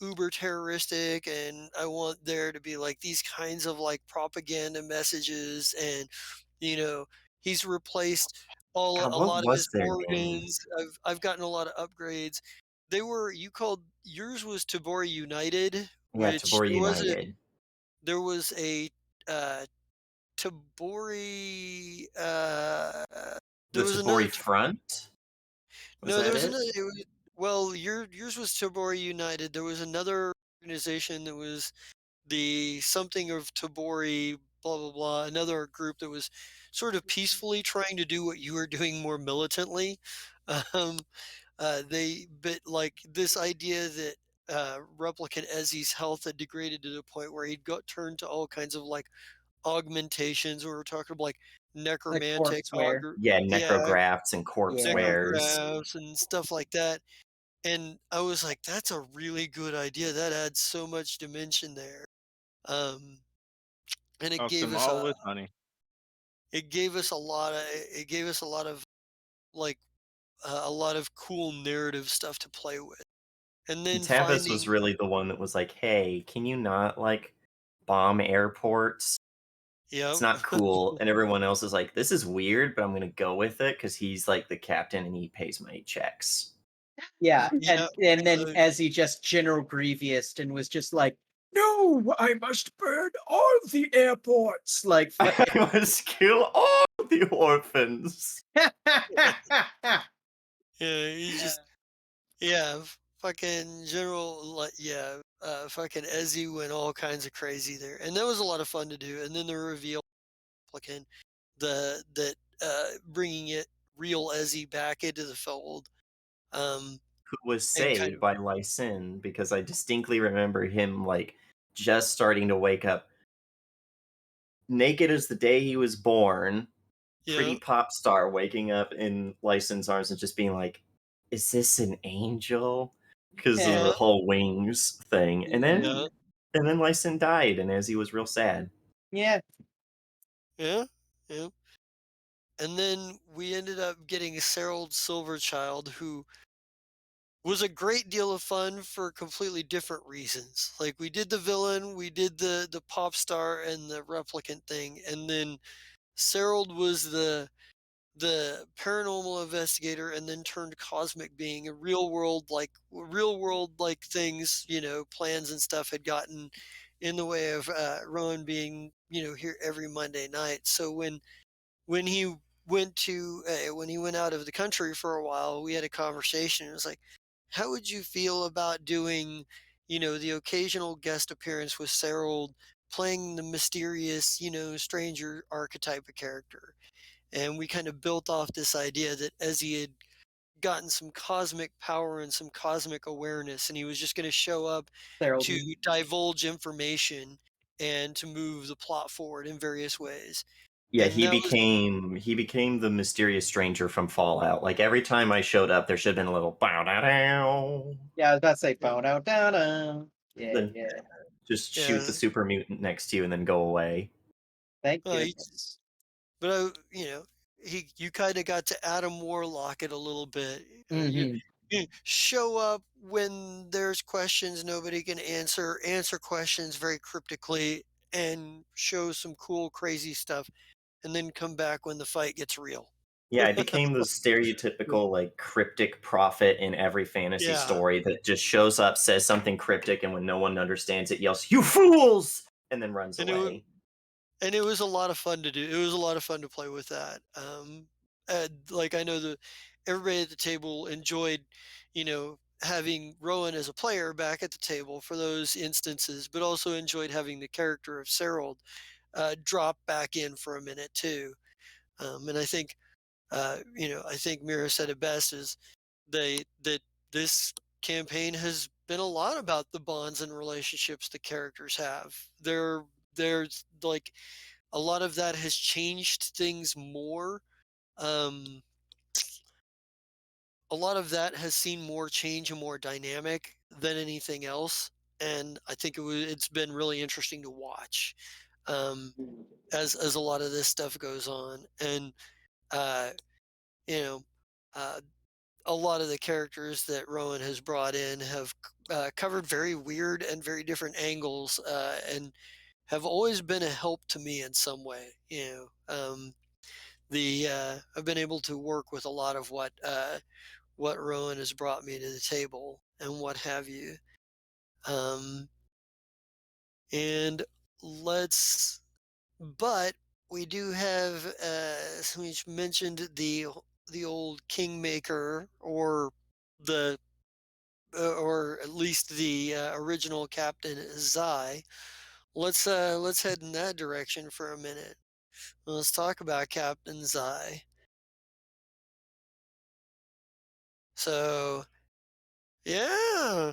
uber terroristic, and I want there to be like these kinds of like propaganda messages, and you know, he's replaced
God,
a
what
lot of
was
his
their name?
organs. I've gotten a lot of upgrades. They were you called yours was Tabori United,
Yeah,
which
Tabor United.
there was a uh Tabori
The
there was
Tabori
another
Front? Was
no, there
that
was
it?
another. It was, well, yours was Tabori United. There was another organization that was the something of Tabori, blah blah blah. Another group that was sort of peacefully trying to do what you were doing more militantly. Um, but like this idea that replicant Ezzy's health had degraded to the point where he'd got turned to all kinds of like augmentations. We were talking about like
Like
necromantic
Corpseware.
Yeah,
yeah,
necrografts and corpse
Yeah.
wares.
necrographs and stuff like that. And I was like, that's a really good idea. That adds so much dimension there. Um, and
I'll them all with honey.
it gave us a lot of it gave us a lot of like a lot of cool narrative stuff to play with. And
And
then
Tavis was
finding
really the one that was like, "Hey, can you not like bomb airports? It's
yep.
not cool." And everyone else is like, "This is weird, but I'm gonna go with it because he's like the captain and he pays my checks."
Yeah,
Yeah.
and then
uh,
as he just General Grievous and was just like, "No, I must burn all the airports." Like,
I must kill all the orphans.
yeah, he just yeah, fucking general like yeah, fucking Ezzy went all kinds of crazy there. And that was a lot of fun to do. And then the reveal like that bringing it real Ezzy back into the fold. Um,
Who was
and kind
saved
of
by Ly Sin because I distinctly remember him like just starting to wake up naked as the day he was born, pretty
yeah,
pop star waking up in Ly Sin's arms and just being like, "Is this an angel?" Because of
yeah,
the whole wings thing.
yeah,
And then Ly Sin died and Ezzy was real sad.
yeah,
yeah, yeah. And then we ended up getting Cyril Silverchild, who was a great deal of fun for completely different reasons. Like we did the villain, we did the pop star and the replicant thing, and then Cyril was the paranormal investigator and then turned cosmic being a real world like things, plans and stuff had gotten in the way of Rowan being, here every Monday night. So when he when he went out of the country for a while, we had a conversation. It was like, how would you feel about doing, the occasional guest appearance with Cyril playing the mysterious, stranger archetype of character? And we kind of built off this idea that as he had gotten some cosmic power and some cosmic awareness, and he was just going to show up
Harold.
to divulge information and to move the plot forward in various ways.
Yeah,
And that was
he became the mysterious stranger from Fallout. Like every time I showed up, there should have been a little bow dow dow.
Yeah, I was about to say bow down down. Yeah,
Then
yeah.
just shoot
yeah.
the super mutant next to you and then go away.
Thank
He,
goodness.
but you kind of got to Adam Warlock it a little bit.
Hmm.
You show up when there's questions nobody can answer questions very cryptically, and show some cool, crazy stuff, and then come back when the fight gets real.
Yeah, I became the stereotypical like cryptic prophet in every fantasy
Yeah,
story that just shows up, says something cryptic, and when no one understands it, yells "You fools!" and then runs
and
away.
it was a lot of fun to do. It was a lot of fun to play with that. Like I know everybody at the table enjoyed, having Rowan as a player back at the table for those instances, but also enjoyed having the character of Cyril drop back in for a minute too. And I think, I think Mira said it best is that this campaign has been a lot about the bonds and relationships the characters have. There's like a lot of that has changed things more. Um, a lot of that has seen more change and more dynamic than anything else, and I think it's been really interesting to watch as a lot of this stuff goes on. And uh, you know, uh, a lot of the characters that Rowan has brought in have covered very weird and very different angles, and have always been a help to me in some way. I've been able to work with a lot of what Rowan has brought me to the table and what have you. Um, and let's but we do have we mentioned the old Kingmaker, or the or at least the original Captain Zai. Let's head in that direction for a minute. Let's talk about Captain Zai. So yeah,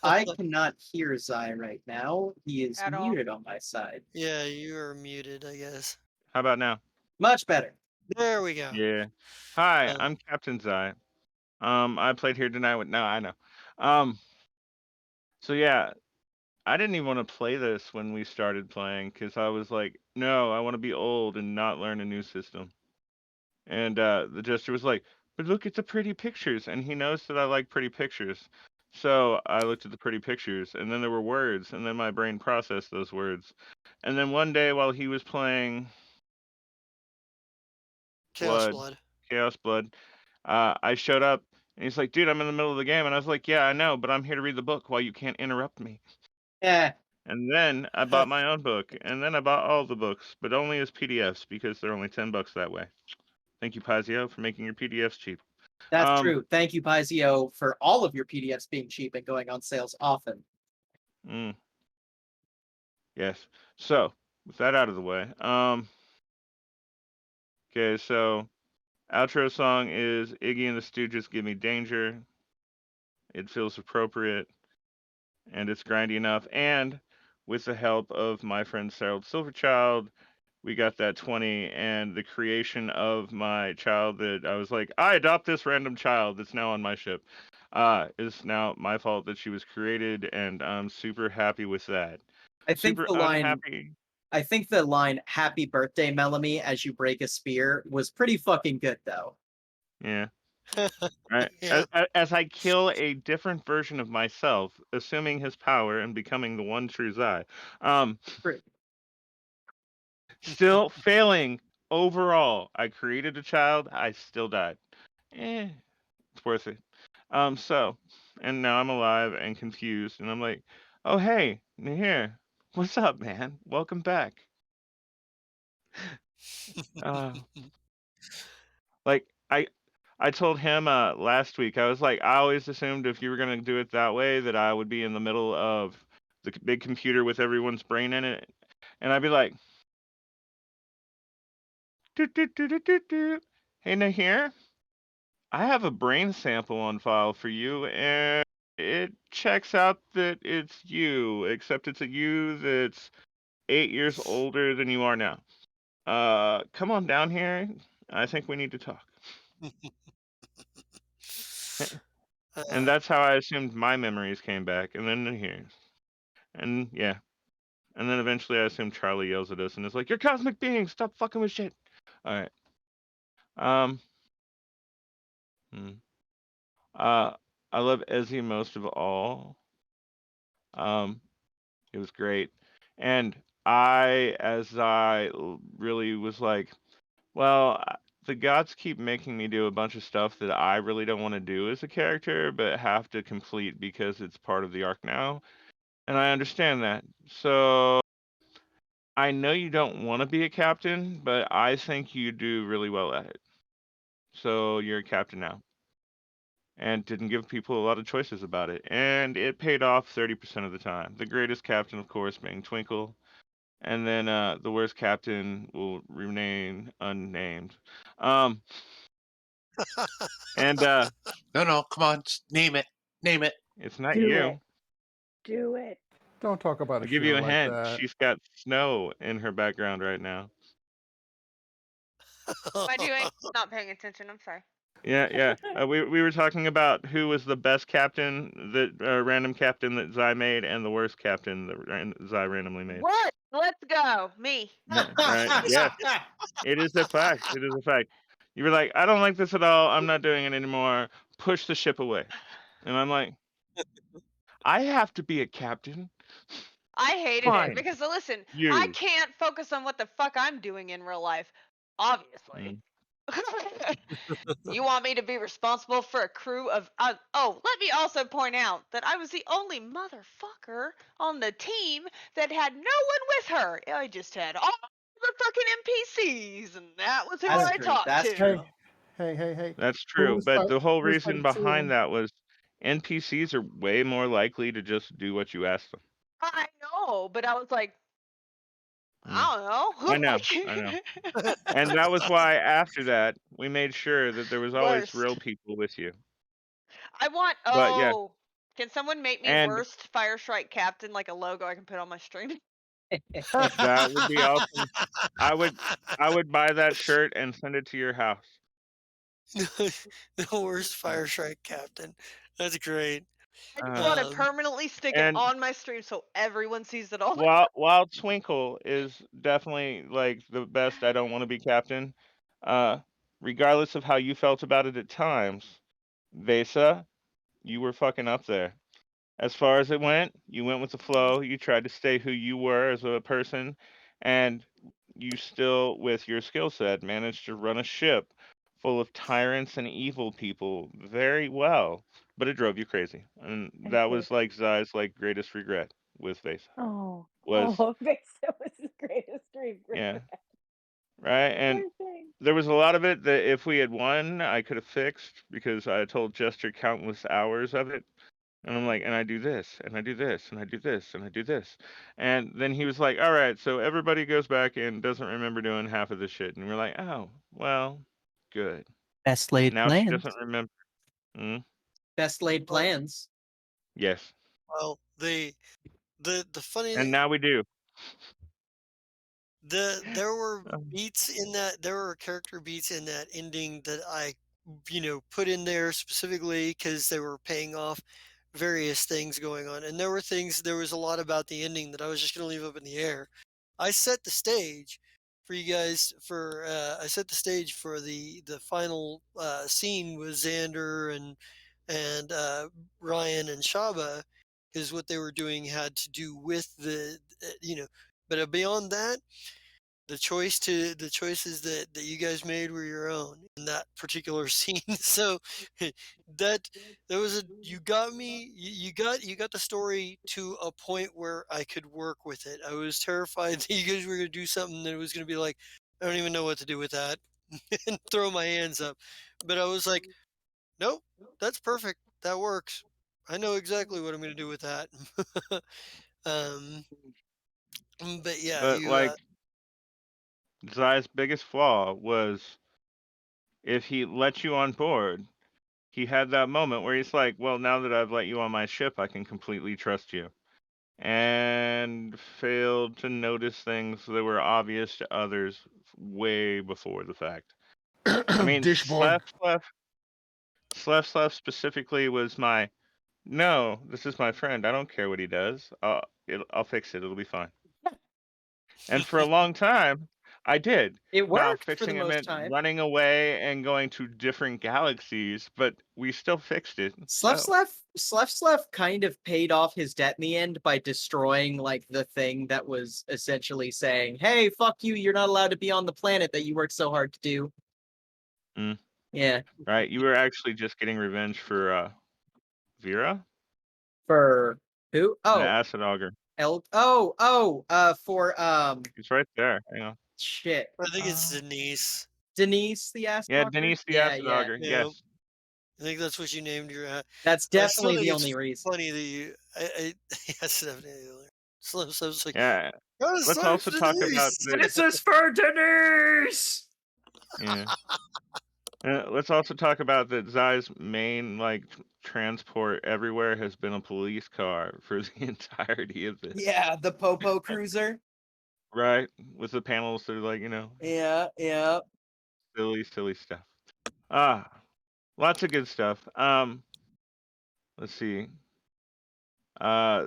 I cannot hear Zai right now. He is
At all.
muted on my side.
Yeah, you are muted, I guess.
How about now?
Much better.
There we go.
Yeah. Hi,
Um,
I'm Captain Zai. I played here tonight with no, I know. Um, so yeah, I didn't even want to play this when we started playing because I was like, no, I want to be old and not learn a new system. And the jester was like, but look at the pretty pictures, and he knows that I like pretty pictures. So I looked at the pretty pictures, and then there were words, and then my brain processed those words. And then one day while he was playing
Chaos
Blood,
Blood.
Chaos Blood, I showed up, and he's like, dude, I'm in the middle of the game. And I was like, yeah, I know, but I'm here to read the book while you can't interrupt me.
Yeah,
And then I bought my own book, and then I bought all the books, but only as PDFs because they're only $10 that way. Thank you, Pazio, for making your PDFs cheap.
that's true. Thank you, Pazio, for all of your PDFs being cheap and going on sales often.
Yes. So, with that out of the way, okay, so outro song is Iggy and the Stooges Give Me Danger. It feels appropriate and it's grindy enough. And with the help of my friend Sarah Silverchild, we got that 20 and the creation of my child that I was like, I adopt this random child that's now on my ship. Is now my fault that she was created, and I'm super happy with that.
I think
Super
the line
unhappy.
I think the line "Happy Birthday, Melanie" as you break a spear was pretty fucking good, though.
Yeah. Right.
Yeah.
As I kill a different version of myself, assuming his power and becoming the one true Zai.
True.
Still failing overall. I created a child. I still died. It's worth it. So, and now I'm alive and confused, and I'm like, oh hey, Nahir, what's up, man? Welcome back. Uh, like I told him last week, I was like, I always assumed if you were gonna do it that way, that I would be in the middle of the big computer with everyone's brain in it, and I'd be like, doot, doot, doot, doot, doot, doot. Hey Nahir, I have a brain sample on file for you, and it checks out that it's you, except it's a you that's 8 years older than you are now. Come on down here. I think we need to talk. And
Uh,
that's how I assumed my memories came back, and then Nahir's. And yeah. And then eventually I assume Charlie yells at us and is like, you're cosmic beings, stop fucking with shit. Alright. Um hmm. uh I love Ezzy most of all. Um it was great. And really was like, well, the gods keep making me do a bunch of stuff that I really don't want to do as a character, but have to complete because it's part of the arc now. And I understand that. So I know you don't want to be a captain, but I think you do really well at it. So you're a captain now. And didn't give people a lot of choices about it. And it paid off 30% of the time. The greatest captain, of course, being Twinkle. And then the worst captain will remain unnamed. Um, and
No, come on, just name it. Name it.
it's not
Do
you.
it. Do it.
Don't talk about
I'll give you
Ashira
a
like
hint.
that.
She's got snow in her background right now.
Am I doing? Not paying attention. I'm sorry.
Yeah. We were talking about who was the best captain, that random captain that Zai made, and the worst captain that Zai randomly made.
What? Let's go. Me.
Right? Yes, it is a fact. It is a fact. You were like, I don't like this at all. I'm not doing it anymore. Push the ship away. And I'm like, I have to be a captain.
I hated it
Fine.
because listen, I
You.
can't focus on what the fuck I'm doing in real life. Obviously. You want me to be responsible for a crew of oh, let me also point out that I was the only motherfucker on the team that had no one with her. I just had all the fucking NPCs, and that was who
That's
I
true.
talked
That's
to.
true.
Hey.
That's true. But the whole
Who's
reason
fighting for
behind that was NPCs are way more likely to just do what you ask them.
I know, but I was like,
Mm.
I don't know.
I know. And that was why after that, we made sure that there was always real
Worst.
people with you.
I want.
But yeah,
Oh, can someone make me
and
worst Fireshrike captain, like a logo I can put on my stream?
that would be awesome. I would buy that shirt and send it to your house.
The worst Fireshrike captain. That's great.
I just want to
Um,
permanently stick it
And
on my stream so everyone sees it all.
while Twinkle is definitely like the best, I don't want to be captain. Uh, regardless of how you felt about it at times, Vesa, you were fucking up there. As far as it went, you went with the flow. You tried to stay who you were as a person, and you still, with your skill set, managed to run a ship full of tyrants and evil people very well. But it drove you crazy, and
I
that
did.
was like Zai's like greatest regret with Vesa
Oh,
was
Vesa was his greatest dream
yeah,
regret.
right. And
Poor thing.
there was a lot of it that if we had won, I could have fixed because I had told Jester countless hours of it. And I'm like, and I do this, and I do this, and I do this, and I do this. And then he was like, all right, so everybody goes back and doesn't remember doing half of this shit. And we're like, oh, well, good.
Best laid
Now she
plans.
doesn't remember. Mm,
Best laid
well,
plans.
yes.
well, the
And
funny
now we do.
there were
Um,
beats in that there were character beats in that ending that I put in there specifically because they were paying off various things going on, and there was a lot about the ending that I was just going to leave up in the air. I set the stage for you guys for I set the stage for the final scene with Xander and Ryan and Shaba, because what they were doing had to do with but beyond that, the choices that you guys made were your own in that particular scene. So that there was a you got me you got the story to a point where I could work with it. I was terrified that you guys were going to do something that was going to be like, I don't even know what to do with that, and throw my hands up. But I was like, nope, that's perfect. That works. I know exactly what I'm going to do with that. um, but yeah,
but like Zai's biggest flaw was if he let you on board, he had that moment where he's like, well, now that I've let you on my ship, I can completely trust you. And failed to notice things that were obvious to others way before the fact. I mean,
Dish boy.
Slef specifically was my, no, this is my friend. I don't care what he does. I'll fix it. It'll be fine. And for a long time, I did.
It
Now,
worked for the
fixing it
most
meant
time.
running away and going to different galaxies, but we still fixed it. So,
Slef kind of paid off his debt in the end by destroying like the thing that was essentially saying, "Hey, fuck you! You're not allowed to be on the planet that you worked so hard to do."
mm,
Yeah,
right. You were actually just getting revenge for Vera,
for who?
the
Oh,
acid auger.
for
He's right there. Hang on.
shit.
I think it's Denise.
Denise the
Yeah,
Astalker?
Denise the
Yeah,
acid
yeah.
auger.
Yeah,
Yes.
I think that's what you named your.
That's
But I still
definitely
think
the
it's
only reason.
funny that you. Yes, definitely. So it's like,
Yeah.
oh,
Let's
sorry
also
for
talk about
Denise.
the
This is for Denise!
yeah. Let's also talk about that Zai's main like transport everywhere has been a police car for the entirety of this.
Yeah, the Popo Cruiser.
Right? With the panels that are like,
Yeah.
silly stuff. Ah, lots of good stuff. Let's see. Uh,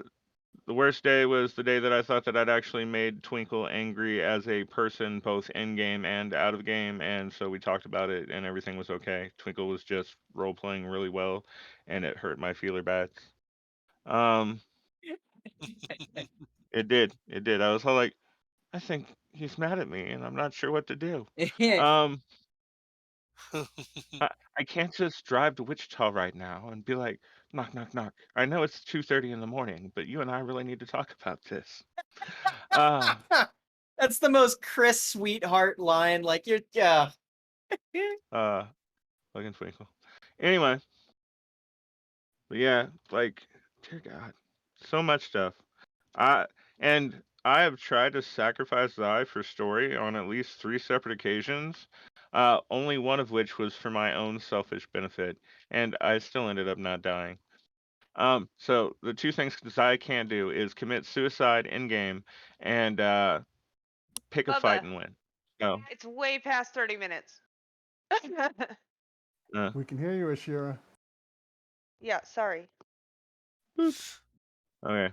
the worst day was the day that I thought that I'd actually made Twinkle angry as a person, both in game and out of game, and so we talked about it, and everything was okay. Twinkle was just role playing really well, and it hurt my feeler bad. It did. It did. I was all like, I think he's mad at me, and I'm not sure what to do. Um, I can't just drive to Wichita right now and be like, knock, knock, knock. I know it's 2:30 in the morning, but you and I really need to talk about this.
That's the most Chris sweetheart line. Like you're, yeah.
Fucking Twinkle. Anyway, but yeah, like, dear God, so much stuff. I and I have tried to sacrifice Zai for story on at least 3 separate occasions. Only one of which was for my own selfish benefit, and I still ended up not dying. So the 2 things Zai can't do is commit suicide in game and pick a fight
Bubba,
and win. So,
it's way past 30 minutes.
We can hear you, Ashira.
Yeah, sorry.
okay,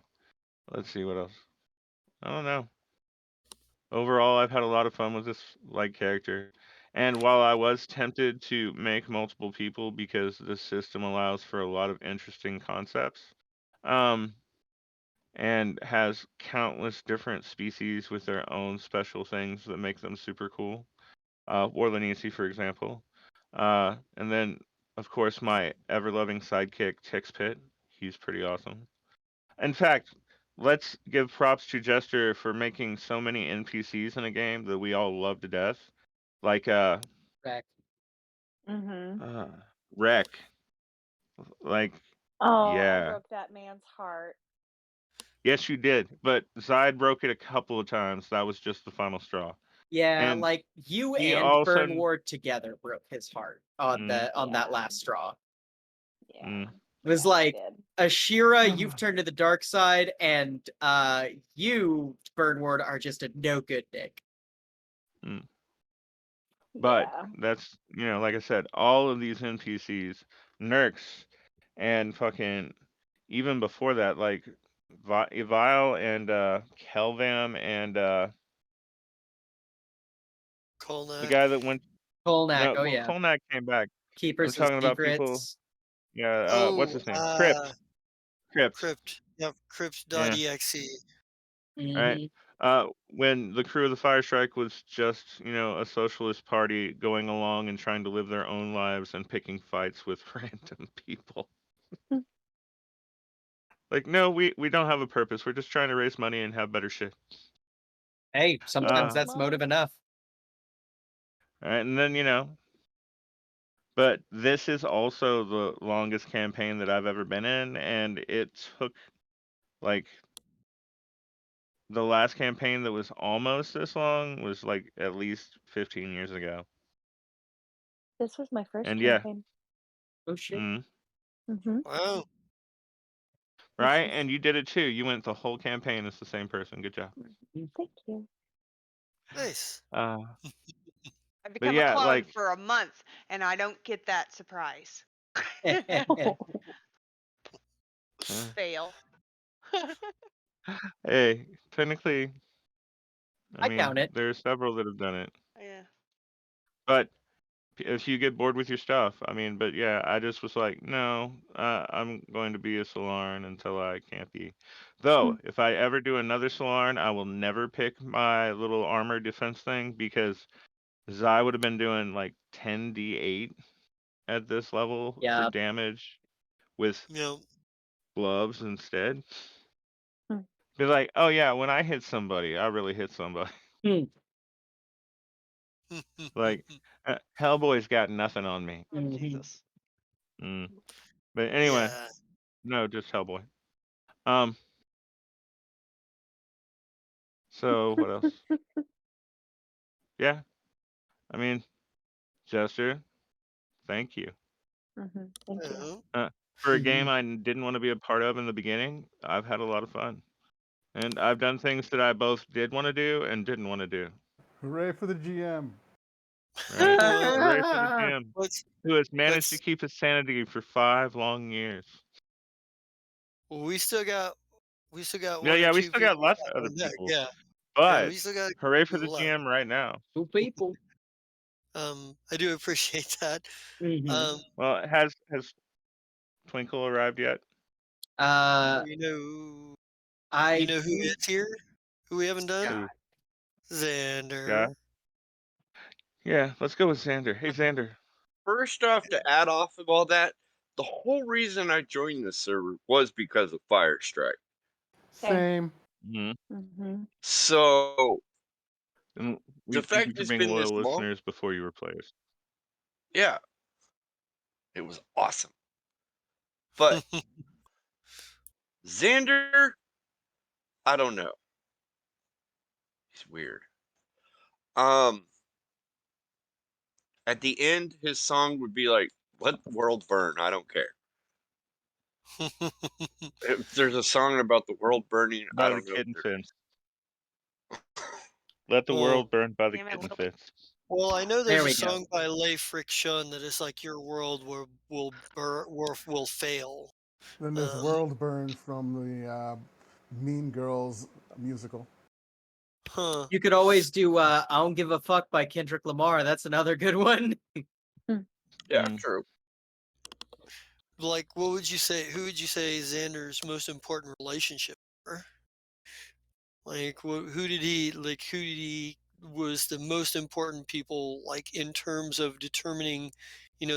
let's see what else. I don't know. Overall, I've had a lot of fun with this like character. And while I was tempted to make multiple people because this system allows for a lot of interesting concepts, um, and has countless different species with their own special things that make them super cool. Warlanisi, for example. And then, of course, my ever-loving sidekick, Tixpit. He's pretty awesome. In fact, let's give props to Jester for making so many NPCs in a game that we all love to death. Like
Back.
Mm-hmm.
Wreck. Like
Oh, I
yeah.
broke that man's heart.
Yes you did. But Zide broke it a couple of times. That was just the final straw.
Yeah,
And
like you
he
and
also
Burnward together broke his heart on that last straw.
Yeah.
It was
Yeah,
like
we did.
Ashira, you've turned to the dark side, and you, Burnward, are just a no good Nick.
But
Yeah.
that's like I said, all of these NPCs, Nurks, and fucking even before that, like Vile and Kelvam and the
Kolnak.
guy that went
Kolnak,
no,
oh
well
yeah.
Kolnak came back. I'm
Keepers of
talking about people.
Secrets.
Yeah, what's
Oh,
his name? Crypt.
Crypt. Yep,
Yeah.
Crypt.exe.
All right. When the crew of the Fireshrike was just, a socialist party going along and trying to live their own lives and picking fights with random people. Like, no, we don't have a purpose. We're just trying to raise money and have better shit.
Hey, sometimes that's motive enough.
All right, and then, but this is also the longest campaign that I've ever been in, and it took, like, the last campaign that was almost this long was, like, at least 15 years ago.
This was my first
And yeah.
campaign.
Oh shit.
Mm-hmm.
Wow.
Right?
This is...
And you did it too. You went the whole campaign as the same person. Good job.
Thank you.
Nice.
I've
But
become a
yeah,
clone
like,
for a month, and I don't get that surprise. Fail.
hey, technically,
I count it.
there are several that have done it.
Yeah.
But if you get bored with your stuff, but yeah, I just was like, no, I'm going to be a Solarn until I can't be. Though, if I ever do another Solarn, I will never pick my little armor defense thing because Zai would have been doing like 10d8 at this level for damage with gloves instead. Be like, oh yeah, when I hit somebody, I really hit somebody. Like, Hellboy's got nothing on me.
Oh, Jesus.
But anyway, no, just Hellboy. So what else? Yeah, Jester, thank you.
Thank you.
For a game I didn't want to be a part of in the beginning, I've had a lot of fun. And I've done things that I both did want to do and didn't want to do.
Hooray for the GM.
Right? Hooray for the GM, who has managed to keep his sanity for 5 long years.
Well, we still got We still got
Yeah,
one or
yeah, we
two
still
people
got lots of other
on deck.
people,
Yeah, yeah,
but
we still got
hooray for the
people left.
GM right now.
2 people.
I do appreciate that.
Mhm.
Well, has Twinkle arrived yet?
Uh,
You know, you
I
know who
think
is here? Who we haven't done?
Who?
Scott.
Xander.
Scott? Yeah, let's go with Xander. Hey, Xander.
First off, to add off of all that, the whole reason I joined this server was because of Firestrike.
Same.
Same.
Mhm.
Mm-hmm.
So
And
the
we thank you
fact
for
it's
being
been this
loyal
long,
listeners before you were players.
yeah, it was awesome. But Xander, I don't know. He's weird. Um, at the end, his song would be like, "Let the world burn. I don't care." If there's a song about the world burning, I
By the
don't know.
kitten fence. Let the
well,
world burn by the
Damn it,
kitten
Will.
fence.
well, I know
There
there's a
we go.
song by Leif Friction that is like your world will fail.
Then there's
Um,
World Burn from the Mean Girls musical.
huh.
You could always do I Don't Give a Fuck by Kendrick Lamar. That's another good one.
Yeah,
Mm.
true.
Like, what would you say? Who would you say Xander's most important relationship were? Like, who did he like? Who did he was the most important people like in terms of determining,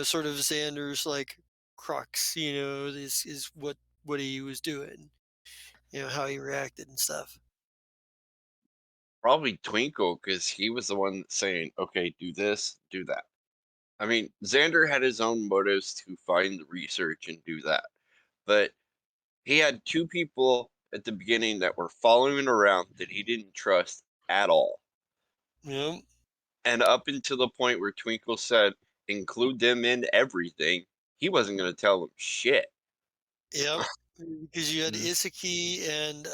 sort of Xander's like crux. Is what he was doing. How he reacted and stuff.
Probably Twinkle, because he was the one saying, "Okay, do this, do that." I mean, Xander had his own motives to find the research and do that, but he had two people at the beginning that were following him around that he didn't trust at all.
Yeah.
And up until the point where Twinkle said, include them in everything, he wasn't going to tell them shit.
Yep. Because you had
Mm.
Isaki and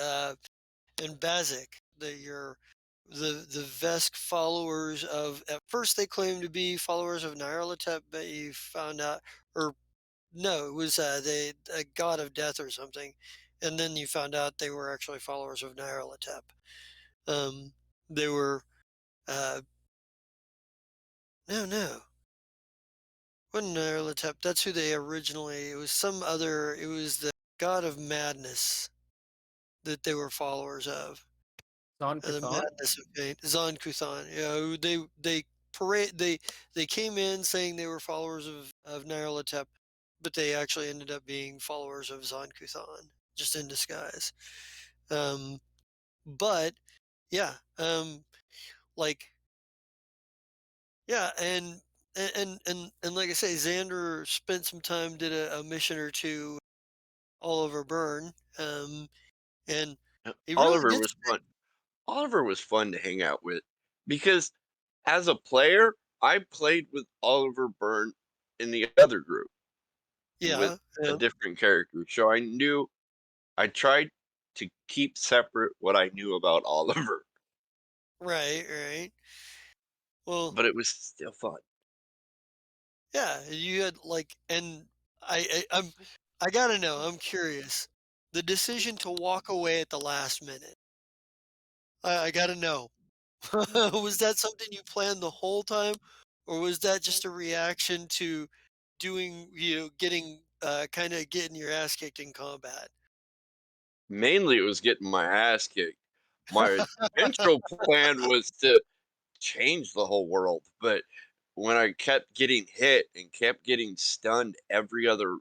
Bazik, the Vesk followers of. At first, they claimed to be followers of Nyarlathotep, but you found out, or no, it was a god of death or something, and then you found out they were actually followers of Nyarlathotep. They were uh, no, wasn't Nyarlathotep. That's who they originally. It was some other. It was the god of madness that they were followers of.
Zon
The
Kuthon?
madness of pain. Zon Kuthan. Yeah, they came in saying they were followers of Nyarlathotep, but they actually ended up being followers of Zon Kuthan, just in disguise. Um, but yeah, like yeah, and like I say, Xander spent some time, did a mission or two all over Burn, and he really
Oliver
did.
was fun. Oliver was fun to hang out with because as a player, I played with Oliver Byrne in the other group with
Yeah,
a
yeah,
different character. So I tried to keep separate what I knew about Oliver,
right, right. Well,
but it was still fun.
yeah, you had like, and I gotta know. I'm curious. The decision to walk away at the last minute. I gotta know. Was that something you planned the whole time, or was that just a reaction to kind of getting your ass kicked in combat?
Mainly, it was getting my ass kicked. My eventual plan was to change the whole world, but when I kept getting hit and kept getting stunned every other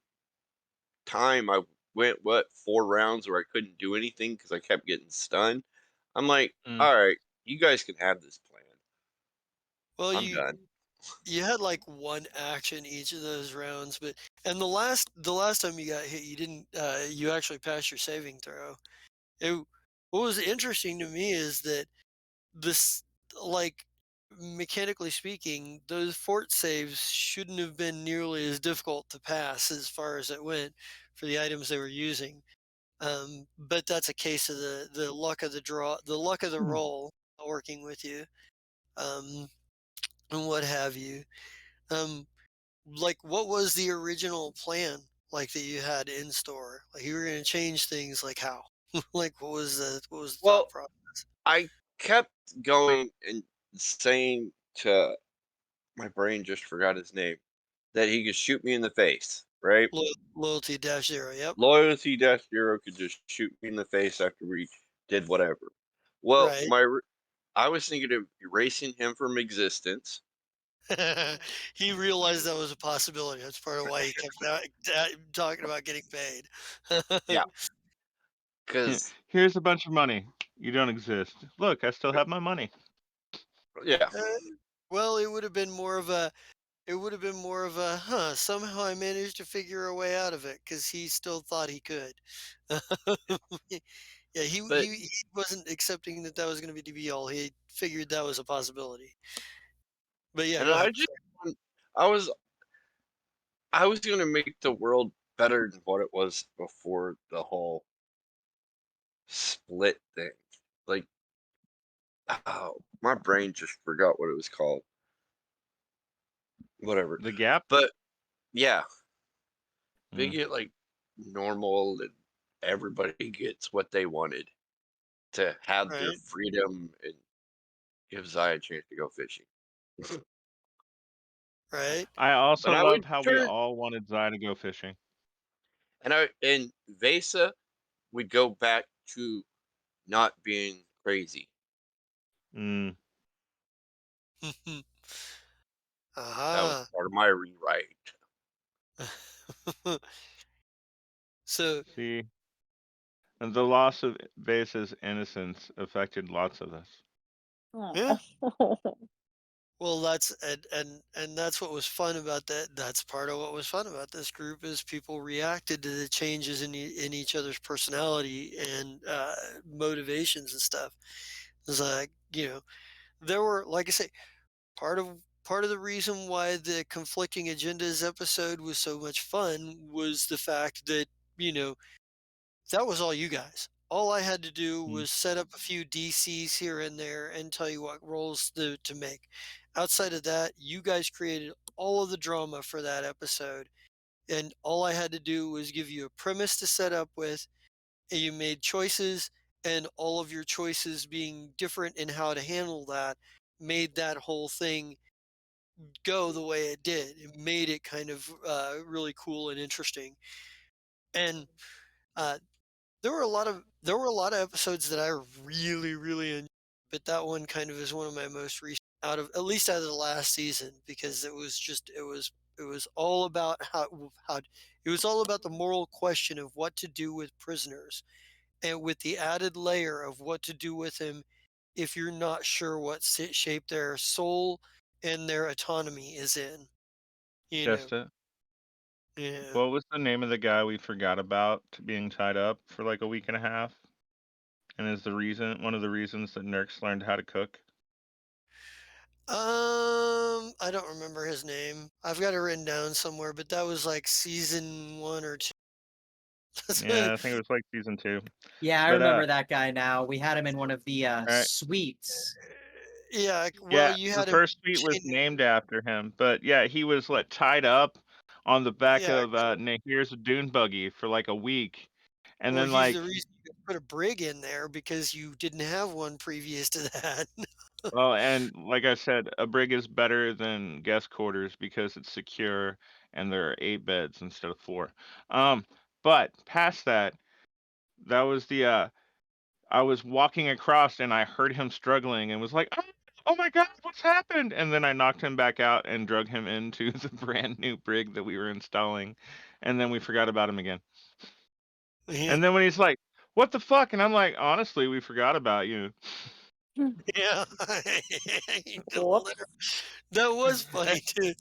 time I went, 4 rounds where I couldn't do anything because I kept getting stunned. I'm like,
Mm.
"All right, you guys can have this plan.
Well,
I'm
you
done."
you had like one action each of those rounds, but and the last time you got hit, you didn't. You actually passed your saving throw. It, what was interesting to me is that this, like, mechanically speaking, those fort saves shouldn't have been nearly as difficult to pass as far as it went for the items they were using. But that's a case of the luck of the draw, the luck of the roll working with you, um, and what have you. Um, like, what was the original plan like that you had in store? Like, you were going to change things, like how? Like, what was the thought
Well,
process?
I kept going and saying to my brain just forgot his name that he could shoot me in the face, right?
Loyalty dash zero. Yep.
Loyalty Dash Zero could just shoot me in the face after we did whatever. Well,
Right.
I was thinking of erasing him from existence.
He realized that was a possibility. That's part of why he kept talking about getting paid.
Yeah, because
Here's a bunch of money. You don't exist. Look, I still have my money.
yeah,
Uh, well, it would have been more of a somehow I managed to figure a way out of it because he still thought he could. Yeah, he,
but
he he wasn't accepting that was going to be the be all. He figured that was a possibility. But yeah,
and
go
I
ahead.
just I was I was gonna make the world better than what it was before the whole split thing. Like, oh, my brain just forgot what it was called. Whatever.
The Gap?
But yeah,
Mm.
make it like normal and everybody gets what they wanted to have their
Right,
freedom and give Zai a chance to go fishing.
right.
I
But
also
I
love
would
how we
turn
all wanted Zai to go fishing.
and Vesa would go back to not being crazy.
Mm.
That was
Aha.
part of my rewrite.
So
See, and the loss of Vasa's innocence affected lots of us.
yeah.
Oh.
Well, and that's what was fun about that. That's part of what was fun about this group is people reacted to the changes in each other's personality and motivations and stuff. It's like there were, like I say, part of the reason why the conflicting agendas episode was so much fun was the fact that you know that was all you guys. All I had to do
Mm.
was set up a few DCs here and there and tell you what roles to make. Outside of that, you guys created all of the drama for that episode. And all I had to do was give you a premise to set up with, and you made choices, and all of your choices being different in how to handle that made that whole thing go the way it did. It made it kind of really cool and interesting. And uh, there were a lot of episodes that I really, really enjoyed, but that one kind of is one of my most recent out of the last season because it was all about how it was all about the moral question of what to do with prisoners and with the added layer of what to do with them if you're not sure what shape their soul and their autonomy is in. You know,
Chesta,
yeah.
what was the name of the guy we forgot about being tied up for like a week and a half? And is one of the reasons that Nurks learned how to cook?
I don't remember his name. I've got it written down somewhere, but that was like season 1 or 2. That's
Yeah,
what,
I think it was like season 2.
Yeah, I
But
remember that guy now. We had him in one of the
right.
suites.
yeah. Well,
Yeah,
you
the
had him
first suite was
chained.
named after him. But yeah, he was like tied up on the back
Yeah.
of Nahir's dune buggy for like a week. And
Well,
then
he's the
like
reason you put a brig in there because you didn't have one previous to that.
well, and like I said, a brig is better than guest quarters because it's secure and there are 8 beds instead of 4. Um, but past that, that was the I was walking across and I heard him struggling and was like, oh my God, what's happened? And then I knocked him back out and drug him into the brand new brig that we were installing. And then we forgot about him again.
Yeah.
And then when he's like, what the fuck? And I'm like, honestly, we forgot about you.
Yeah. Well,
Whoops.
that was funny too.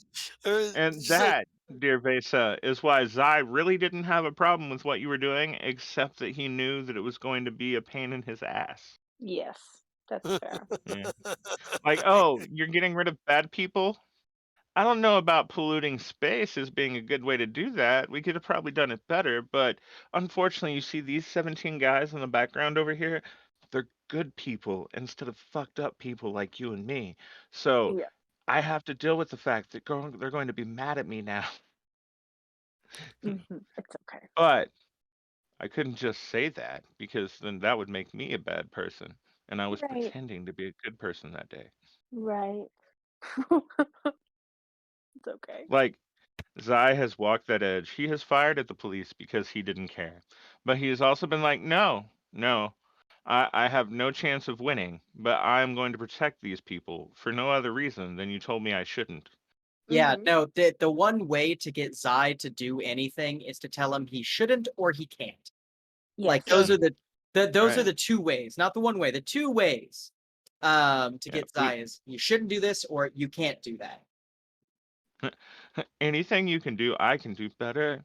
And
So
that, dear Vesa, is why Zai really didn't have a problem with what you were doing, except that he knew that it was going to be a pain in his ass.
Yes, that's fair.
Yeah. Like, oh, you're getting rid of bad people? I don't know about polluting space as being a good way to do that. We could have probably done it better, but unfortunately, you see these 17 guys in the background over here, they're good people instead of fucked up people like you and me. So
Yeah.
I have to deal with the fact that they're going to be mad at me now.
It's okay.
But I couldn't just say that because then that would make me a bad person, and I was
Right.
pretending to be a good person that day.
Right. It's okay.
Like, Zai has walked that edge. He has fired at the police because he didn't care. But he has also been like, no, no, I have no chance of winning, but I'm going to protect these people for no other reason than you told me I shouldn't.
Yeah,
Mhm.
no, the one way to get Zai to do anything is to tell him he shouldn't or he can't. Like
Yes.
those
Yeah.
are those are
Right.
the two ways, not the one way. The two ways to
Yeah.
get Zai is you shouldn't do this or you can't do that.
Anything you can do, I can do better.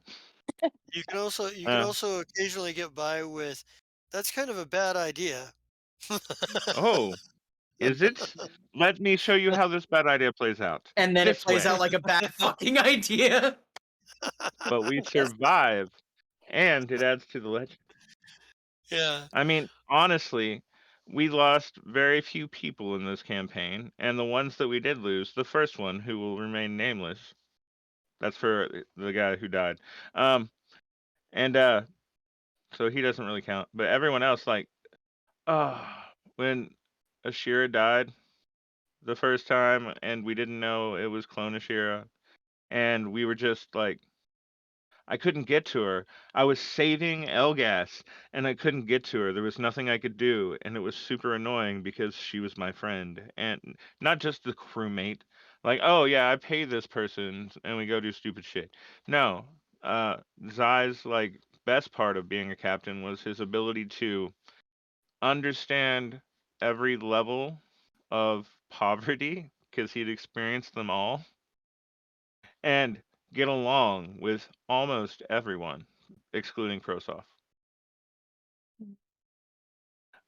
You can
Uh,
also occasionally get by with, "That's kind of a bad idea."
oh, is it? Let me show you how this bad idea plays out.
And then it
This
plays out
way.
like a bad fucking idea.
But we
Yes.
survive, and it adds to the legend.
Yeah.
I mean, honestly, we lost very few people in this campaign, and the ones that we did lose, the first one, who will remain nameless, that's for the guy who died. Um, and so he doesn't really count. But everyone else, like, when Ashira died the first time, and we didn't know it was Clone Ashira, and we were just like, I couldn't get to her. I was saving Elgas and I couldn't get to her. There was nothing I could do, and it was super annoying because she was my friend and not just the crewmate. Like, oh yeah, I pay this person and we go do stupid shit. No, Zai's like best part of being a captain was his ability to understand every level of poverty because he'd experienced them all and get along with almost everyone, excluding Prosoff.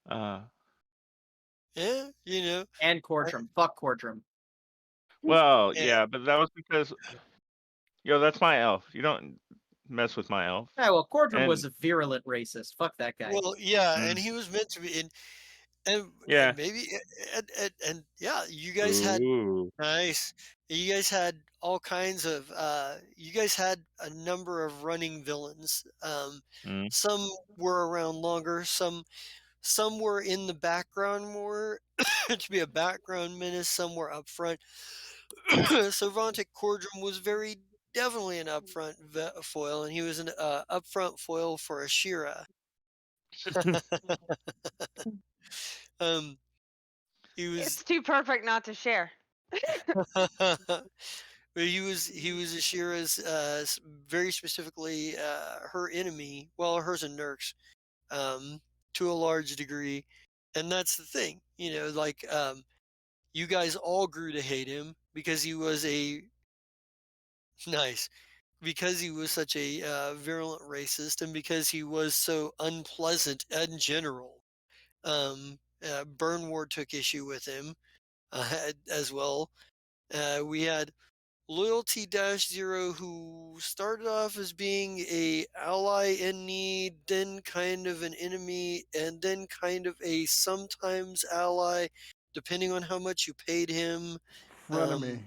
Uh,
Yeah,
And
I
Cordrum. Fuck Cordrum.
well,
yeah.
yeah, but that was because, that's my elf. You don't mess with my elf.
Yeah, well, Cordrum was
And
a virulent racist. Fuck that guy.
Well, yeah, and
mm,
he was meant to be, and
yeah,
maybe, and yeah, you guys had
ooh,
nice. You guys had all kinds of, you guys had a number of running villains.
mm,
Some were around longer, some were in the background more to be a background menace, some were up front. So Vontic Cordrum was very definitely an upfront foil, and he was an upfront foil for Ashira. um, he was,
It's too perfect not to share.
but he was Ashira's very specifically her enemy. Well, hers and Nurk's, um, to a large degree, and that's the thing. Like, you guys all grew to hate him because he was a nice, because he was such a virulent racist, and because he was so unpleasant in general. Burn Ward took issue with him as well. We had Loyalty Dash Zero, who started off as being a ally in need, then kind of an enemy, and then kind of a sometimes ally, depending on how much you paid him.
Frenemy.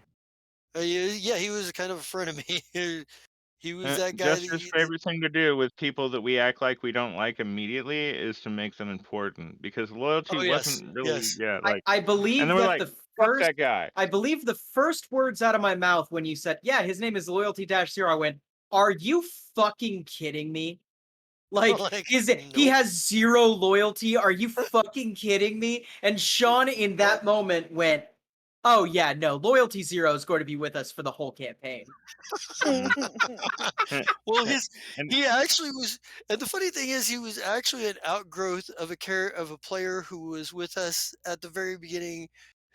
Yeah, he was kind of a frenemy. He was that guy that
Jester's
you.
favorite thing to do with people that we act like we don't like immediately is to make them important because loyalty
Oh yes,
wasn't really,
yes.
yeah,
I,
like,
I
and
believe
then we're
that
like,
the
fuck
first
that guy.
I believe the first words out of my mouth when you said, "Yeah, his name is Loyalty Dash Zero," I went, "Are you fucking kidding me? Like,
Like,
is it he
nope.
has zero loyalty? Are you fucking kidding me?" And Sean in that moment went, "Oh yeah, no, Loyalty Zero is going to be with us for the whole campaign."
Mm.
Well,
And
he actually was, and the funny thing is, he was actually an outgrowth of a player who was with us at the very beginning,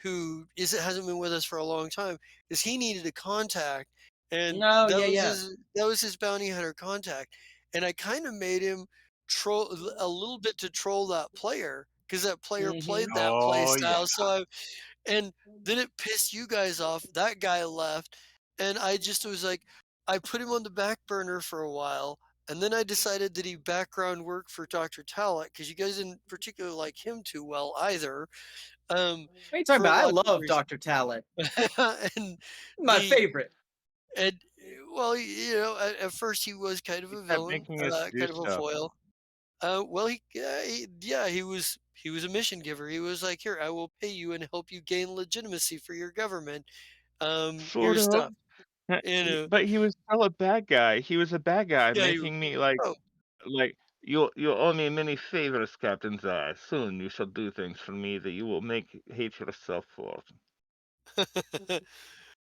who hasn't been with us for a long time, is he needed a contact, and
No, yeah, yeah.
that was his bounty hunter contact, and I kind of made him troll a little bit to troll that player because that player
Mm-hmm.
played that play
oh yeah.
style, and then it pissed you guys off. That guy left, and I just was like, I put him on the back burner for a while, and then I decided that he background worked for Dr. Talek because you guys didn't particularly like him too well either.
What are you talking
For a
about? I
lot of
love
reasons.
Dr. Talent.
And
My
the
favorite.
and well, at first he was kind of
He
a
kept
villain,
making us do
kind of a
stuff.
foil. Well, he was a mission giver. He was like, "Here, I will pay you and help you gain legitimacy for your government.
Sort
Here's
of.
stuff." You know?
But he was still a bad guy. He was a bad guy,
Yeah,
making me like
oh.
like you owe me many favors, Captain Zai. Soon you shall do things for me that you will make hate yourself for.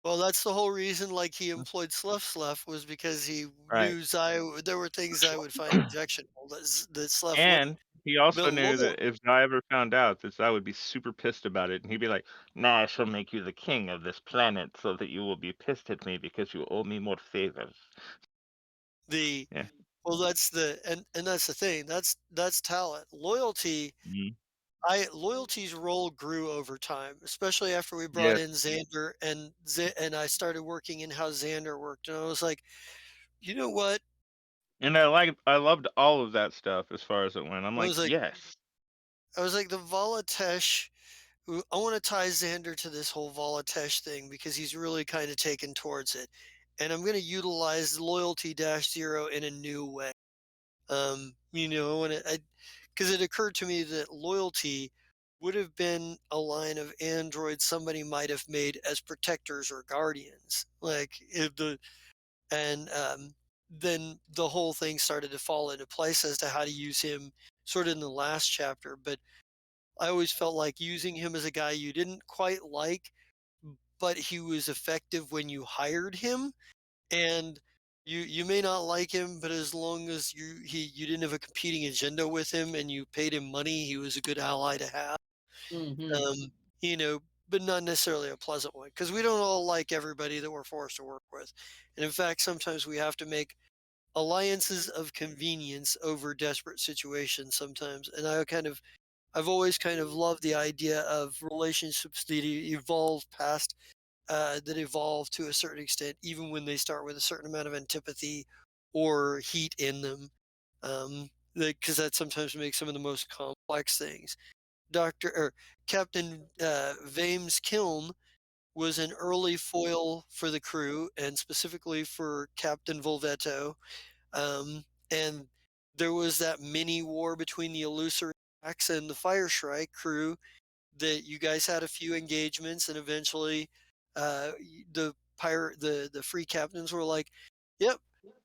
Well, that's the whole reason, like, he employed Sluff was because he
Right.
knew there were things I would find objectionable that Sluff wouldn't.
And he also
But
knew
loyal
that if I ever found out that I would be super pissed about it, and he'd be like, "Now I shall make you the king of this planet, so that you will be pissed at me because you owe me more favors."
the
Yeah.
well, that's the and that's the thing. That's talent.
Mhm.
Loyalty's role grew over time, especially after we brought
Yes.
in Xander and I started working in how Xander worked. And I was like, you know what?
And I loved all of that stuff as far as it went. I'm
I
like,
was like,
"Yes."
the Volatesh. I want to tie Xander to this whole Volatesh thing because he's really kind of taken towards it, and I'm going to utilize loyalty dash zero in a new way. When because it occurred to me that loyalty would have been a line of androids somebody might have made as protectors or guardians. Like if the and then the whole thing started to fall into place as to how to use him sort of in the last chapter. But I always felt like using him as a guy you didn't quite like, but he was effective when you hired him and you may not like him, but as long as you didn't have a competing agenda with him and you paid him money, he was a good ally to have.
Hmm.
Um, you know, but not necessarily a pleasant one because we don't all like everybody that we're forced to work with. And in fact, sometimes we have to make alliances of convenience over desperate situations sometimes. And I've always kind of loved the idea of relationships that evolve past that evolve to a certain extent, even when they start with a certain amount of antipathy or heat in them, because that sometimes makes some of the most complex things. Doctor or Captain Vames Kiln was an early foil for the crew, and specifically for Captain Volvetto. And there was that mini war between the Illusory and the Fireshrike crew that you guys had a few engagements and eventually the free captains were like, "Yep,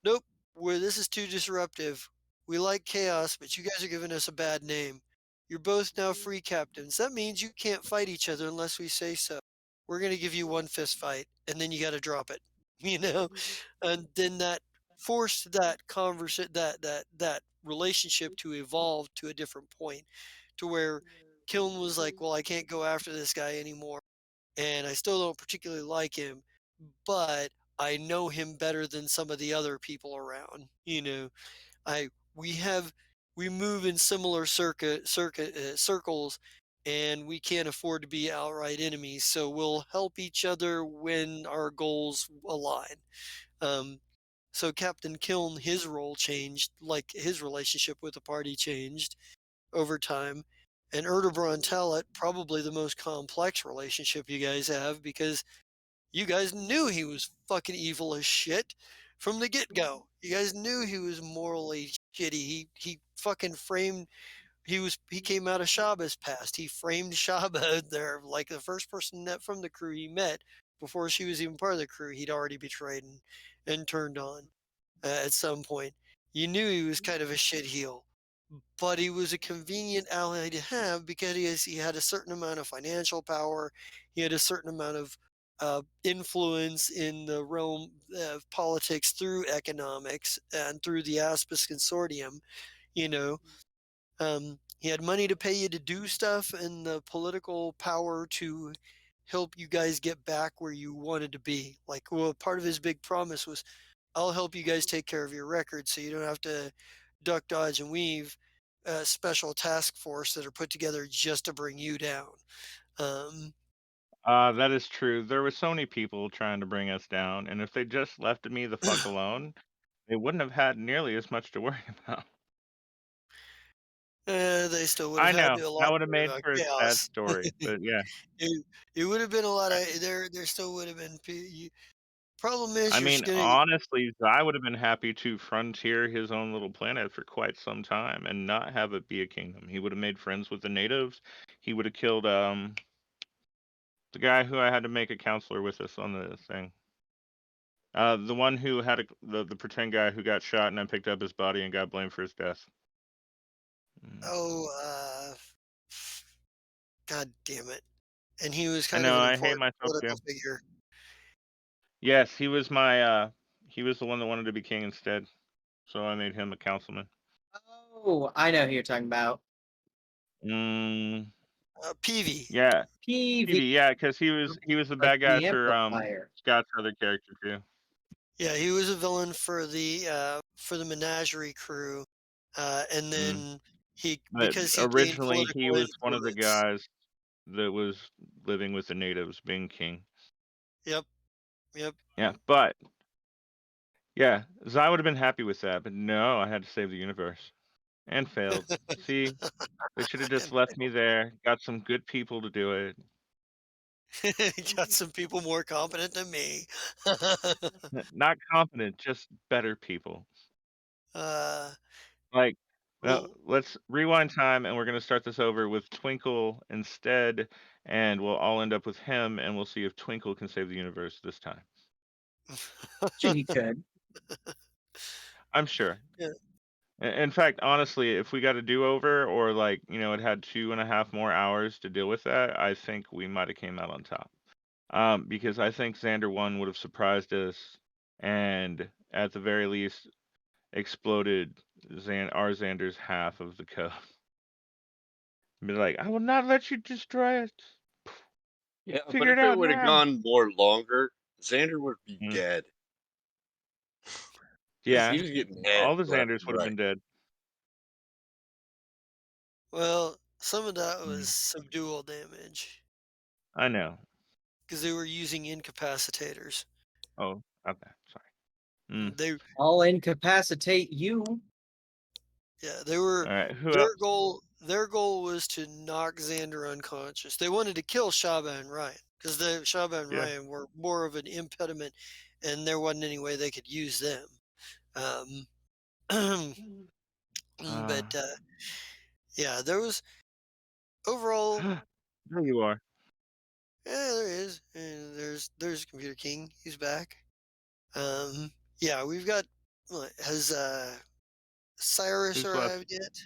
nope, where this is too disruptive. We like chaos, but you guys are giving us a bad name. You're both now free captains. That means you can't fight each other unless we say so. We're going to give you one fist fight and then you got to drop it." you know and then that forced that conversation that relationship to evolve to a different point to where Kiln was like, "Well, I can't go after this guy anymore, and I still don't particularly like him, but I know him better than some of the other people around." I we have we move in similar circles, and we can't afford to be outright enemies, so we'll help each other when our goals align. Um, so Captain Kiln, his role changed, like his relationship with the party changed over time. And Erdogan Talent, probably the most complex relationship you guys have because you guys knew he was fucking evil as shit from the get go. You guys knew he was morally shitty. He fucking framed. He came out of Shaba's past. He framed Shaba there like the first person that from the crew he met before she was even part of the crew. He'd already betrayed and turned on at some point. You knew he was kind of a shitheel, but he was a convenient ally to have because he had a certain amount of financial power. He had a certain amount of influence in the realm of politics through economics and through the Aspis Consortium. You know, he had money to pay you to do stuff and the political power to help you guys get back where you wanted to be. Like, well, part of his big promise was, "I'll help you guys take care of your records so you don't have to duck, dodge, and weave a special task force that are put together just to bring you down." Um,
That is true. There were so many people trying to bring us down, and if they just left me the fuck alone, they wouldn't have had nearly as much to worry about.
they still would
I
have had
know
a lot
that
to
would have
worry
made
about
for a sad
chaos.
story, but yeah.
it, it would have been a lot of there. There still would have been Problem is,
I
you're
mean,
gonna.
honestly, I would have been happy to frontier his own little planet for quite some time and not have it be a kingdom. He would have made friends with the natives. He would have killed the guy who I had to make a counselor with us on the thing. The one who had the pretend guy who got shot and I picked up his body and got blamed for his death. Mm.
Oh, God damn it! And he was
I
kind of
know
an
I hate
important
myself
political
too.
figure.
Yes, he was the one that wanted to be king instead. So I made him a councilman.
Oh, I know who you're talking about.
Mm,
Peavy.
yeah.
PV,
Phoebe, yeah, because he was the
like
bad guy
the
for
amplifier.
Scott's other character too.
Yeah, he was a villain for the Menagerie crew, and
Mm.
then he
But
because he gained
originally he
political
was one of the
influence.
guys that was living with the natives, being king.
Yep, yep.
Yeah, but yeah, Zai would have been happy with that, but no, I had to save the universe and failed. See, they should have just
And
left me there, got some good people to do it.
got some people more competent than me.
Not competent, just better people.
uh,
Like,
well,
let's rewind time and we're going to start this over with Twinkle instead, and we'll all end up with him, and we'll see if Twinkle can save the universe this time.
Sure, he could.
I'm sure.
yeah.
In fact, honestly, if we got a do-over or like, it had 2.5 more hours to deal with that, I think we might have came out on top. Because I think Xander 1 would have surprised us and at the very least exploded our Xander's half of the code. Be like, I will not let you destroy it.
Yeah, but
Figure
if
it
it
out
would have
now.
gone more longer, Xander would be
Mm.
dead. Because
Yeah,
he was getting hit
all the
left
Xanders
and
would have
right.
been dead.
Well, some of that was
Mm.
subdual damage
I know.
because they were using incapacitators.
Oh, okay. Sorry. Mm.
They
I'll incapacitate you.
Yeah, they were
All right. Who else?
their goal was to knock Xander unconscious. They wanted to kill Shaba and Ryan because the Shaba and
Yeah.
Ryan were more of an impediment, and there wasn't any way they could use them. Um,
Uh,
but yeah, there was overall.
there you are.
Yeah, there is. And there's Computer King. He's back. Yeah, we've got. Has Cyrus
Who's left?
arrived yet?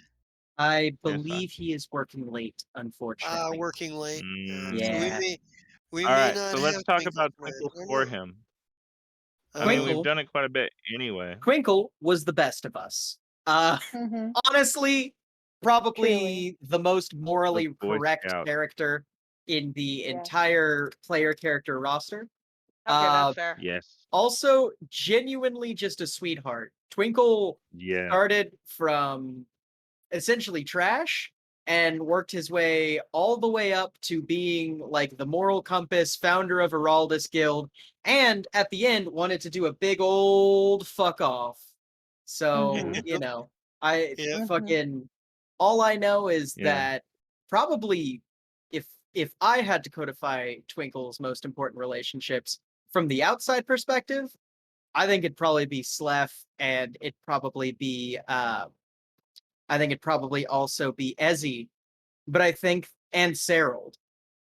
I
Yes, I.
believe he is working late, unfortunately.
Working late. So
Mm.
Yeah.
we
All
may
right.
not
So let's
have
talk
Twinkle
about
tonight.
Twinkle
I don't
for
know.
him. I mean, we've
Twinkle
done it quite a bit anyway.
Twinkle was the best of us.
Mhm.
Honestly,
Truly.
probably the most
The
morally
Boy
correct
Scout.
character in the
Yeah.
entire player character roster.
Okay,
Uh,
that's fair.
Yes.
Also, genuinely just a sweetheart. Twinkle
Yeah.
started from essentially trash and worked his way all the way up to being like the moral compass, founder of Heraldus Guild, and at the end wanted to do a big old fuck off. So,
Mhm.
you know, I
Yeah.
Mhm.
fucking all I know is
Yeah.
that probably if I had to codify Twinkle's most important relationships from the outside perspective, I think it'd probably be Slef and it'd probably be I think it'd probably also be Ezzy, but I think and Serold.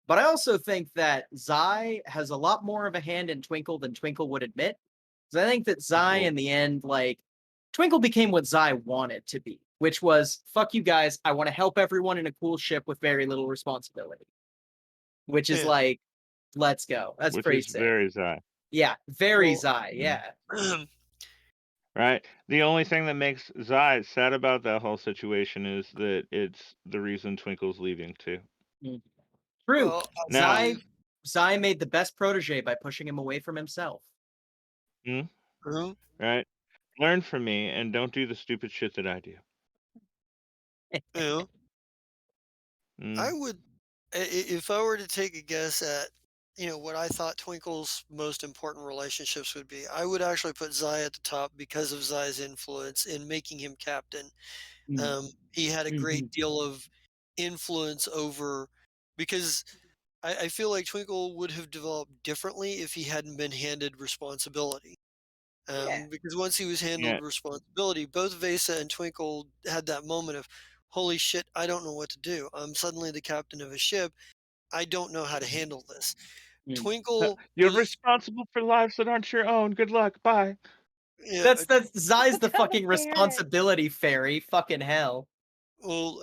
But I also think that Zai has a lot more of a hand in Twinkle than Twinkle would admit. Because I think that Zai,
Well,
in the end, like Twinkle became what Zai wanted to be, which was fuck you guys. I want to help everyone in a cool ship with very little responsibility. Which is
Yeah.
like, let's go. That's
which
pretty
is
sick.
very Zai.
Yeah, very
Well,
Zai.
Mm.
Yeah.
Right? The only thing that makes Zai sad about that whole situation is that it's the reason Twinkle's leaving too.
Mm. True.
well, I
Now,
Zai
believe.
Zai made the best protege by pushing him away from himself.
mm,
Mhm.
right? Learn from me and don't do the stupid shit that I do.
You know, I
Mm.
would, if I were to take a guess at, what I thought Twinkle's most important relationships would be, I would actually put Zai at the top because of Zai's influence in making him captain.
Mm.
He had a
Mhm.
great deal of influence over, because I feel like Twinkle would have developed differently if he hadn't been handed responsibility.
Yeah.
Because once he was
Yeah.
handled responsibility, both Vesa and Twinkle had that moment of, holy shit, I don't know what to do. I'm suddenly the captain of a ship. I don't know how to handle this.
Mm.
Twinkle
You're
was,
responsible for lives that aren't your own. Good luck. Bye.
yeah,
That's Zai's the
Tell the
fucking
parents.
responsibility fairy. Fucking hell.
well,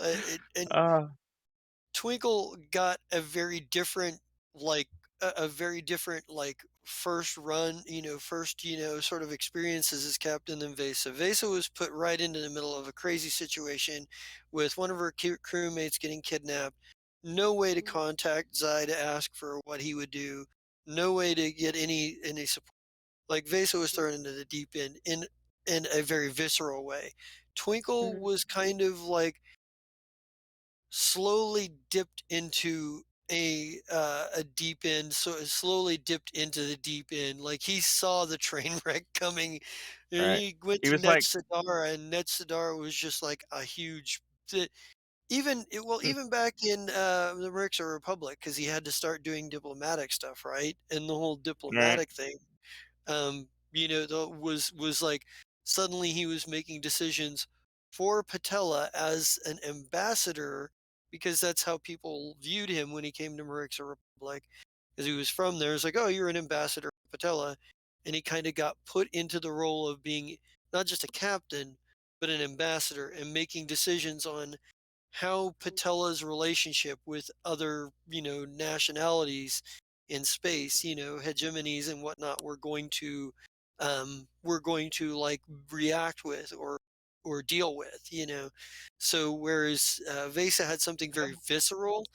and
Uh,
Twinkle got a very different, like, a very different, like, first run, first, sort of experiences as captain than Vesa. Vesa was put right into the middle of a crazy situation with one of her crewmates getting kidnapped. No way to contact Zai to ask for what he would do. No way to get any support. Like Vesa was thrown into the deep end in a very visceral way. Twinkle
Mhm.
was kind of like slowly dipped into a deep end, so it slowly dipped into the deep end. Like he saw the train wreck coming, and
right.
he went
He
to
was like,
Netsadara, and Netsadara was just like a huge. Well,
"Hmm,
even back in the Merixer Republic, because he had to start doing diplomatic stuff, right? And the whole
right,
diplomatic thing was like suddenly he was making decisions for Patella as an ambassador because that's how people viewed him when he came to Merixa Republic. Because he was from there, it's like, oh, you're an ambassador of Patella, and he kind of got put into the role of being not just a captain, but an ambassador and making decisions on how Patella's relationship with other, nationalities in space, hegemonies and whatnot, we're going to like react with or deal with. So whereas Vesa had something very visceral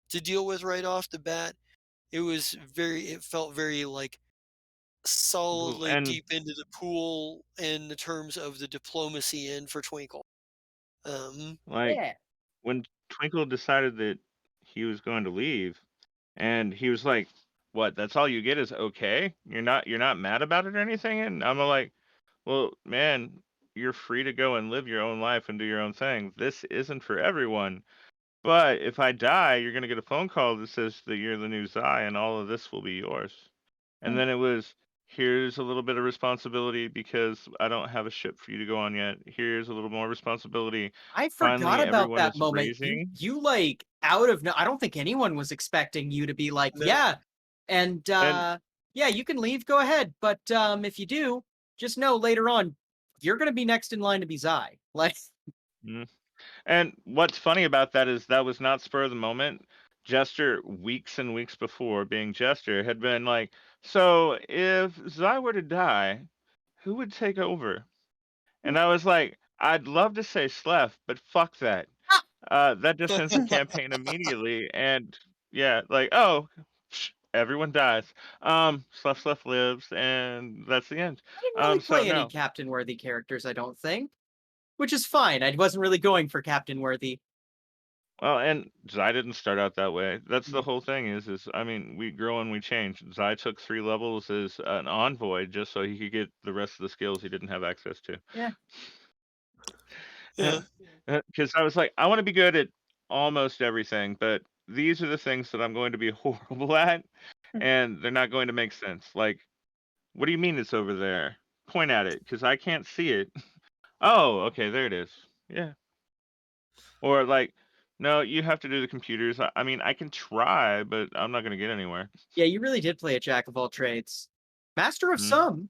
to deal with right off the bat, it felt very like solidly
and
deep into the pool in the terms of the diplomacy end for Twinkle. Um,
like
Yeah.
when Twinkle decided that he was going to leave, and he was like, "What? That's all you get is okay? You're not mad about it or anything?" And I'm like, "Well, man, you're free to go and live your own life and do your own thing. This isn't for everyone. But if I die, you're gonna get a phone call that says that you're the new Zai, and all of this will be yours." And
Hmm.
then it was, "Here's a little bit of responsibility because I don't have a ship for you to go on yet. Here's a little more responsibility.
I forgot
Finally,
about
everyone
that
is
moment. You
raising."
you like out of no I don't think anyone was expecting you to be like,
no,
yeah, and
And
yeah, you can leave, go ahead. But if you do, just know later on you're gonna be next in line to be Zai. Like
mm, and what's funny about that is that was not spur of the moment. Jester, weeks and weeks before being Jester, had been like, "So if Zai were to die, who would take over?" And I was like, "I'd love to say Sleph, but fuck that. That just ends the campaign immediately." And yeah, like, oh, everyone dies. Sleph lives, and that's the end.
I didn't really
So
play any
no.
Captain Worthy characters, I don't think. Which is fine. I wasn't really going for Captain Worthy.
Well, and Zai didn't start out that way. That's the
Mm.
whole thing. Is I mean, we grow and we change. Zai took 3 levels as an envoy just so he could get the rest of the skills he didn't have access to.
Yeah.
yeah.
Because I was like, I want to be good at almost everything, but these are the things that I'm going to be horrible at, and they're not going to make sense. Like, what do you mean it's over there? Point at it, because I can't see it. Oh, okay, there it is. Yeah. Or like, no, you have to do the computers. I mean, I can try, but I'm not going to get anywhere.
Yeah, you really did play a jack of all trades. Master of
Mhm.
some.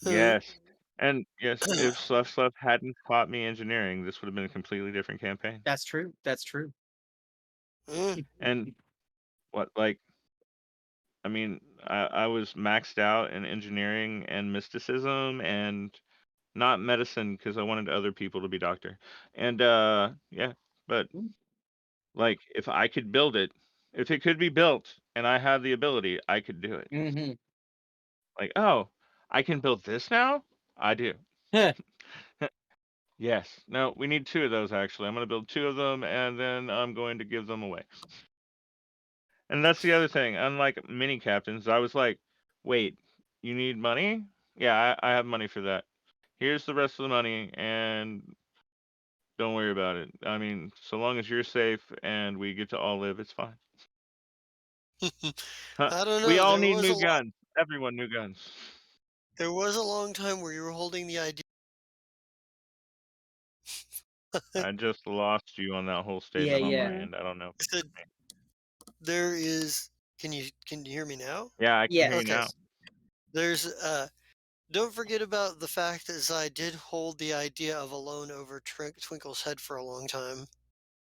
Uh,
Yes. And yes, if Sluff hadn't taught me engineering, this would have been a completely different campaign.
That's true. That's true.
uh,
And what, like, I mean, I was maxed out in engineering and mysticism and not medicine because I wanted other people to be doctor. And yeah, but like if I could build it, if it could be built and I had the ability, I could do it.
Mm-hmm.
Like, oh, I can build this now? I do. Yes. No, we need 2 of those actually. I'm going to build 2 of them and then I'm going to give them away. And that's the other thing. Unlike mini captains, I was like, wait, you need money? Yeah, I have money for that. Here's the rest of the money and don't worry about it. I mean, so long as you're safe and we get to all live, it's fine. Huh.
I don't
We
know.
all need new guns. Everyone new guns.
There was a long time where you were holding the idea.
I just lost you on that whole
Yeah,
statement on
yeah.
my end. I don't know.
I said there is. Can you hear me now?
Yeah, I can hear you
Yes,
Okay.
now.
yes.
There's Don't forget about the fact that Zai did hold the idea of alone over Twinkle's head for a long time.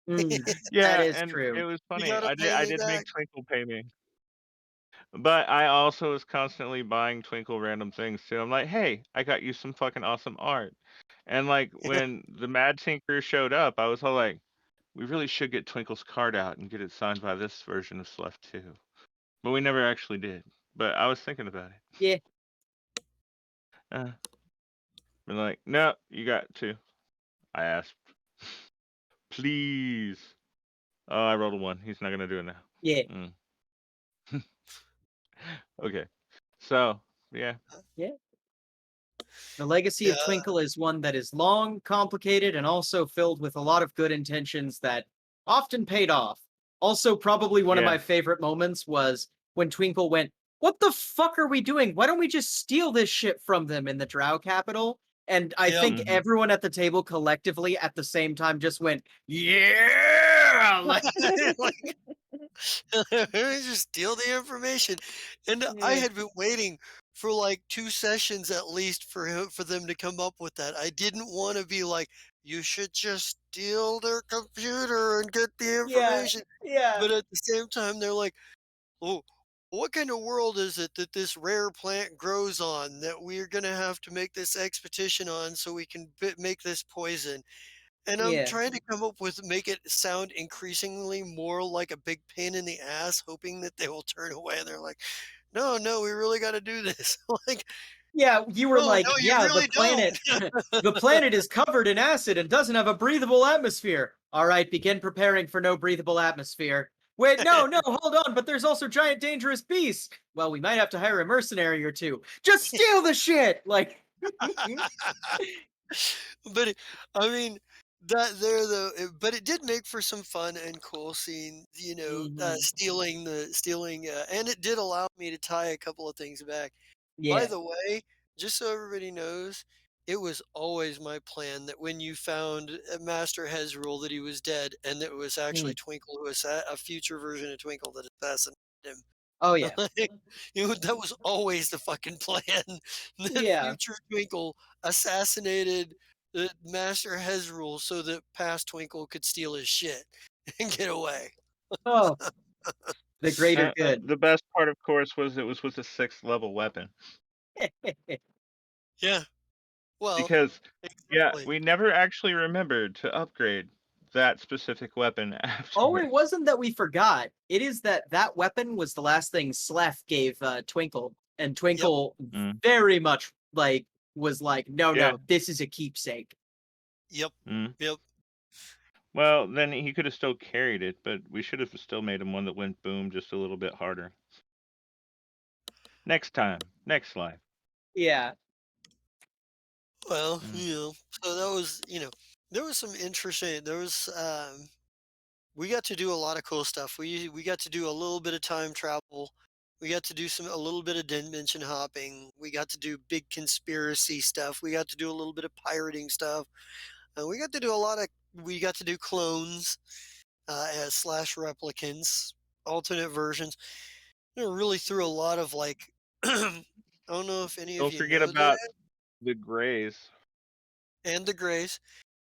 Mm, that
Yeah,
is
and it
true.
was
You
funny.
gotta
I did
pay
I
me
did make
back.
Twinkle pay me. But I also was constantly buying Twinkle random things too. I'm like, hey, I got you some fucking awesome art. And like when the Mad Tinker showed up, I was all like, we really should get Twinkle's card out and get it signed by this version of Slef too. But we never actually did. But I was thinking about it.
Yeah.
Been like, no, you got to. I asked, please. Oh, I rolled a one. He's not gonna do it now.
Yeah.
Mm. Okay. So yeah.
Yeah. The legacy
Yeah.
of Twinkle is one that is long, complicated, and also filled with a lot of good intentions that often paid off. Also, probably one of
Yeah.
my favorite moments was when Twinkle went, "What the fuck are we doing? Why don't we just steal this shit from them in the Drow capital?" And I
Yep.
think
Mhm.
everyone at the table collectively at the same time just went, "Yeah!" Like,
Like, just steal the information. And I
yeah.
had been waiting for like 2 sessions at least for them to come up with that. I didn't want to be like, you should just steal their computer and get the
Yeah.
information.
Yeah.
But at the same time, they're like, oh, what kind of world is it that this rare plant grows on that we're going to have to make this expedition on so we can make this poison? And I'm
Yeah.
trying to come up with make it sound increasingly more like a big pain in the ass, hoping that they will turn away. And they're like, "No, no, we really got to do this." Like,
Yeah, you were
"No,
like,
no, you
yeah, the
really don't."
planet the planet is covered in acid and doesn't have a breathable atmosphere. All right, begin preparing for no breathable atmosphere. Wait, no, no, hold on, but there's also giant dangerous beasts. Well, we might have to hire a mercenary or two. Just steal the shit. Like
But I mean, that there though, but it did make for some fun and cool scene.
Mhm.
Stealing, and it did allow me to tie a couple of things back. By
Yeah.
the way, just so everybody knows, it was always my plan that when you found Master Hezrul that he was dead, and that it was actually
Mm.
Twinkle who was a future version of Twinkle that assassinated him.
Oh yeah.
Like, that was always the fucking plan. That
Yeah.
future Twinkle assassinated the Master Hezrul so that past Twinkle could steal his shit and get away.
Oh, the greater good.
The best part, of course, was it was with a 6th level weapon.
Yeah. Well,
Because, yeah,
exactly.
we never actually remembered to upgrade that specific weapon
Oh, it
afterwards.
wasn't that we forgot. It is that that weapon was the last thing Sleth gave Twinkle, and
Yep.
Twinkle
Mm.
very much was like, no,
Yeah.
no, this is a keepsake.
Yep.
Mm.
Yep.
Well, then he could have still carried it, but we should have still made him one that went boom just a little bit harder. Next time, next life.
Yeah.
Well,
Mm.
so that was, there was some interesting. We got to do a lot of cool stuff. We got to do a little bit of time travel. We got to do a little bit of dimension hopping. We got to do big conspiracy stuff. We got to do a little bit of pirating stuff. We got to do a lot of. We got to do clones as slash replicants, alternate versions. Really threw a lot of like. I don't know if any of
Don't
you
forget
know this,
about the Greys.
and the Grays.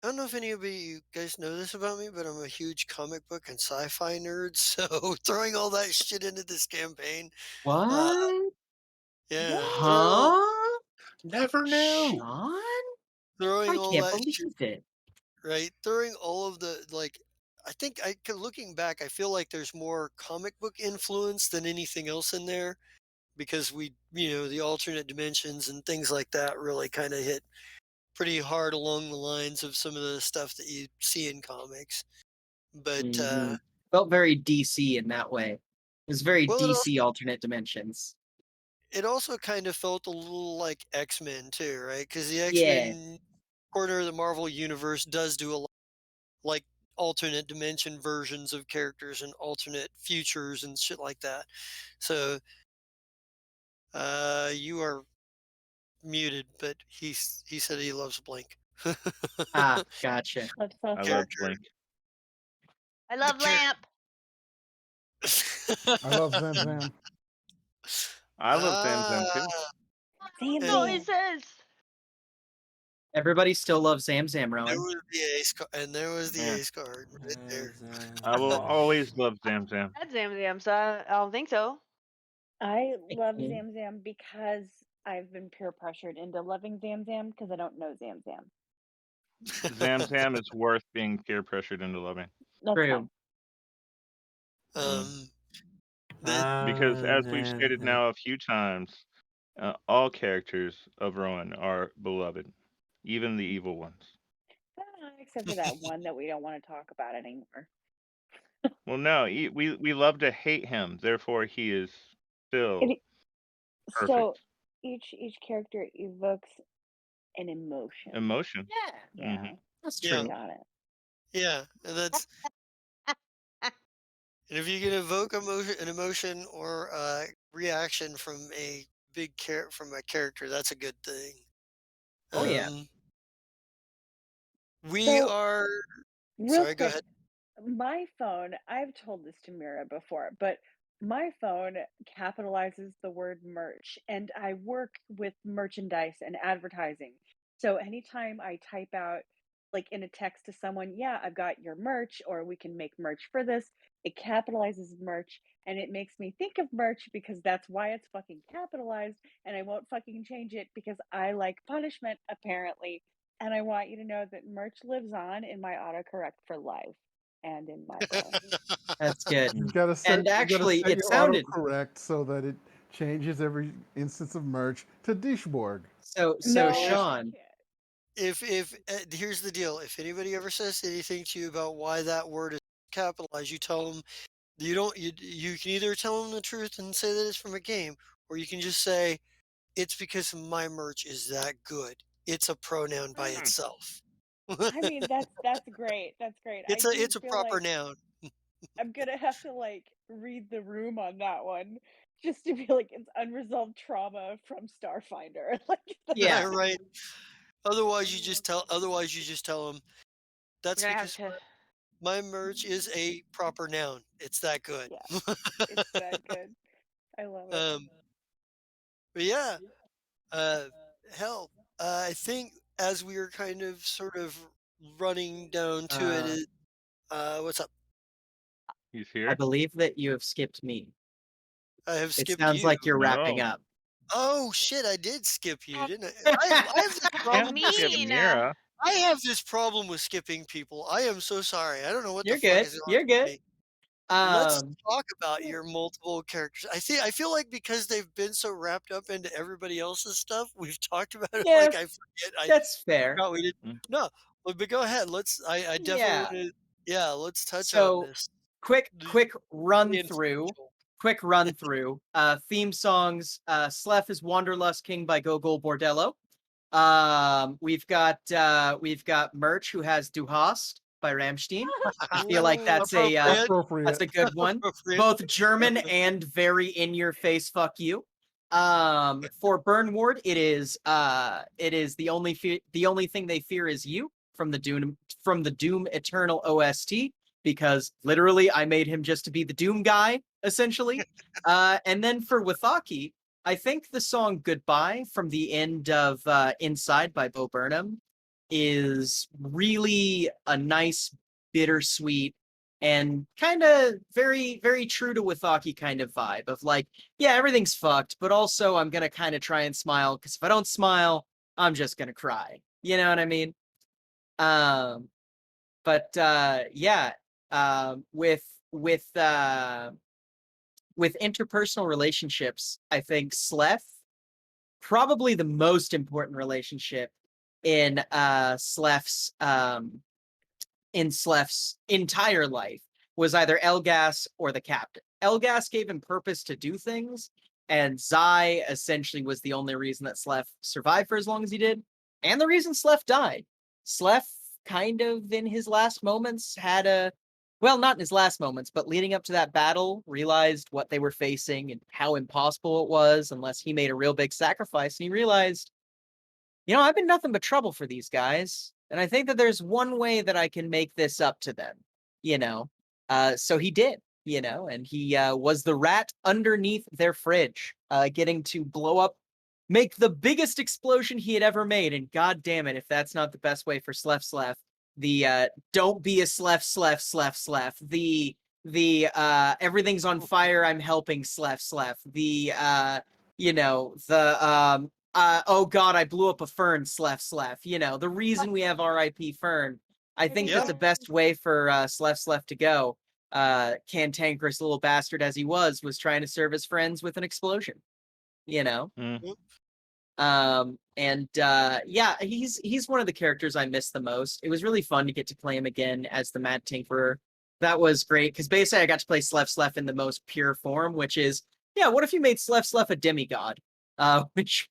I don't know if any of you guys know this about me, but I'm a huge comic book and sci-fi nerd. So throwing all that shit into this campaign, uh,
What?
yeah,
Huh?
Never knew.
Sean?
throwing
I
all
can't
that shit,
believe it.
right? Throwing all of the like. I think looking back, I feel like there's more comic book influence than anything else in there because the alternate dimensions and things like that really kind of hit pretty hard along the lines of some of the stuff that you see in comics. But
Mhm. Felt very DC in that way. It was very
well,
DC alternate dimensions.
it also kind of felt a little like X-Men too, right? Because the
Yeah.
X-Men corner of the Marvel universe does do a lot like alternate dimension versions of characters and alternate futures and shit like that. So you are muted, but he said he loves Blink.
Ah, gotcha.
That's so
I love
Character.
Blink.
I
The
love
character.
Lamp.
I love Zam Zam.
I love Zam Zam too.
Zam
And
Zam.
Noises.
Everybody still loves Zam Zam,
there
Rowan.
was the ace card, and there was the
Yeah.
ace card right there.
I will always love Zam Zam.
That's Zam Zam, so I don't think so.
I love
Mhm.
Zam Zam because I've been peer pressured into loving Zam Zam because I don't know Zam Zam.
Zam Zam is worth being peer pressured into loving.
That's
True.
fine.
Um, the
Because as we've stated now a few times, all characters of Rowan are beloved, even the evil ones.
Except for that one that we don't want to talk about anymore.
Well, no, we love to hate him, therefore he is still
It, so
perfect.
each character evokes an emotion.
Emotion.
Yeah,
Yeah,
Mhm.
that's
yeah,
true.
got it.
yeah, and that's and if you can evoke an emotion or a reaction from a from a character, that's a good thing.
Oh yeah.
We
So
are.
real
Sorry, go
quick,
ahead.
my phone, I've told this to Mira before, but my phone capitalizes the word merch, and I work with merchandise and advertising. So anytime I type out, like in a text to someone, yeah, I've got your merch, or we can make merch for this, it capitalizes merch, and it makes me think of merch because that's why it's fucking capitalized, and I won't fucking change it because I like punishment, apparently. And I want you to know that merch lives on in my autocorrect for life and in my brain.
That's good.
You
Mm.
gotta set
And actually, it
your
sounded
autocorrect so that it changes every instance of merch to Dishborg.
so
No,
Sean.
If here's the deal, if anybody ever says anything to you about why that word is capitalized, you tell them you can either tell them the truth and say that it's from a game, or you can just say it's because my merch is that good. It's a pronoun by
Mm.
itself.
I mean that's great. That's great. I do
It's a
feel
proper
like
noun.
I'm gonna have to like read the room on that one just to be like it's unresolved trauma from Starfinder. Like
Yeah.
Right. Otherwise you just tell them
We're
that's
gonna have
because
to.
my merch is a proper noun. It's that good.
yeah, it's that good. I love it.
um but yeah, uh hell, I think as we are kind of sort of running down to
Uh,
what's up?
He's
I
here?
believe that you have skipped me.
I have
It
skipped
sounds
you.
like you're wrapping
No.
up.
Oh shit, I did skip you, didn't I have this
Can't
problem with
skip
Mean.
Mira.
I have this problem with skipping people. I am so sorry. I don't know what the
You're
fuck
good.
is wrong
You're
with
good.
me. Let's
Um,
talk about your multiple characters. I feel like because they've been so wrapped up into everybody else's stuff, we've talked about it
yeah,
like I
that's fair.
forgot we did.
Mm.
No, but go ahead. I definitely
Yeah.
want to. Yeah, let's touch on
So
this.
quick
The,
quick run
the
through.
influential.
Quick run through. Theme songs. Slef is Wanderlust King by Gogol Bordello. We've got Merch who has Du Hast by Rammstein. I feel like
Ooh.
Appropriate.
that's a
Appropriate.
good one.
Appropriate.
Both German and very in your face. Fuck you. For Burn Ward, it is the only thing they fear is you from the Doom Eternal OST, because literally I made him just to be the Doom guy essentially. And then for Withaki, I think the song Goodbye from the end of Inside by Bo Burnham is really a nice, bittersweet, and kind of very, very true to Withaki kind of vibe of like, yeah, everything's fucked, but also I'm going to kind of try and smile because if I don't smile, I'm just going to cry. You know what I mean? Um, but yeah, with with uh, with interpersonal relationships, I think Sleth, probably the most important relationship in Slef's entire life, was either Elgas or the captain. Elgas gave him purpose to do things, and Zai essentially was the only reason that Slef survived for as long as he did, and the reason Slef died. Slef kind of in his last moments had a, well, not in his last moments, but leading up to that battle, realized what they were facing and how impossible it was unless he made a real big sacrifice. And he realized, I've been nothing but trouble for these guys. And I think that there's one way that I can make this up to them, So he did, and he was the rat underneath their fridge, getting to blow up, make the biggest explosion he had ever made. And god damn it, if that's not the best way for Slef, the don't be a Slef, the everything's on fire, I'm helping Slef, the oh god, I blew up a Fern, Slef. The reason we have R.I.P. Fern. I think that the best way for Slef to go, cantankerous little bastard as he was trying to serve his friends with an explosion.
Mm.
Yeah, he's one of the characters I miss the most. It was really fun to get to play him again as the Mad Tinkerer. That was great, because basically I got to play Slef in the most pure form, which is, yeah, what if you made Slef a demigod? Which,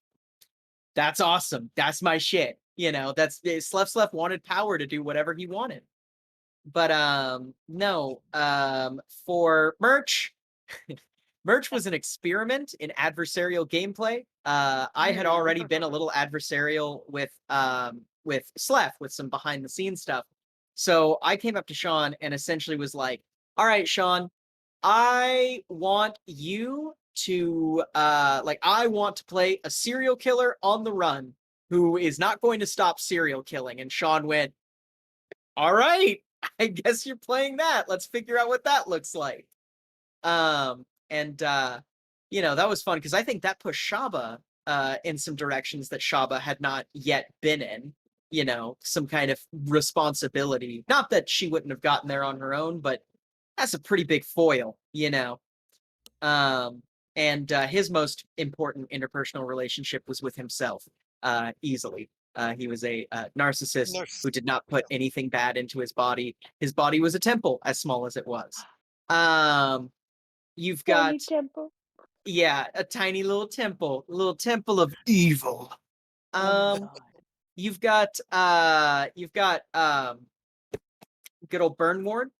that's awesome. That's my shit. That's Slef wanted power to do whatever he wanted. But no, for Merch, Merch was an experiment in adversarial gameplay. I had already been a little adversarial with Slef with some behind the scenes stuff. So I came up to Sean and essentially was like, all right, Sean, I want you to I want to play a serial killer on the run who is not going to stop serial killing. And Sean went, all right, I guess you're playing that. Let's figure out what that looks like. That was fun because I think that pushed Shaba in some directions that Shaba had not yet been in. Some kind of responsibility. Not that she wouldn't have gotten there on her own, but that's a pretty big foil, his most important interpersonal relationship was with himself, easily. He was a narcissist who did not put anything bad into his body. His body was a temple, as small as it was. You've got
Tiny temple.
Yeah, a tiny little temple of evil. You've got good old Burnward.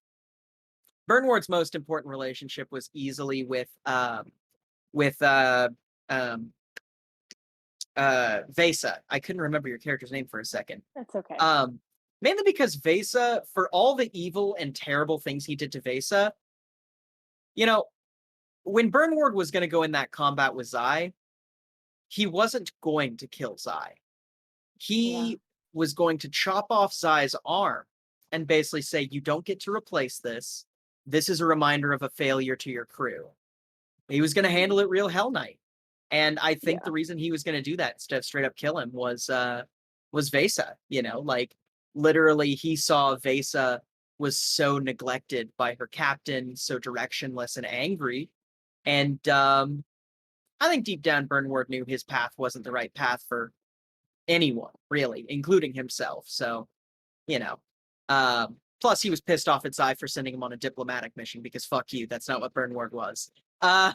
Burnward's most important relationship was easily with Vesa. I couldn't remember your character's name for a second.
That's okay.
Mainly because Vesa, for all the evil and terrible things he did to Vesa, when Burnward was going to go in that combat with Zai, he wasn't going to kill Zai. He was going to chop off Zai's arm and basically say, you don't get to replace this. This is a reminder of a failure to your crew. He was going to handle it real Hell Knight. And I think the reason he was going to do that instead of straight up kill him was Vesa. Literally he saw Vesa was so neglected by her captain, so directionless and angry. And I think deep down Burnward knew his path wasn't the right path for anyone, really, including himself. So, plus he was pissed off at Zai for sending him on a diplomatic mission because fuck you, that's not what Burnward was.
I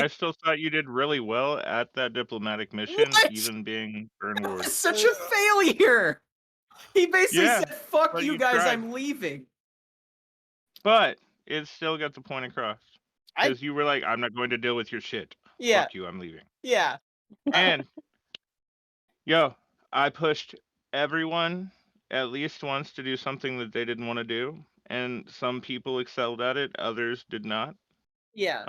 still thought you did really well at that diplomatic mission, even being Burnward.
Such a failure! He basically said, fuck you guys,
tried.
I'm leaving.
But it still got the point across. Because you were like, I'm not going to deal with your shit.
Yeah.
Fuck you, I'm leaving.
Yeah.
And, I pushed everyone at least once to do something that they didn't want to do. And some people excelled at it, others did not.
Yeah.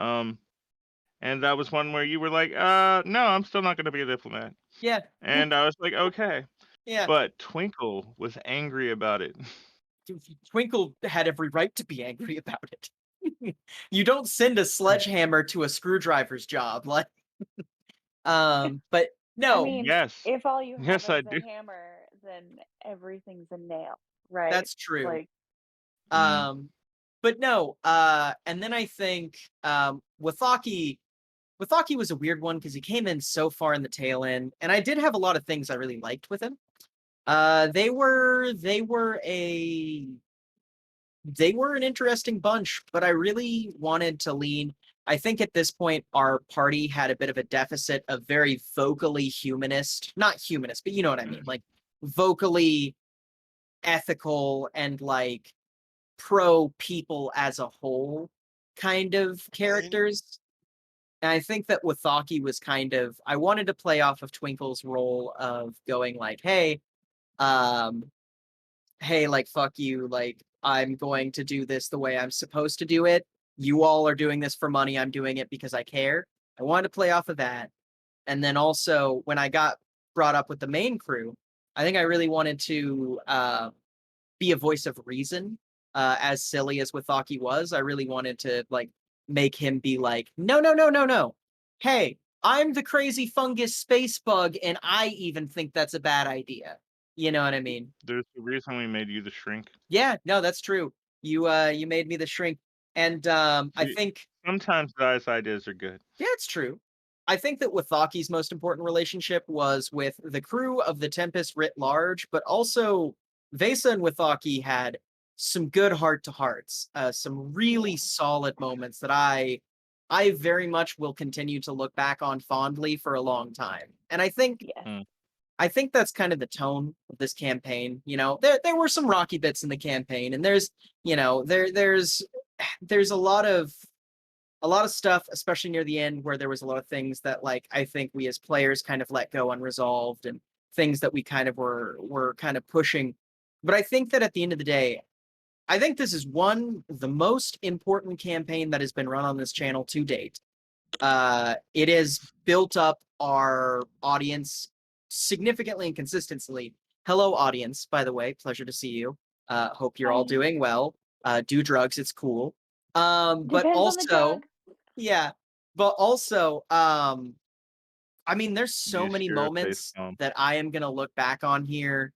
And that was one where you were like, no, I'm still not going to be a diplomat.
Yeah.
And I was like, okay.
Yeah.
But Twinkle was angry about it.
Twinkle had every right to be angry about it. You don't send a sledgehammer to a screwdriver's job, like. But no.
I mean,
yes.
if all you have
Yes,
is
I
a
do.
hammer, then everything's a nail, right?
That's true.
Like,
but no. And then I think Wathaki was a weird one because he came in so far in the tail end, and I did have a lot of things I really liked with him. They were an interesting bunch, but I really wanted to lean. I think at this point, our party had a bit of a deficit of very vocally humanist, not humanist, but you know what I mean, like vocally ethical and like pro people as a whole kind of
Right.
characters. And I think that Wathaki was kind of, I wanted to play off of Twinkle's role of going like, um, hey, like, fuck you, like, I'm going to do this the way I'm supposed to do it. You all are doing this for money. I'm doing it because I care. I wanted to play off of that. And then also, when I got brought up with the main crew, I think I really wanted to be a voice of reason. As silly as Wathaki was, I really wanted to like make him be like, no, no, no, no, no. Hey, I'm the crazy fungus space bug, and I even think that's a bad idea. You know what I mean?
There's a reason we made you the shrink.
Yeah, no, that's true. You made me the shrink, and I
See,
think
sometimes guys' ideas are good.
yeah, it's true. I think that Wathaki's most important relationship was with the crew of the Tempest writ large, but also Vesa and Wathaki had some good heart to hearts, some really solid moments that I very much will continue to look back on fondly for a long time. And
Yes.
Hmm.
I think that's kind of the tone of this campaign. You know, there were some rocky bits in the campaign, and there's you know there's a lot of stuff, especially near the end, where there was a lot of things that like I think we as players kind of let go unresolved, and things that we kind of were kind of pushing. But I think that at the end of the day, I think this is the most important campaign that has been run on this channel to date. It has built up our audience significantly and consistently. Hello, audience, by the way. Pleasure to see you. Hope you're all
Hi.
doing well. Do drugs, it's cool. But
Depends on the
also,
drug.
yeah, but also, I mean, there's so
You
many
share a face
moments
palm.
that I am gonna look back on here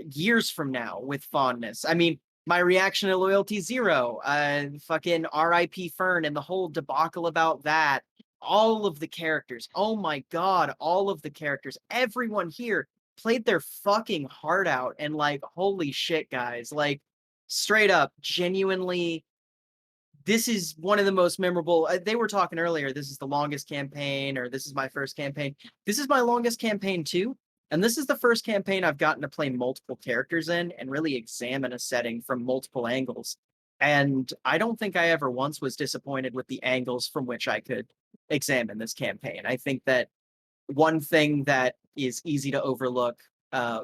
years from now with fondness. I mean, my reaction to Loyalty Zero, fucking R.I.P. Fern and the whole debacle about that. All of the characters, oh my god, all of the characters, everyone here played their fucking heart out, and like, holy shit, guys, like, straight up, genuinely, this is one of the most memorable. They were talking earlier, this is the longest campaign, or this is my first campaign. This is my longest campaign too. And this is the first campaign I've gotten to play multiple characters in and really examine a setting from multiple angles. And I don't think I ever once was disappointed with the angles from which I could examine this campaign. I think that one thing that is easy to overlook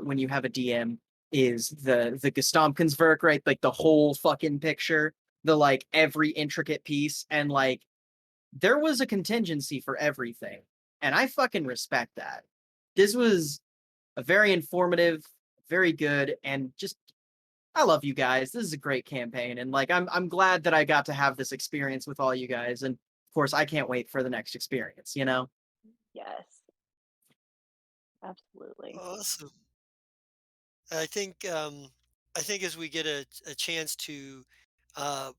when you have a DM is the Gestamkenswerk, right? Like the whole fucking picture, the like every intricate piece, and like there was a contingency for everything, and I fucking respect that. This was a very informative, very good, and just I love you guys. This is a great campaign, and like I'm glad that I got to have this experience with all you guys, and of course I can't wait for the next experience. You know.
Yes. Absolutely.
Awesome. I think I think as we get a chance to uh,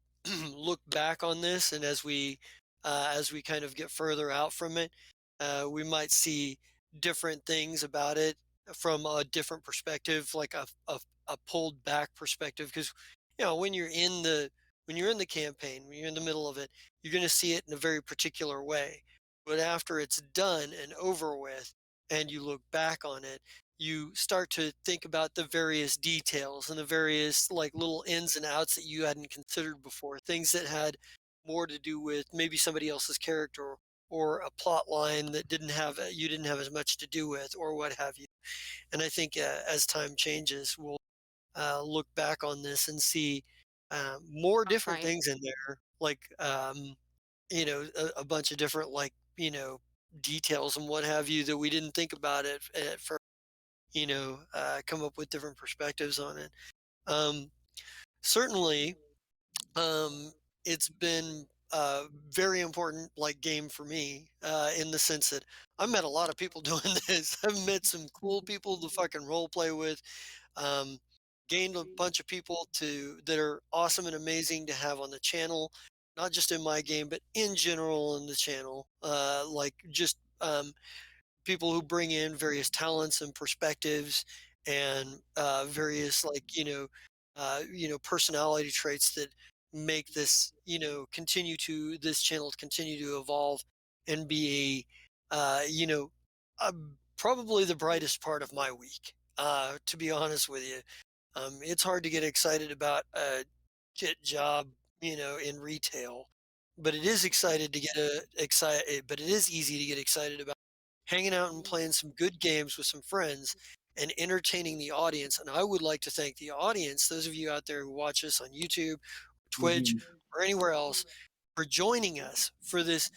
look back on this, and as we kind of get further out from it, we might see different things about it from a different perspective, like a pulled back perspective. Because when you're in the campaign, when you're in the middle of it, you're going to see it in a very particular way. But after it's done and over with, and you look back on it, you start to think about the various details and the various like little ins and outs that you hadn't considered before, things that had more to do with maybe somebody else's character or a plot line that you didn't have as much to do with, or what have you. And I think as time changes, we'll look back on this and see more different
Right.
things in there, like a bunch of different like details and what have you that we didn't think about at first, come up with different perspectives on it. Um, Certainly, um, it's been a very important like game for me in the sense that I've met a lot of people doing this. I've met some cool people to fucking role play with. Um, Gained a bunch of people that are awesome and amazing to have on the channel, not just in my game, but in general in the channel. Like just people who bring in various talents and perspectives and various like personality traits that make this channel continue to evolve and be uh, probably the brightest part of my week, to be honest with you. It's hard to get excited about a job, in retail, but it is excited to get excited. But it is easy to get excited about hanging out and playing some good games with some friends and entertaining the audience. And I would like to thank the audience, those of you out there who watch us on YouTube, Twitch,
Mhm.
or anywhere else, for joining us for this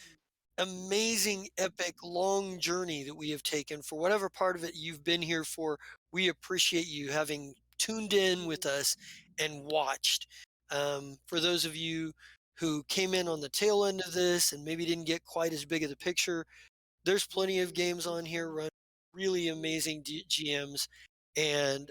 amazing, epic, long journey that we have taken. For whatever part of it you've been here for, we appreciate you having tuned in with us and watched. For those of you who came in on the tail end of this and maybe didn't get quite as big of the picture, there's plenty of games on here run really amazing GMs and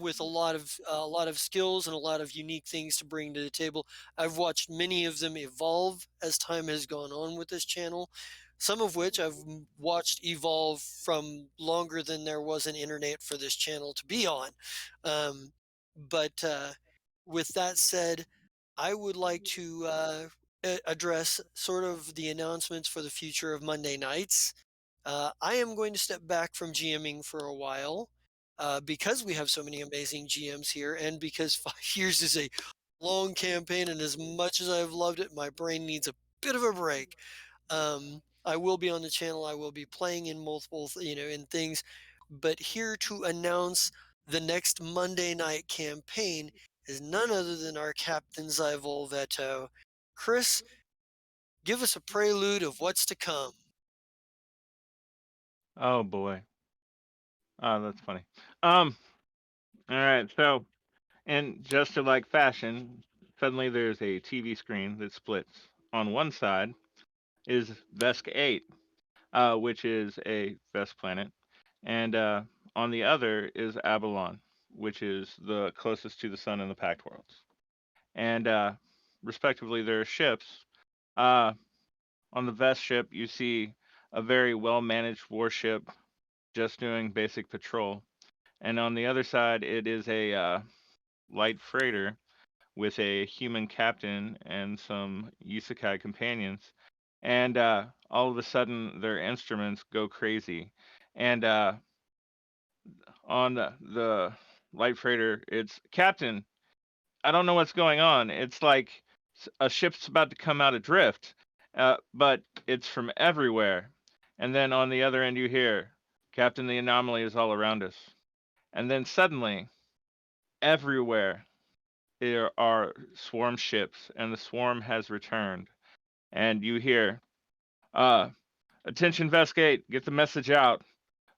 with a lot of skills and a lot of unique things to bring to the table. I've watched many of them evolve as time has gone on with this channel. Some of which I've watched evolve from longer than there was an internet for this channel to be on. But with that said, I would like to address sort of the announcements for the future of Monday nights. I am going to step back from GMing for a while because we have so many amazing GMs here, and because 5 years is a long campaign, and as much as I've loved it, my brain needs a bit of a break. I will be on the channel. I will be playing in multiple, in things, but here to announce the next Monday night campaign is none other than our Captain Zyvol Veto. Chris, give us a prelude of what's to come.
Oh boy. Oh, that's funny. Um. All right. So, in just to like fashion, suddenly there's a TV screen that splits. On one side is Vesk 8, which is a Vesk planet, and on the other is Avalon, which is the closest to the sun in the Pact Worlds. And respectively, there are ships. Uh, on the Vest ship, you see a very well managed warship just doing basic patrol. And on the other side, it is a light freighter with a human captain and some isekai companions. And all of a sudden, their instruments go crazy. And on the light freighter, it's Captain. I don't know what's going on. It's like a ship's about to come out adrift, but it's from everywhere. And then on the other end, you hear, Captain, the anomaly is all around us. And then suddenly, everywhere, there are swarm ships, and the swarm has returned. And you hear, uh, attention, Vestgate, get the message out.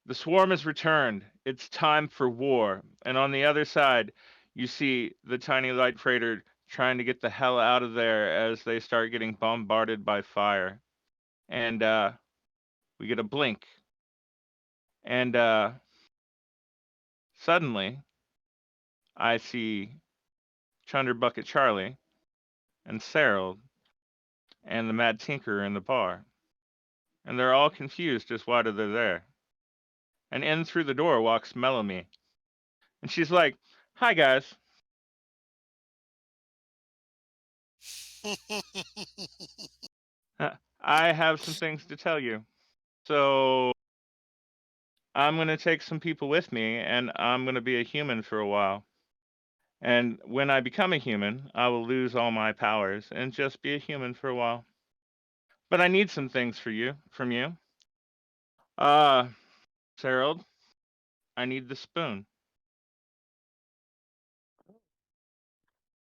The swarm has returned. It's time for war. And on the other side, you see the tiny light freighter trying to get the hell out of there as they start getting bombarded by fire. And we get a blink. And suddenly, I see Chunder Bucket Charlie and Cyril and the Mad Tinker in the bar. And they're all confused as why they're there. And in through the door walks Melanie. And she's like, hi, guys. I have some things to tell you. So I'm going to take some people with me, and I'm going to be a human for a while. And when I become a human, I will lose all my powers and just be a human for a while. But I need some things from you. Uh, Harold, I need the spoon.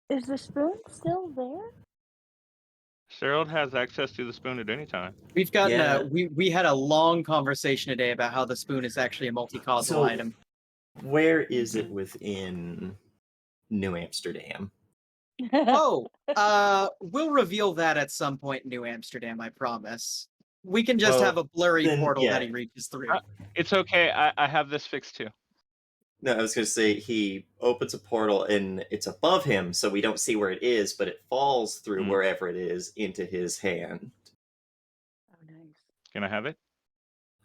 Is the spoon still there?
Harold has access to the spoon at any time.
We've gotten
Yeah.
we had a long conversation today about how the spoon is actually a multi-causal
So,
item.
where is it within New Amsterdam?
Oh, we'll reveal that at some point in New Amsterdam, I promise. We can just have
Well,
a blurry
then,
portal that
yeah.
he reaches through.
It's okay. I have this fixed too.
No, I was going to say he opens a portal and it's above him, so we don't see where it is, but it falls through wherever it is into his hand.
Oh, nice.
Can I have it?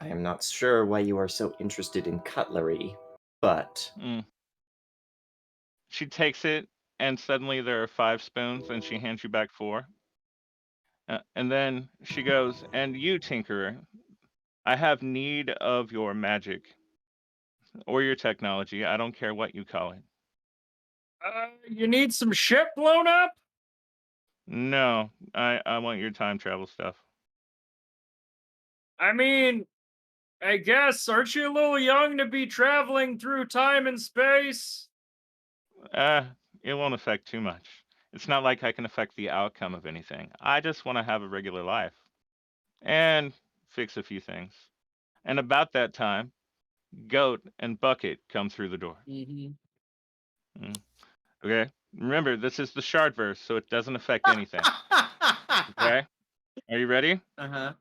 I am not sure why you are so interested in cutlery, but
She takes it, and suddenly there are 5 spoons, and she hands you back 4. And then she goes, and you, Tinkerer, I have need of your magic or your technology. I don't care what you call it.
You need some shit blown up?
No, I want your time travel stuff.
I mean, I guess, aren't you a little young to be traveling through time and space?
Uh, it won't affect too much. It's not like I can affect the outcome of anything. I just want to have a regular life and fix a few things. And about that time, Goat and Bucket come through the door.
Mm-hmm.
Mm. Okay. Remember, this is the Shardverse, so it doesn't affect anything. Okay. Are you ready?
Uh-huh.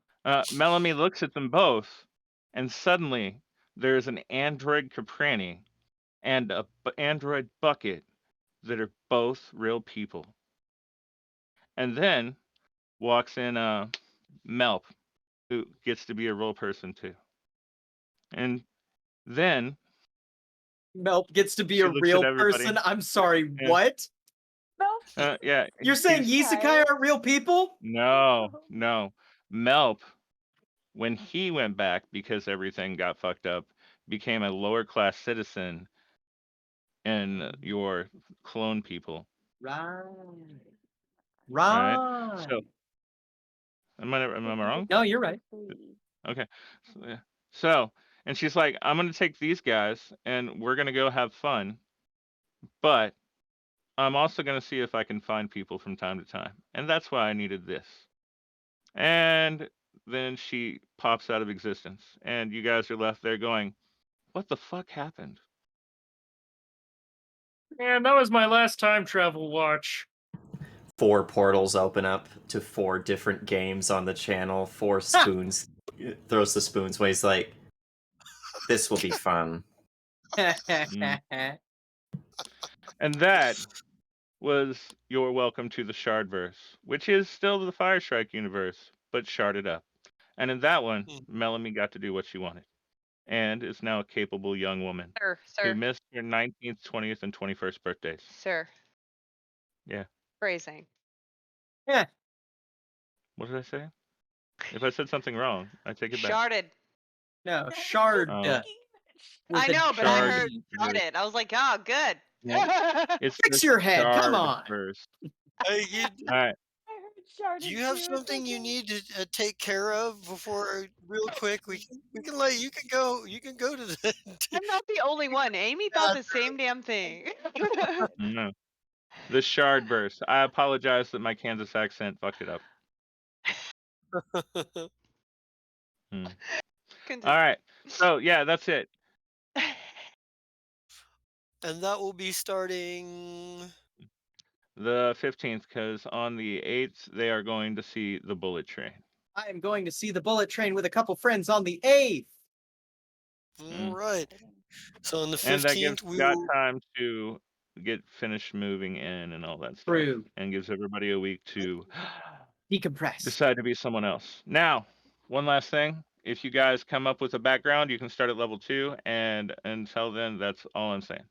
Melanie looks at them both, and suddenly there's an android Caprani and a android Bucket that are both real people. And then walks in Melp, who gets to be a real person too. And then
Melp gets to be
she
a
looks at
real
everybody.
person? I'm sorry,
Yeah.
what?
Yeah.
You're saying
he's-
Isekai aren't real people?
No. Melp, when he went back because everything got fucked up, became a lower class citizen in your clone people.
Right.
Right?
Right.
So, am I wrong?
No, you're right.
Okay. So, yeah. So, and she's like, I'm going to take these guys and we're going to go have fun, but I'm also going to see if I can find people from time to time. And that's why I needed this. And then she pops out of existence. And you guys are left there going, what the fuck happened?
Man, that was my last time travel watch.
4 portals open up to 4 different games on the channel. 4 spoons. Throws the spoons away. He's like, this will be fun.
Mm. And that was your welcome to the Shardverse, which is still the Fireshrike universe, but sharded up. And in that one, Melanie got to do what she wanted, and is now a capable young woman who
Sir,
missed her 19th, 20th, and 21st birthdays.
sir.
Yeah.
Phrasing.
Yeah.
What did I say? If I said something wrong, I take it back.
Sharded.
No, shard.
Oh.
I know, but I heard
Shardverse.
sharded. I was like, oh, good.
It's
Fix
the
your head, come on.
Shardverse.
Hey,
All right.
do you have something you need to take care of before, real quick? We can let you can go. You can go to the.
I'm not the only one. Amy thought the same damn thing.
No. The Shardverse. I apologize that my Kansas accent fucked it up. Hmm. All right. So yeah, that's it.
And that will be starting
The 15th, because on the 8th they are going to see the Bullet Train.
I am going to see the bullet train with a couple friends on the 8th.
Mm.
All right. So on the
And that gives
15th, we
Scott
will.
time to get finished moving in and all that stuff.
True.
And gives everybody a week to
decompress.
Decide to be someone else. Now, one last thing. If you guys come up with a background, you can start at level 2, and until then, that's all I'm saying.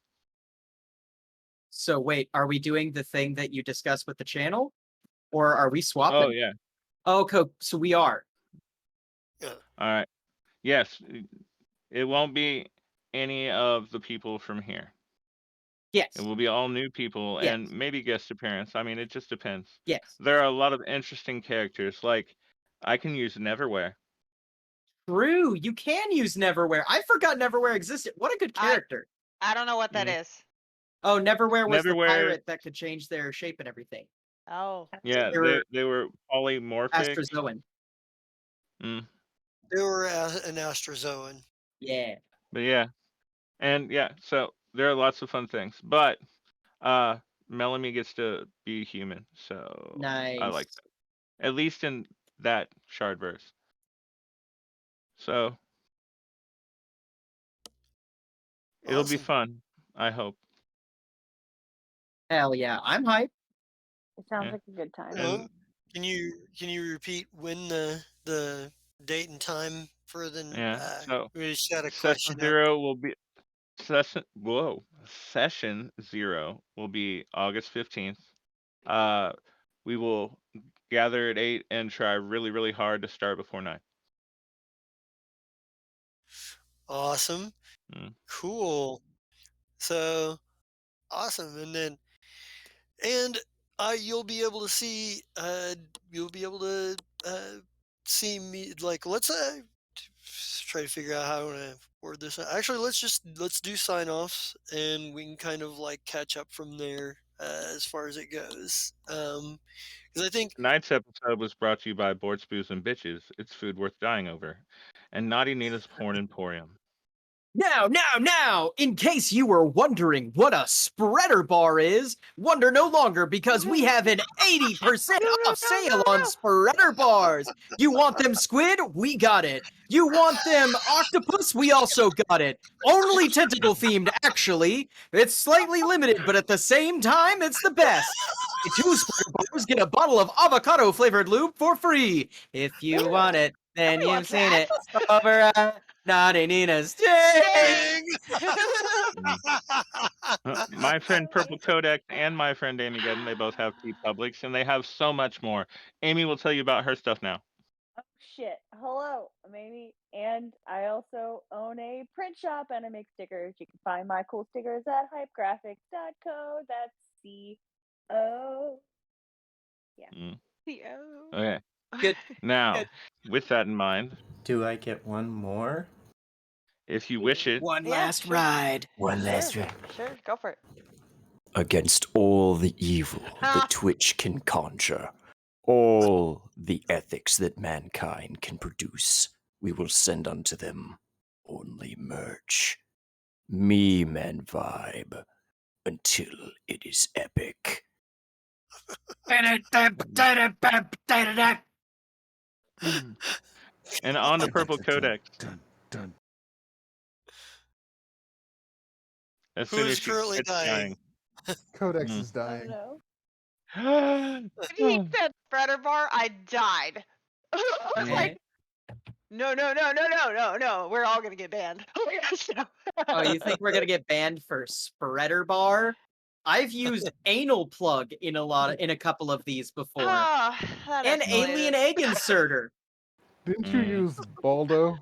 So wait, are we doing the thing that you discussed with the channel? Or are we swapping?
Oh, yeah.
Oh, so we are.
Yeah.
All right. Yes, it won't be any of the people from here.
Yes.
It will be all new people
Yes.
and maybe guest appearance. I mean, it just depends.
Yes.
There are a lot of interesting characters. Like, I can use Neverwhere.
True, you can use Neverwhere. I forgot Neverwhere existed. What a good character.
I don't know what that is.
Oh, Neverwhere was the
Neverwhere-
pirate that could change their shape and everything.
Oh.
Yeah,
They were
they were polymorphic.
Astrozoan.
Mm.
They were an Astrozoan.
Yeah.
But yeah. And yeah, so there are lots of fun things. But Melanie gets to be human, so I like
Nice.
that. At least in that Shardverse. So it'll be
Awesome.
fun, I hope.
Hell yeah, I'm hyped.
It sounds
Yeah.
like a good time.
And
Can you repeat when the date and time for the?
yeah, so
we just got a
session
question.
0 will be session 0 will be August 15th. We will gather at 8 and try really, really hard to start before 9.
Awesome.
Mm.
Cool. So awesome. And you'll be able to see you'll be able to see me, like, let's try to figure out how I want to word this. Actually, let's do sign offs, and we can kind of like catch up from there as far as it goes. Because I think
Tonight's episode was brought to you by Board Spews and Bitches. It's food worth dying over. And Naughty Nina's Porn Emporium.
Now, in case you were wondering what a spreader bar is, wonder no longer because we have an 80% off sale on spreader bars. You want them squid? We got it. You want them octopus? We also got it. Only tentacle themed, actually. It's slightly limited, but at the same time, it's the best. Buy 2 spreader bars, get a bottle of avocado flavored lube for free. If you want it, then
Nobody
you've
wants
seen
that.
it over at Naughty Nina's
Dang.
My friend Purple Codex and my friend Amy Gooden, they both have T Publics, and they have so much more. Amy will tell you about her stuff now.
Oh shit. Hello, I'm Amy, and I also own a print shop and I make stickers. You can find my cool stickers at hypegraphics.co. That's C-O. Yeah.
Mm.
Yo.
Okay.
Good.
Now, with that in mind,
Do I get one more?
if you wish it,
One
Yeah,
last
sure.
ride.
One last
Sure.
round.
Sure, go for it.
Against all the evil that Twitch can conjure, all the ethics that mankind can produce, we will send unto them only merch. Meme and vibe until it is epic.
and on to Purple Codex.
Dun, dun.
As
who
soon
is
as she
currently
quits
dying?
Codex
Mm.
is
Oh
dying.
no.
dying.
When he said spreader bar, I died. I was like, no. We're all gonna get banned. Oh my gosh, no.
Oh, you think we're gonna get banned for spreader bar? I've used anal plug in a couple of these before.
Ah, that
And
escalated.
alien egg inserter.
Didn't you use Baldo?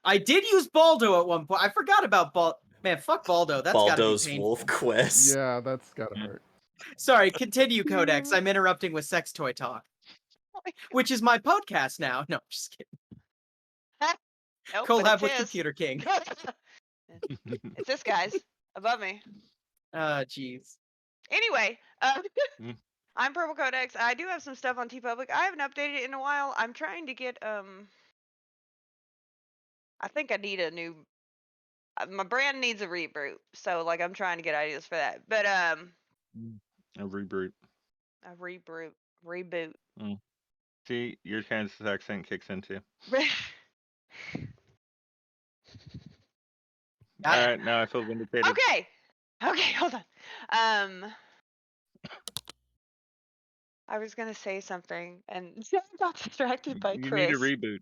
I did use Baldo at one point. I forgot about Baldo. Man, fuck Baldo. That's gotta be
Baldo's
painful.
Wolf Quest.
Yeah, that's gotta hurt.
Sorry, continue, Codex. I'm interrupting with sex toy talk. Which is my podcast now. No, just kidding.
Nope, but
Collab
it's
with
his.
Computer King.
It's this guy's above me.
Jeez.
Anyway,
Mm.
I'm Purple Codex. I do have some stuff on TeePublic. I haven't updated it in a while. I'm trying to get I think I need a new. My brand needs a reboot, so like I'm trying to get ideas for that. But
A reboot.
a reboot.
Mm. See, your Kansas accent kicks in too. All right, now I feel vindicated.
Okay, hold on. I was gonna say something and got distracted by
You
Chris.
need a reboot.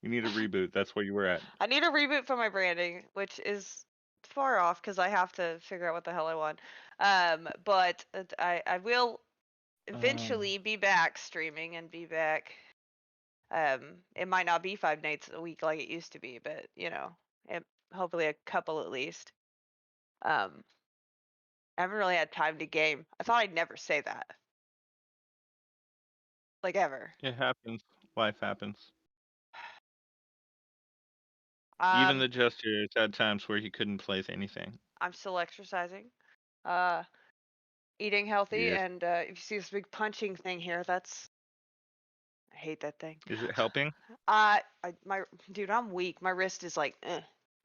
You need a reboot. That's where you were at.
I need a reboot for my branding, which is far off because I have to figure out what the hell I want. But I will eventually be back streaming and be back. It might not be 5 nights a week like it used to be, but hopefully a couple at least. I haven't really had time to game. I thought I'd never say that. Like ever.
It happens. Life happens. Even the Jester has had times where he couldn't place anything.
I'm still exercising. Eating healthy,
Yes.
and if you see this big punching thing here, I hate that thing.
Is it helping?
Dude, I'm weak. My wrist is like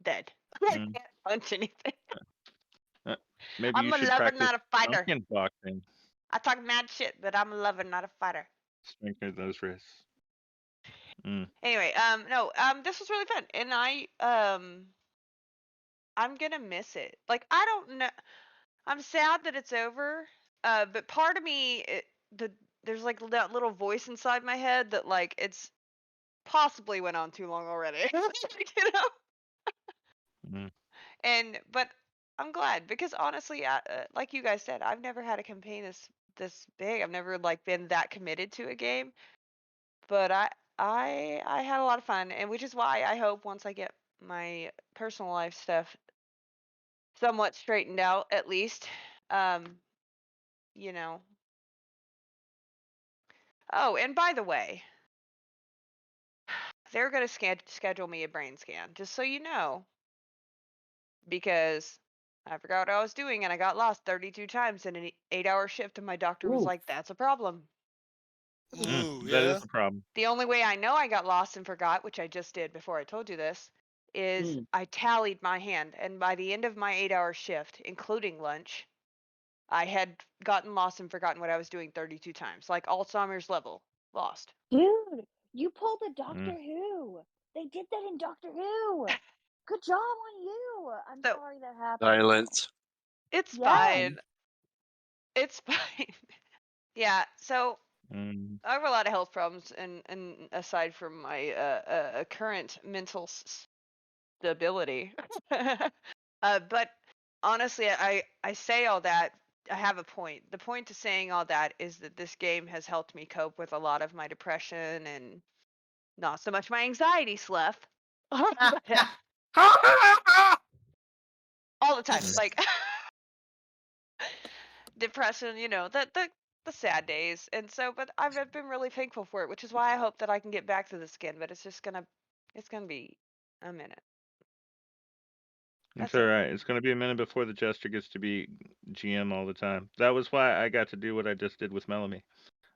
dead. I can't punch anything.
Maybe
I'm
you
a
should
lover,
practice
not a fighter.
pumpkin boxing.
I talk mad shit, but I'm a lover, not a fighter.
Strengthen those wrists.
Anyway, this was really fun, and I'm gonna miss it. Like, I don't know. I'm sad that it's over. But part of me, there's like that little voice inside my head that like it's possibly went on too long already. You know. But I'm glad because honestly, like you guys said, I've never had a campaign this big. I've never like been that committed to a game. But I had a lot of fun, and which is why I hope once I get my personal life stuff somewhat straightened out, at least, You know. Oh, and by the way, they're gonna schedule me a brain scan, just so you know, because I forgot what I was doing and I got lost 32 times in an 8-hour shift, and my doctor was
Ooh.
like, "That's a problem."
Ooh,
That is
yeah.
the problem.
The only way I know I got lost and forgot, which I just did before I told you this, is
Mm.
I tallied my hand, and by the end of my 8-hour shift, including lunch, I had gotten lost and forgotten what I was doing 32 times, like Alzheimer's level lost.
Dude, you pulled a Doctor
Mm.
Who. They did that in Doctor Who. Good job on you. I'm
So
sorry that happened.
Silence.
it's
Yes.
fine. It's fine. Yeah. So
Mm.
I have a lot of health problems, and aside from my current mental stability, but honestly, I say all that. I have a point. The point to saying all that is that this game has helped me cope with a lot of my depression and not so much my anxiety stuff. But, all the time, like depression, the sad days. And so, but I've been really thankful for it, which is why I hope that I can get back to this again. But it's gonna be a minute.
It's
That's
all
it.
right. It's going to be a minute before the Jester gets to be GM all the time. That was why I got to do what I just did with Melanie.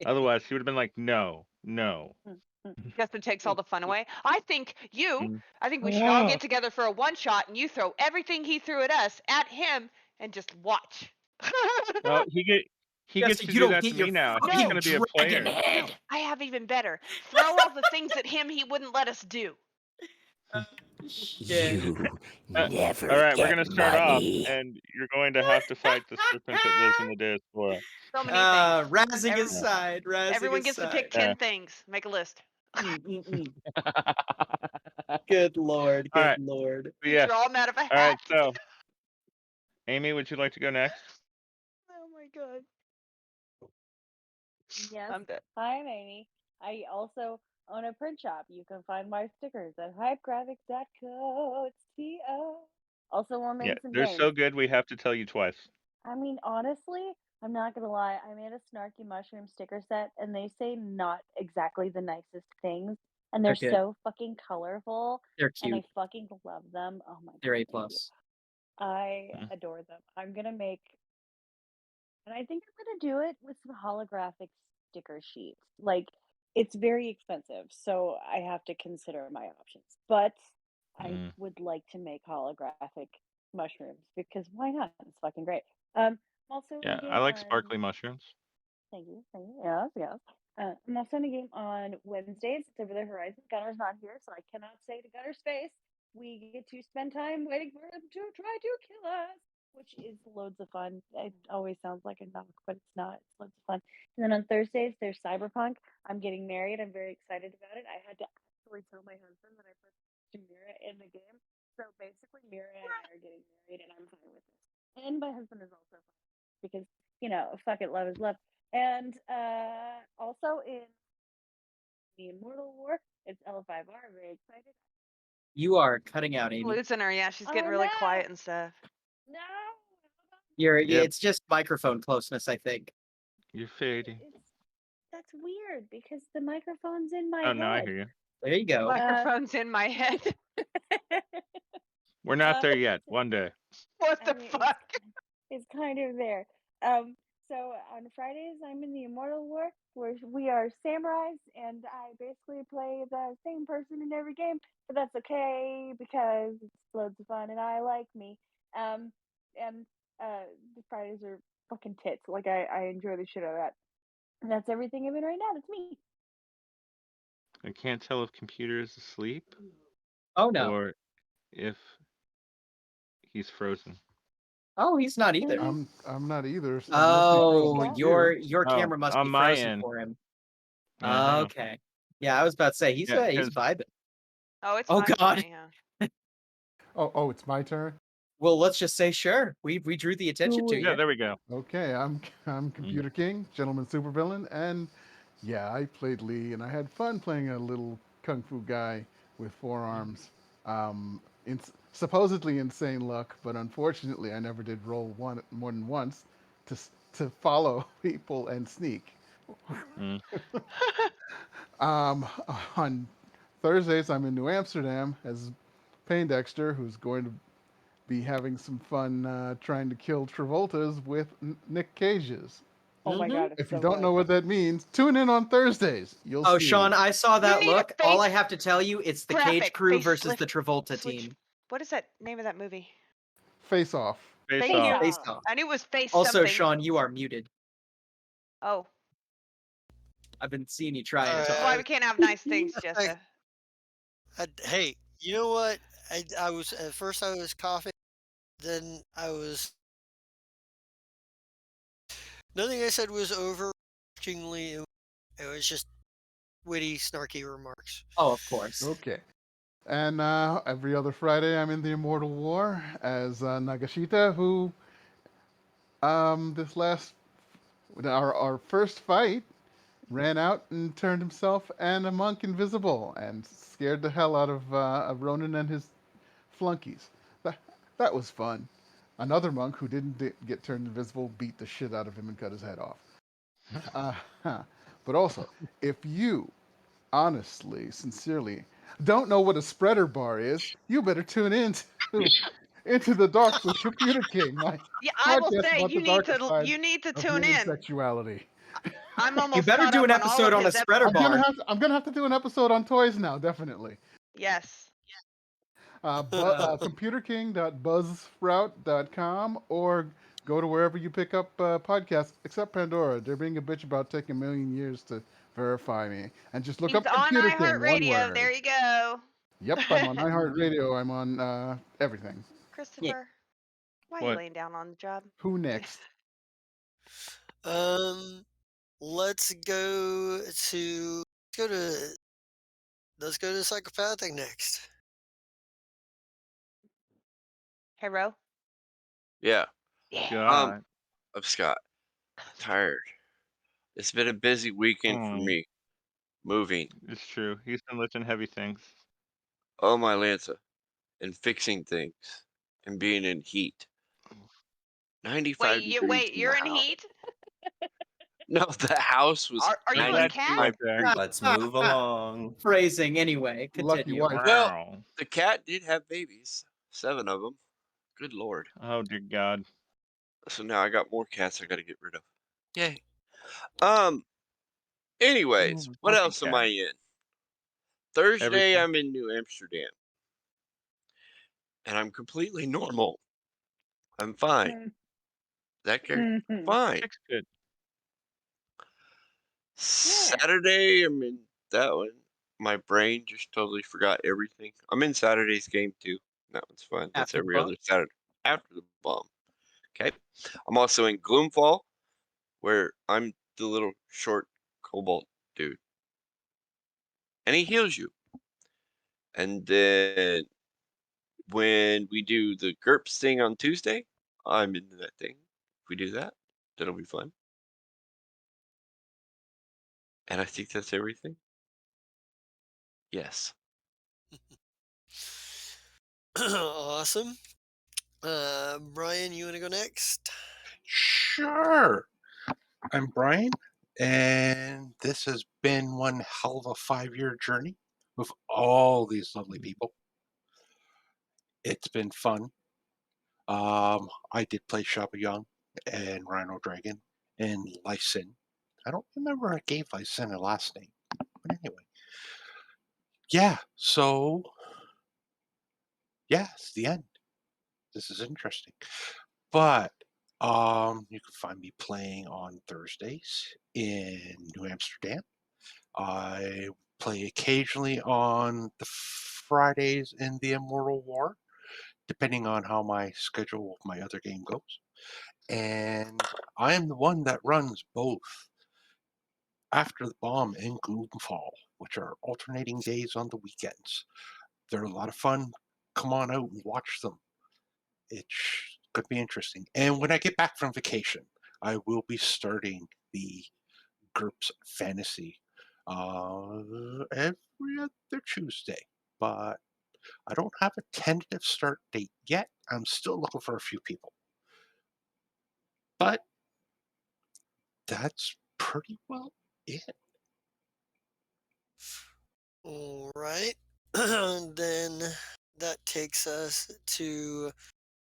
Otherwise, he would have been like, no, no.
Mm, mm.
Justin takes all the fun away. I think
Mm.
we should all get together for a one shot, and you throw everything he threw at us at him, and just watch.
Oh, he gets
Jesse,
to
you
do
don't
that
get
to
your
me now. He's
No.
going
fucking
to be a
dragon
player.
No,
head.
I have even better. Throw all the things at him he wouldn't let us do.
Shit.
You
Uh,
never
all right, we're
get
going to start off,
money.
and you're going to have to fight the serpent that lives in the diaspora.
So many things.
Razzing
Every-
aside, razzing
Everyone gets to pick
aside.
10
Yeah.
things. Make a list.
Good lord,
All
good
right.
lord.
So yes.
Draw them out of a
All right.
hat.
So, Amy, would you like to go next?
Oh my god.
Yes.
I'm dead.
Hi, I'm Amy. I also own a print shop. You can find my stickers at hypegraphics.co. Also, we're
Yeah,
making some
they're
games.
so good we have to tell you twice.
I mean, honestly, I'm not gonna lie. I made a snarky mushroom sticker set, and they say not exactly the nicest things, and they're
They're good.
so fucking colorful,
They're
and I
cute.
fucking love them. Oh my
They're
god,
A
thank you.
plus.
I
Mm.
adore them. I'm gonna make, and I think I'm gonna do it with some holographic sticker sheets. Like, it's very expensive, so I have to consider my options. But I
Mm.
would like to make holographic mushrooms because why not? It's fucking great. I'm also in a
Yeah, I
game
like
on.
sparkly mushrooms.
Thank you. Thank you. Yes, yes. I'm also in a game on Wednesdays. It's over the horizon. Gunner's not here, so I cannot say to Gunner's face. We get to spend time waiting for him to try to kill us, which is loads of fun. It always sounds like a knock, but it's not. It's loads of fun. And then on Thursdays, there's Cyberpunk. I'm getting married. I'm very excited about it. I had to actually tell my husband that I put Mira in the game. So basically, Mira and I are getting married, and I'm fine with this. And my husband is also fine because, fuck it, love is love. And also in the Immortal War, it's L5R. Very excited.
You are cutting out, Amy.
Losing her. Yeah, she's
Oh
getting really
no!
quiet and stuff.
No!
Yep.
It's just microphone closeness, I think.
You're fading.
That's weird because the microphone's in my
Oh, no, I
head.
hear you.
There you go.
Microphone's in my head.
We're not there yet.
so-
One day.
What
I
the
mean,
fuck?
it's kind of there. So on Fridays, I'm in the Immortal War, where we are samurais, and I basically play the same person in every game, but that's okay because it's loads of fun, and I like me. And the Fridays are fucking tits. Like I enjoy the shit out of that. And that's everything I'm in right now. That's me.
I can't tell if computer is asleep
Oh no.
or if he's frozen.
Oh, he's not either.
I'm not either. Unless he
Oh,
froze
your
computer.
camera must
on
be
my
frozen
end.
for him.
Uh-huh.
Okay. Yeah, I was about to say he's
Yeah,
he's
'cause-
vibing.
Oh, it's
Oh,
fine for
God.
me, yeah.
Oh, it's my turn.
Well, let's just say sure. We drew the attention to
Do
yeah,
you.
there we go.
Okay, I'm Computer King, gentleman supervillain, and yeah, I played Lee, and I had fun playing a little kung fu guy with forearms. Supposedly insane luck, but unfortunately, I never did roll one more than once to to follow people and sneak.
Mm.
On Thursdays, I'm in New Amsterdam as Payne Dexter, who's going to be having some fun trying to kill Travolta's with Nick Cage's.
Oh my
Mm-hmm.
god, it's
If you
so
don't
good.
know what that means, tune in on Thursdays. You'll
Oh,
see.
Sean, I saw
You
that
need a
look. All I
face
have to tell you, it's the Cage
graphic,
crew
face
versus
lift,
the Travolta
switch.
team.
What is that name of that movie?
Face Off.
Face
Thank
Face
you.
off.
Face
off.
off.
I knew it was face
Also,
something.
Sean, you are muted.
Oh,
I've been seeing you trying
All
to
this is
talk.
why we
right.
can't have nice things,
I,
Jessa.
hey, you know what? I was at first I was coughing, then I was. Nothing I said was overarchingly. It was just witty, snarky remarks.
Oh, of course.
Okay. And every other Friday, I'm in the Immortal War as Nagashita, who this last our first fight ran out and turned himself and a monk invisible and scared the hell out of Ronan and his flunkies. That that was fun. Another monk who didn't get turned invisible beat the shit out of him and cut his head off. But also, if you honestly, sincerely don't know what a spreader bar is, you better tune in to Into the Dark with Computer King, my
Yeah, I will
podcast
say
about the darker side
you need to
of
tune
human
in.
sexuality.
I'm
You
almost
better
caught
do
up
an
on all
episode
of
on a
his
spreader
episodes.
bar.
I'm gonna have to do an episode on toys now, definitely.
Yes.
Computerking.buzzsprout.com or go to wherever you pick up podcasts, except Pandora. They're being a bitch about taking a million years to verify me. And just look
He's
up
on
Computer King, one
iHeartRadio.
word.
There you go.
Yep, I'm on iHeartRadio. I'm on everything.
Yeah.
Christopher, why are you
What?
laying down on the job?
Who next?
Um, let's go to let's go to let's go to psychopathic next.
Hey, Ro.
Yeah.
Yeah.
God.
I'm Scott. Tired. It's been a busy weekend for
Oh,
me. Moving.
it's true. He's been lifting heavy things.
Oh my Lanza. And fixing things. And being in heat. 95 degrees in the
You're in
house.
heat?
No, the house was
Are
I'm
you a
glad you
95
cat?
went there.
degrees.
Let's move along.
Phrasing, anyway.
Lucky
Continue.
wife.
Well,
Wow.
the cat did have babies. 7 of them. Good lord.
Oh dear God.
So now I got more cats I gotta get rid of. Yay. Um, anyways,
Ooh,
what
puppy
else am I
cat.
in? Thursday,
Everything.
I'm in New Amsterdam. And I'm completely normal. I'm fine. That character, fine.
Chick's good.
Saturday, I'm in that one. My brain just totally forgot everything. I'm in Saturday's game too. That one's fun. That's
After the
every
bomb.
other Saturday after the bomb. Okay. I'm also in Gloomfall, where I'm the little short cobalt dude. And he heals you. And then when we do the GURPS thing on Tuesday, I'm into that thing. If we do that, that'll be fun. And I think that's everything. Yes.
Awesome. Brian, you want to go next?
Sure. I'm Brian, and this has been one hell of a 5-year journey with all these lovely people. It's been fun. I did play Shabba Young and Rhino Dragon and Lysin. I don't remember I gave Lysin a last name, but anyway. Yeah, so yeah, it's the end. This is interesting. But you can find me playing on Thursdays in New Amsterdam. I play occasionally on the Fridays in the Immortal War, depending on how my schedule with my other game goes. And I am the one that runs both After the Bomb and Gloomfall, which are alternating days on the weekends. They're a lot of fun. Come on out and watch them. It could be interesting. And when I get back from vacation, I will be starting the GURPS Fantasy every other Tuesday. But I don't have a tentative start date yet. I'm still looking for a few people. But that's pretty well it.
All right. Then that takes us to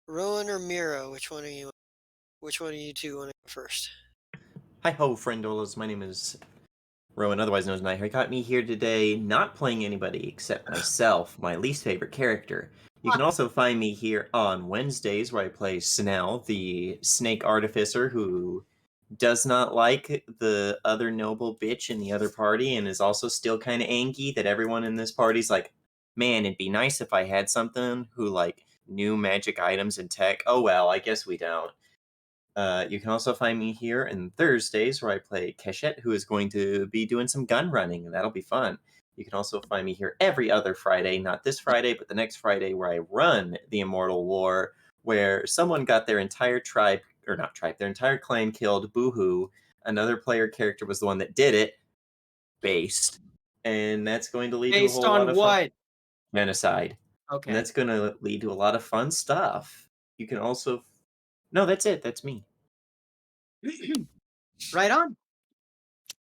Rowan or Miro. Which one are you? Which one of you two want to go first?
Hi ho, friendolas. My name is Rowan, otherwise known as Night. You caught me here today not playing anybody except myself, my least favorite character. You can also find me here on Wednesdays where I play Snell, the snake artificer who does not like the other noble bitch in the other party and is also still kind of angry that everyone in this party's like, man, it'd be nice if I had something who like knew magic items and tech. Oh well, I guess we don't. You can also find me here on Thursdays where I play Keshet, who is going to be doing some gun running, and that'll be fun. You can also find me here every other Friday, not this Friday, but the next Friday, where I run the Immortal War, where someone got their entire tribe, or not tribe, their entire clan killed, boohoo. Another player character was the one that did it, based. And that's going to lead to a
Based
whole lot
on
of fun.
what?
Genocide. And
Okay.
that's going to lead to a lot of fun stuff. You can also. No, that's it. That's me.
Right on.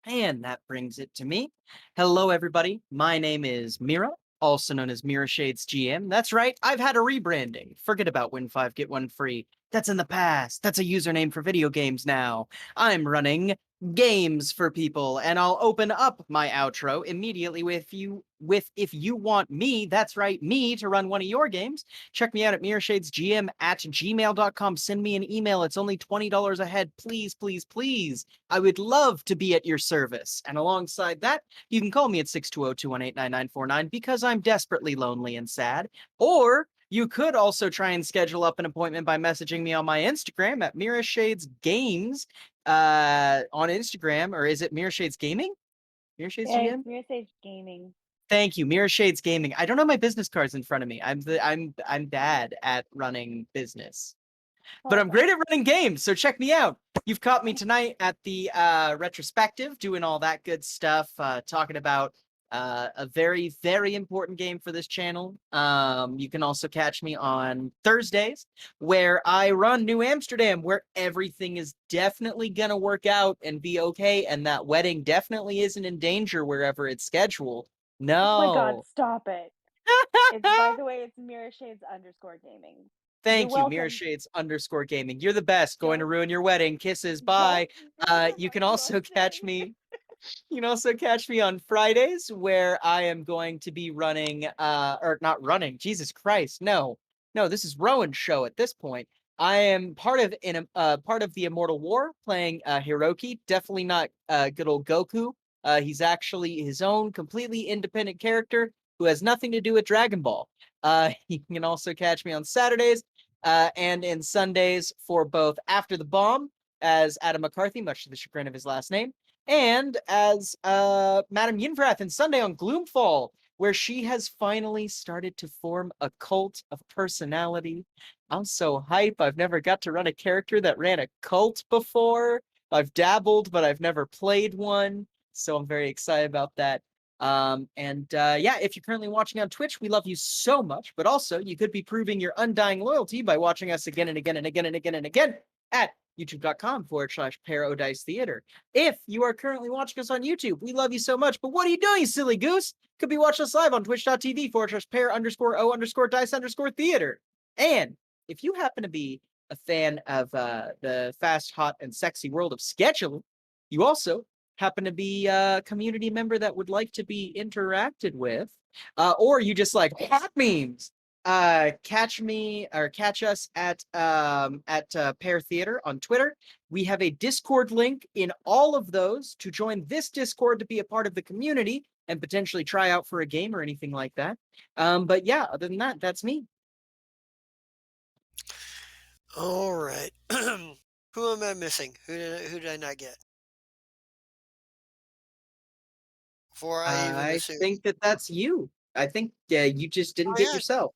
And that brings it to me. Hello, everybody. My name is Mira, also known as Mira Shades GM. That's right, I've had a rebranding. Forget about Win 5, Get 1 free. That's in the past. That's a username for video games now. I'm running games for people, and I'll open up my outro immediately with if you want me, that's right, me, to run one of your games. Check me out at mirashadesgm@gmail.com. Send me an email. It's only $20 a head. Please, please, please. I would love to be at your service. And alongside that, you can call me at 620-218-9949 because I'm desperately lonely and sad. Or you could also try and schedule up an appointment by messaging me on my Instagram at Mira Shades Games on Instagram. Or is it Mira Shades Gaming? Mira Shades
Yeah,
GM?
it's Mirror Sage Gaming.
Thank you, Mirror Shades Gaming. I don't have my business cards in front of me. I'm bad at running business, but I'm great at running games. So check me out. You've caught me tonight at the Retrospective, doing all that good stuff, talking about a very, very important game for this channel. You can also catch me on Thursdays, where I run New Amsterdam, where everything is definitely gonna work out and be okay, and that wedding definitely isn't in danger wherever it's scheduled.
Oh my god,
No.
stop it. It's, by the way, it's Mirror Shades _gaming. You're
Thank you, Mirror
welcome.
Shades _gaming. You're the best. Going to
Don't
ruin your wedding. Kisses.
don't
Bye.
ruin
You
my
can also catch
blessing.
me. You can also catch me on Fridays, where I am going to be running, or not running. Jesus Christ, no, this is Rowan's show at this point. I am part of the Immortal War, playing Hiroki. Definitely not good old Goku. He's actually his own completely independent character who has nothing to do with Dragon Ball. You can also catch me on Saturdays and in Sundays for both After the Bomb as Adam McCarthy, much to the chagrin of his last name, and as Madame Yinvrath in Sunday on Gloomfall, where she has finally started to form a cult of personality. I'm so hype. I've never got to run a character that ran a cult before. I've dabbled, but I've never played one. So I'm very excited about that. Yeah, if you're currently watching on Twitch, we love you so much, but also you could be proving your undying loyalty by watching us again and again and again and again and again at youtube.com/Parodice Theater. If you are currently watching us on YouTube, we love you so much, but what are you doing, you silly goose? Could be watching us live on twitch.tv/pair_o_dice_theater. And if you happen to be a fan of the fast, hot, and sexy world of scheduling, you also happen to be a community member that would like to be interacted with, or you just like hot memes, catch us at Pear Theater on Twitter. We have a Discord link in all of those to join this Discord to be a part of the community and potentially try out for a game or anything like that. But yeah, other than that, that's me.
All right. Who am I missing? Who did I not get? Before I even
I
assume.
think that's you. I think you just didn't
Oh,
get
yeah.
yourself.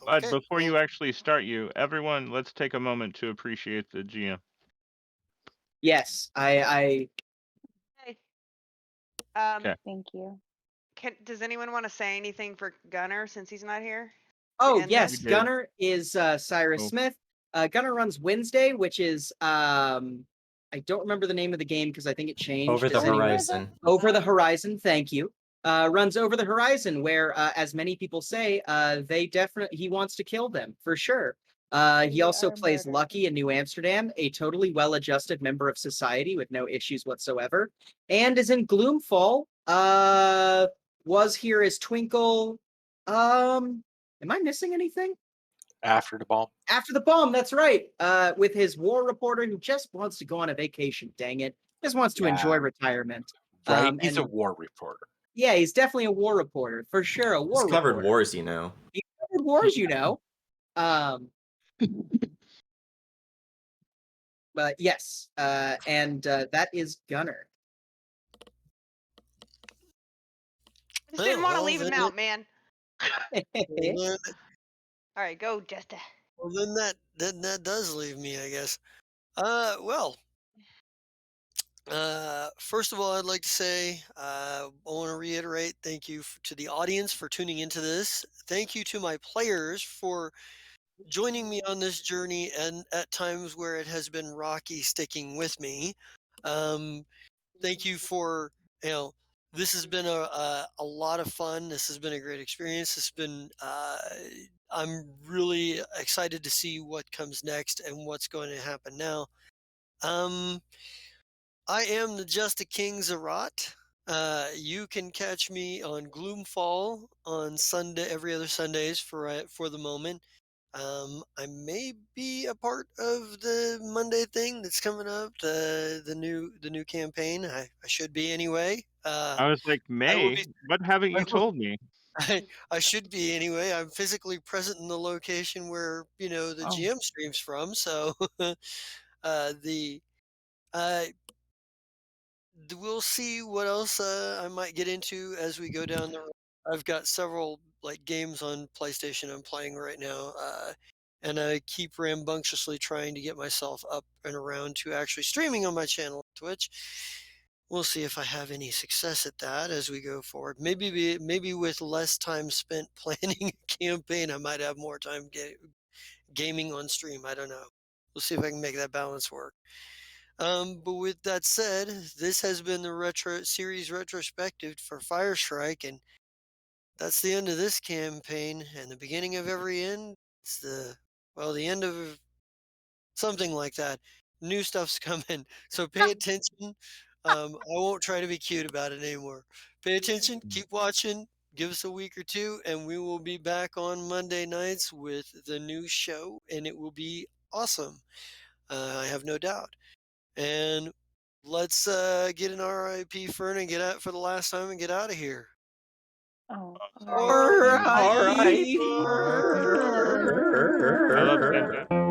But
Okay.
before
Well,
you actually start, everyone, let's take a moment to appreciate the GM.
Yes, I
Hey.
Okay.
Thank you.
Does anyone want to say anything for Gunner since he's not here?
Oh,
end
yes,
We did.
Gunner is Cyrus
Oh.
Smith. Gunner runs Wednesday, which is I I don't remember the name of the game because I think it changed.
Over the
Does anyone-
Horizon.
Over the Horizon, thank you. Runs Over the Horizon, where, as many people say, he wants to kill them for sure. He
They
also
are
plays
murdered.
Lucky in New Amsterdam, a totally well-adjusted member of society with no issues whatsoever, and is in Gloomfall. Was here as Twinkle. Am I missing anything?
After the bomb.
After the bomb, that's right. With his war reporter who just wants to go on a vacation. Dang it, just wants to enjoy
Yeah.
retirement.
Right? He's a
And
war reporter.
yeah, he's definitely a war reporter for sure. A war
He's covered
reporter.
wars, you know.
He covered wars, you know. But yes, and that is Gunner.
I just didn't want to
well,
leave him
then
out, man.
then,
All right, go, Jesta.
well, then that does leave me, I guess. Well, first of all, I'd like to say I want to reiterate thank you to the audience for tuning into this. Thank you to my players for joining me on this journey, and at times where it has been rocky, sticking with me. Thank you for this has been a lot of fun. This has been a great experience. It's been I'm really excited to see what comes next and what's going to happen now. I am the Just a King Zerat. You can catch me on Gloomfall on Sunday, every other Sundays for the moment. I may be a part of the Monday thing that's coming up, the new campaign. I should be anyway.
I was like,
I will
May?
be.
What haven't
I
you
will-
told me?
I should be anyway. I'm physically present in the location where the
Oh.
GM streams from. So the uh, we'll see what else I might get into as we go down the road. I've got several like games on PlayStation I'm playing right now, and I keep rambunctiously trying to get myself up and around to actually streaming on my channel on Twitch. We'll see if I have any success at that as we go forward. Maybe with less time spent planning a campaign, I might have more time gaming on stream. I don't know. We'll see if I can make that balance work. But with that said, this has been the retro series retrospective for Fireshrike, and that's the end of this campaign and the beginning of every end. It's the end of something like that. New stuff's coming, so pay attention. I won't try to be cute about it anymore. Pay attention, keep watching, give us a week or two, and we will be back on Monday nights with the new show, and it will be awesome. I have no doubt. And let's get an RIP Fern and get out for the last time and get out of here.
Oh,
All right.
R.I.P.
I love Benji.